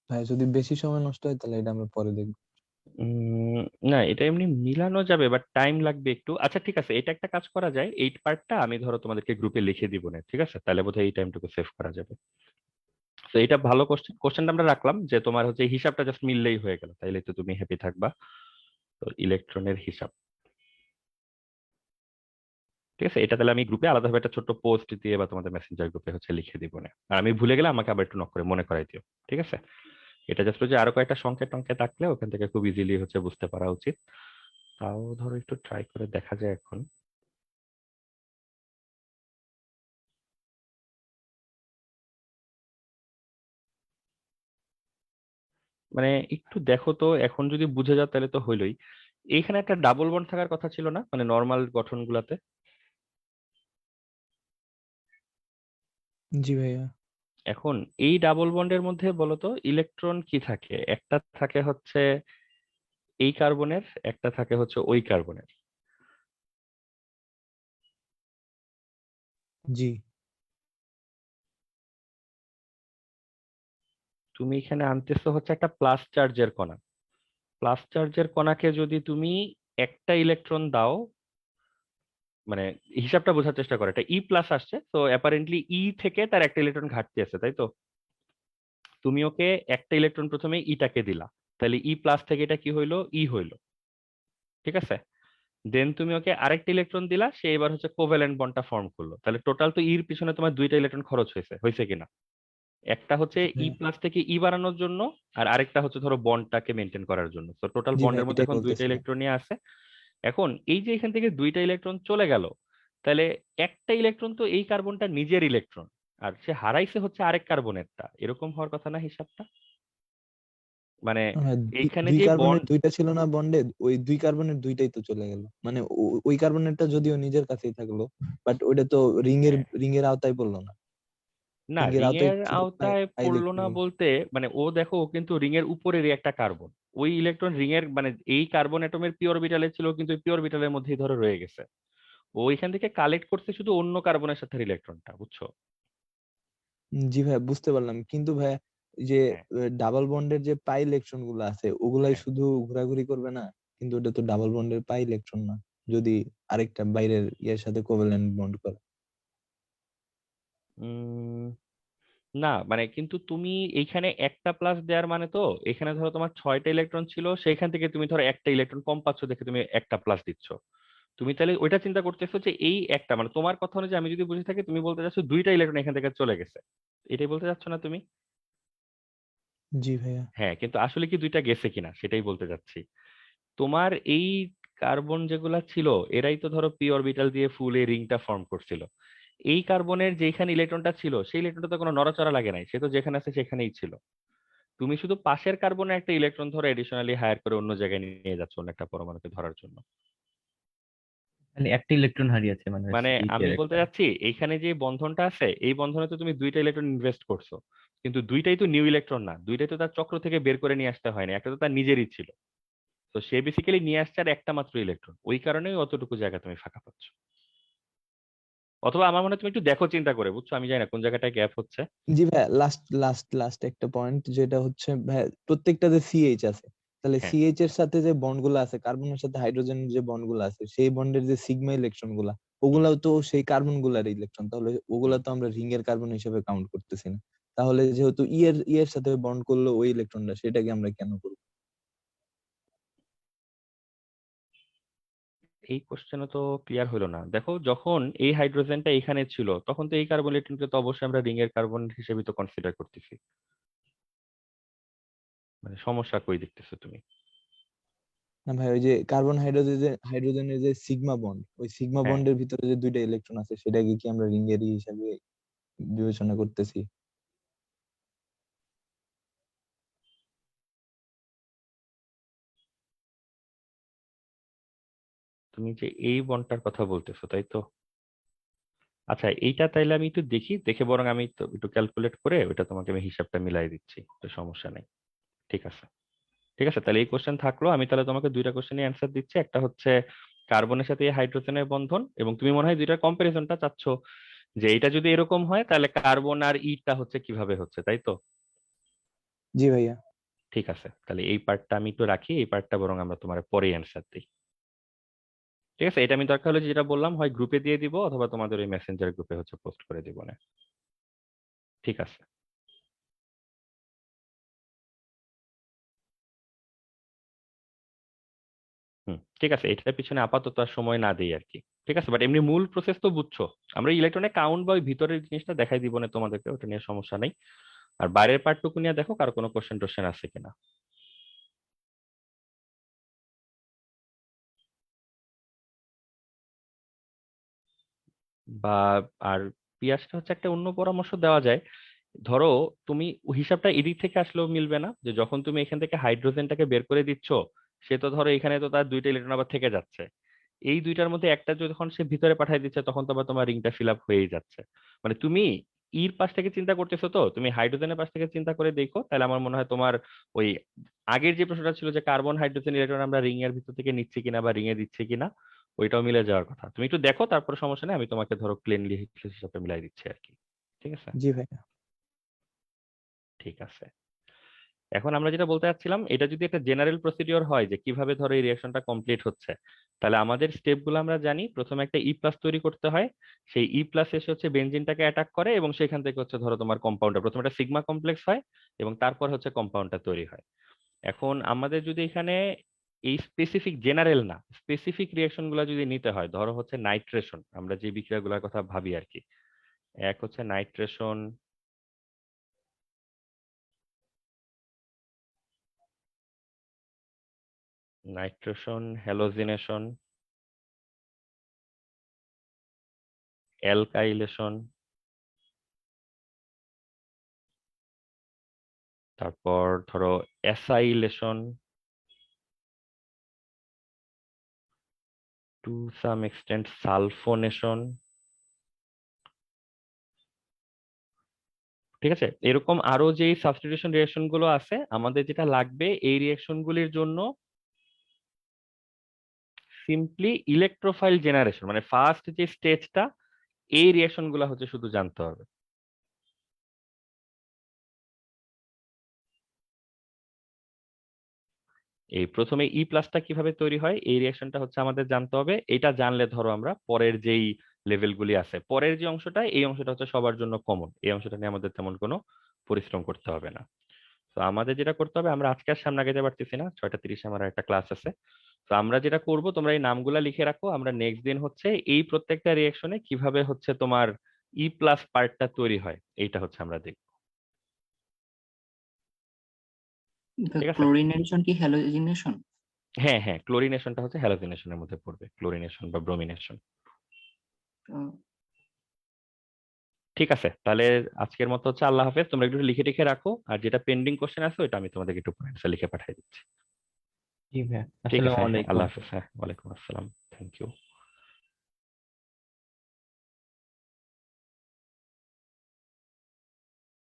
ভাই যদি বেশি সময় নষ্ট হয় তাহলে এটা আমরা পরে দেখবো। উম, না এটা এমনি মিলানো যাবে, বাট টাইম লাগবে একটু। আচ্ছা ঠিক আছে, এটা একটা কাজ করা যায়, এই পার্টটা আমি ধরো তোমাদেরকে গ্রুপে লিখে দিব না, ঠিক আছে? তাহলে বোধহয় এই টাইমটুকু সেভ করা যাবে। তো এটা ভালো কোশ্চেন, কোশ্চেনটা আমরা রাখলাম যে তোমার হচ্ছে এই হিসাবটা জাস্ট মিললেই হয়ে গেল, তাইলে তো তুমি হ্যাপি থাকবা। তো ইলেকট্রনের হিসাব, ঠিক আছে, এটা তাহলে আমি গ্রুপে আলাদাভাবে একটা ছোট্ট পোস্ট দিয়ে বা তোমাদের মেসেঞ্জার গ্রুপে হচ্ছে লিখে দিব না। আর আমি ভুলে গেলে আমাকে আবার একটু নক করে মনে করাই দিও, ঠিক আছে? এটা জাস্ট যে আরো কয়েকটা সংকেত টংকেত থাকলে ওখান থেকে খুব ইজিলি হচ্ছে বুঝতে পারা উচিত। তাও ধরো একটু ট্রাই করে দেখা যায় এখন। মানে একটু দেখো তো, এখন যদি বুঝে যাও তাহলে তো হইলোই। এইখানে একটা ডাবল বন্ড থাকার কথা ছিল না, মানে নর্মাল গঠনগুলাতে? জি ভাইয়া। এখন এই ডাবল বন্ডের মধ্যে বলতো ইলেকট্রন কি থাকে? একটা থাকে হচ্ছে এই কার্বনের, একটা থাকে হচ্ছে ওই কার্বনের। জি তুমি এখানে আনতেছো হচ্ছে একটা প্লাস চার্জের কণা। প্লাস চার্জের কণাকে যদি তুমি একটা ইলেকট্রন দাও, মানে হিসাবটা বোঝার চেষ্টা করো, এটা ই প্লাস আসছে, তো অ্যাপারেন্টলি ই থেকে তার একটা ইলেকট্রন ঘাটতি আছে, তাই তো? তুমি ওকে একটা ইলেকট্রন প্রথমে ইটাকে দিলা, তাহলে ই প্লাস থেকে এটা কি হইলো? ই হইলো, ঠিক আছে? দেন তুমি ওকে আরেকটা ইলেকট্রন দিলা, সে এবার হচ্ছে কোভ্যালেন্ট বন্ডটা ফর্ম করলো, তাহলে টোটাল তো ইর পিছনে তোমার দুইটা ইলেকট্রন খরচ হয়েছে, হয়েছে কিনা? একটা হচ্ছে জি ই ভাইয়া। প্লাস থেকে ই বাড়ানোর জন্য, আর আরেকটা হচ্ছে ধরো বন্ডটাকে মেনটেন করার জন্য। তো টোটাল জি ভাইয়া, বন্ডের মধ্যে এটাই এখন দুইটা বলতেছিলাম। ইলেকট্রন নিয়ে আছে। এখন এই যে এখান থেকে দুইটা ইলেকট্রন চলে গেল, তাহলে একটা ইলেকট্রন তো এই কার্বনটা নিজের ইলেকট্রন, আর সে হারাইছে হচ্ছে আরেক কার্বনেরটা, এরকম হওয়ার কথা না হিসাবটা? মানে এইখানে দুই যে কার্বনের বন্ড, দুইটা ছিল না বন্ডে, ওই দুই কার্বনের দুইটাই তো চলে গেল, মানে ওই কার্বনেরটা যদিও নিজের কাছেই থাকলো, বাট ওইটা তো রিং এর আওতায় পড়লো না। না রিং এর রিং আওতায় এর শুধু আওতায় পাইলে পড়লো কি না হলো? বলতে, মানে ও দেখো, ও কিন্তু রিং এর উপরেরই একটা কার্বন। ওই ইলেকট্রন রিং এর মানে এই কার্বন অ্যাটমের পি অরবিটালে ছিল, কিন্তু পি অরবিটালের মধ্যেই ধরে রয়ে গেছে। ও এখান থেকে কালেক্ট করছে শুধু অন্য কার্বনের সাথে ইলেকট্রনটা, বুঝছো? জি ভাইয়া, বুঝতে পারলাম, কিন্তু ভাইয়া যে হ্যাঁ, ডাবল বন্ডের যে পাই ইলেকট্রন গুলো আছে ওগুলাই হ্যাঁ। শুধু ঘোরাঘুরি করবে না? কিন্তু ওটা তো ডাবল বন্ডের পাই ইলেকট্রন না, যদি আরেকটা বাইরের ইয়ের সাথে কোভ্যালেন্ট বন্ড করে। উম, না মানে কিন্তু তুমি এইখানে একটা প্লাস দেওয়ার মানে তো, এখানে ধরো তোমার 6টা ইলেকট্রন ছিল, সেইখান থেকে তুমি ধরো একটা ইলেকট্রন কম পাচ্ছ দেখে তুমি একটা প্লাস দিচ্ছ। তুমি তাহলে ওইটা চিন্তা করতেছো যে এই একটা, মানে তোমার কথা অনুযায়ী আমি যদি বুঝে থাকি, তুমি বলতে চাচ্ছ দুইটা ইলেকট্রন এখান থেকে চলে গেছে, এটাই বলতে চাচ্ছ না তুমি? জি ভাইয়া। হ্যাঁ, কিন্তু আসলে কি দুইটা গেছে কিনা সেটাই বলতে চাচ্ছি। তোমার এই কার্বন যেগুলা ছিল, এরাই তো ধরো পি অরবিটাল দিয়ে ফুল এই রিংটা ফর্ম করছিল। এই কার্বনের যেখানে ইলেকট্রনটা ছিল, সেই ইলেকট্রনটা তো কোনো নড়াচড়া লাগে নাই, সে তো যেখানে আছে সেখানেই ছিল। তুমি শুধু পাশের কার্বনে একটা ইলেকট্রন ধরো এডিশনালি হায়ার করে অন্য জায়গায় নিয়ে যাচ্ছ অন্য একটা পরমাণুকে ধরার জন্য। মানে একটা ইলেকট্রন হারিয়েছে মানে মানে হচ্ছে আমি এইচের বলতে একটা। চাচ্ছি এইখানে যে বন্ধনটা আছে, এই বন্ধনে তো তুমি দুইটা ইলেকট্রন ইনভেস্ট করছো, কিন্তু দুইটাই তো নিউ ইলেকট্রন না, দুইটাই তো তার চক্র থেকে বের করে নিয়ে আসতে হয়নি, একটা তো তার নিজেরই ছিল। তো সে বেসিক্যালি নিয়ে আসছে আর একটা মাত্র ইলেকট্রন, ওই কারণেই অতটুকু জায়গা তুমি ফাঁকা পাচ্ছ। অথবা আমার মনে হয় তুমি একটু দেখো চিন্তা করে, বুঝছো? আমি জানি না কোন জায়গাটায় গ্যাপ হচ্ছে। জি ভাই, লাস্ট একটা পয়েন্ট, যেটা হচ্ছে ভাই প্রত্যেকটাতে সিএইচ আছে, তাহলে হ্যাঁ। সিএইচ এর সাথে যে বন্ড গুলো আছে, কার্বনের সাথে হাইড্রোজেনের যে বন্ড গুলো আছে, সেই বন্ডের যে সিগমা ইলেকট্রন গুলা, হুম, ওগুলাও তো সেই কার্বন গুলার ইলেকট্রন, তাহলে ওগুলা হুম। তো আমরা রিং এর কার্বন হিসেবে কাউন্ট করতেছি না। তাহলে যেহেতু ই এর সাথে বন্ড করলো ওই ইলেকট্রনটা, সেটাকে আমরা কেন করবো? এই কোশ্চেনে তো ক্লিয়ার হলো না। দেখো, যখন এই হাইড্রোজেনটা এখানে ছিল, তখন তো এই কার্বন ইলেকট্রনকে তো অবশ্যই আমরা রিং এর কার্বন হিসেবে তো কনসিডার করতেছি। মানে সমস্যা কই দেখতেছো তুমি? না ভাই, ওই যে কার্বন হাইড্রোজেনের যে সিগমা বন্ড, ওই সিগমা হ্যাঁ, বন্ডের ভিতরে যে দুইটা ইলেকট্রন আছে, সেটাকে কি আমরা রিং এর হিসাবে বিবেচনা করতেছি? তুমি যে এই বন্ডটার কথা বলতেছো তাই তো? আচ্ছা, এইটা তাইলে আমি একটু দেখি, দেখে বরং আমি তো একটু ক্যালকুলেট করে ওইটা তোমাকে আমি হিসাবটা মিলাই দিচ্ছি, তো সমস্যা নেই। ঠিক আছে, ঠিক আছে, তাহলে এই কোশ্চেন থাকলো। আমি তাহলে তোমাকে দুইটা কোশ্চেনের অ্যান্সার দিচ্ছি। একটা হচ্ছে কার্বনের সাথে এই হাইড্রোজেনের বন্ধন, এবং তুমি মনে হয় দুইটার কম্পারিজনটা চাচ্ছ, যে এটা যদি এরকম হয় তাহলে কার্বন আর ইটা হচ্ছে কিভাবে হচ্ছে, তাই তো? জি ভাইয়া। ঠিক আছে, তাহলে এই পার্টটা আমি একটু রাখি, এই পার্টটা বরং আমরা তোমার পরে অ্যান্সার দিই। ঠিক আছে, এটা আমি দরকার হলে যেটা বললাম হয় গ্রুপে দিয়ে দিব, অথবা তোমাদের ওই মেসেঞ্জার গ্রুপে হচ্ছে পোস্ট করে দিব না। ঠিক আছে। হুম, ঠিক আছে, এটার পিছনে আপাতত আর সময় না দেই আর কি। ঠিক আছে, বাট এমনি মূল প্রসেস তো বুঝছো। আমরা ইলেকট্রনে কাউন্ট বা ওই ভিতরের জিনিসটা দেখাই দিব না তোমাদেরকে, ওটা নিয়ে সমস্যা নেই। আর বাইরের পার্টটুকু নিয়ে দেখো কার কোনো কোশ্চেন টোশ্চেন আছে কিনা। বা আর পিয়াসটা হচ্ছে একটা অন্য পরামর্শ দেওয়া যায়। ধরো তুমি হিসাবটা এদিক থেকে আসলেও মিলবে না, যে যখন তুমি এখান থেকে হাইড্রোজেনটাকে বের করে দিচ্ছ, সে তো ধরো এখানে তো তার দুইটা ইলেকট্রন আবার থেকে যাচ্ছে, এই দুইটার মধ্যে একটা যখন সে ভিতরে পাঠিয়ে দিচ্ছে তখন তো আবার তোমার রিংটা ফিল আপ হয়েই যাচ্ছে। মানে তুমি ইর পাশ থেকে চিন্তা করতেছো, তো তুমি হাইড্রোজেনের পাশ থেকে চিন্তা করে দেখো, তাহলে আমার মনে হয় তোমার ওই আগের যে প্রশ্নটা ছিল যে কার্বন হাইড্রোজেন ইলেকট্রন আমরা রিং এর ভিতর থেকে নিচ্ছি কিনা বা রিং এ দিচ্ছি কিনা, ওইটাও মিলে যাওয়ার কথা। তুমি একটু দেখো, তারপর সমস্যা নেই, আমি তোমাকে ধরো প্লেনলি হিসাবে মিলাই দিচ্ছি আর কি। ঠিক আছে? জি ভাইয়া। ঠিক আছে। এখন আমরা যেটা বলতে চাচ্ছিলাম, এটা যদি একটা জেনারেল প্রসিডিওর হয় যে কিভাবে ধরো এই রিঅ্যাকশনটা কমপ্লিট হচ্ছে, তাহলে আমাদের স্টেপগুলো আমরা জানি। প্রথমে একটা ই প্লাস তৈরি করতে হয়, সেই ই প্লাস এসে হচ্ছে বেনজিনটাকে অ্যাটাক করে, এবং সেখান থেকে হচ্ছে ধরো তোমার কম্পাউন্ডটা প্রথমে একটা সিগমা কমপ্লেক্স হয়, এবং তারপর হচ্ছে কম্পাউন্ডটা তৈরি হয়। এখন আমাদের যদি এখানে এই স্পেসিফিক জেনারেল না, স্পেসিফিক রিঅ্যাকশন গুলো যদি নিতে হয়, ধরো হচ্ছে নাইট্রেশন, আমরা যে বিক্রিয়াগুলোর কথা ভাবি আর কি, এক হচ্ছে নাইট্রেশন, হ্যালোজিনেশন, অ্যালকাইলেশন, তারপর ধরো acylation, to some extent sulfonation. ঠিক আছে, এরকম আরো যে সাবস্টিটিউশন রিঅ্যাকশন গুলো আছে, আমাদের যেটা লাগবে এই রিঅ্যাকশন গুলির জন্য সিম্পলি ইলেকট্রোফাইল জেনারেশন, মানে ফার্স্ট যে স্টেজটা, এই রিঅ্যাকশন গুলো হচ্ছে শুধু জানতে হবে। এই প্রথমে ই প্লাসটা কিভাবে তৈরি হয় এই রিঅ্যাকশনটা হচ্ছে আমাদের জানতে হবে। এটা জানলে ধরো আমরা পরের যেই লেভেলগুলি আছে, পরের যে অংশটা, এই অংশটা হচ্ছে সবার জন্য কমন, এই অংশটা নিয়ে আমাদের তেমন কোনো পরিশ্রম করতে হবে না। তো আমাদের যেটা করতে হবে, আমরা আজকে আর সামনে আগাতে পারতেছি না, 6টা 30 আমার একটা ক্লাস আছে। তো আমরা যেটা করব, তোমরা এই নামগুলা লিখে রাখো, আমরা নেক্সট দিন হচ্ছে এই প্রত্যেকটা রিঅ্যাকশনে কিভাবে হচ্ছে তোমার ই প্লাস পার্টটা তৈরি হয় এইটা হচ্ছে আমরা দেখব। ঠিক আছে? ক্লোরিনেশন কি হ্যালোজিনেশন? হ্যাঁ হ্যাঁ, ক্লোরিনেশনটা হচ্ছে হ্যালোজিনেশনের মধ্যে পড়বে, ক্লোরিনেশন বা ব্রোমিনেশন। ঠিক আছে, তাহলে আজকের মতো হচ্ছে আল্লাহ হাফেজ। তোমরা একটু লিখে টিখে রাখো, আর যেটা পেন্ডিং কোশ্চেন আছে ওইটা আমি তোমাদেরকে একটু পয়েন্টসে লিখে পাঠিয়ে দিচ্ছি। জি ভাই, ঠিক আসসালামু আছে, হ্যাঁ, আলাইকুম। আল্লাহ হাফেজ। হ্যাঁ, ওয়ালাইকুম আসসালাম। Thank you.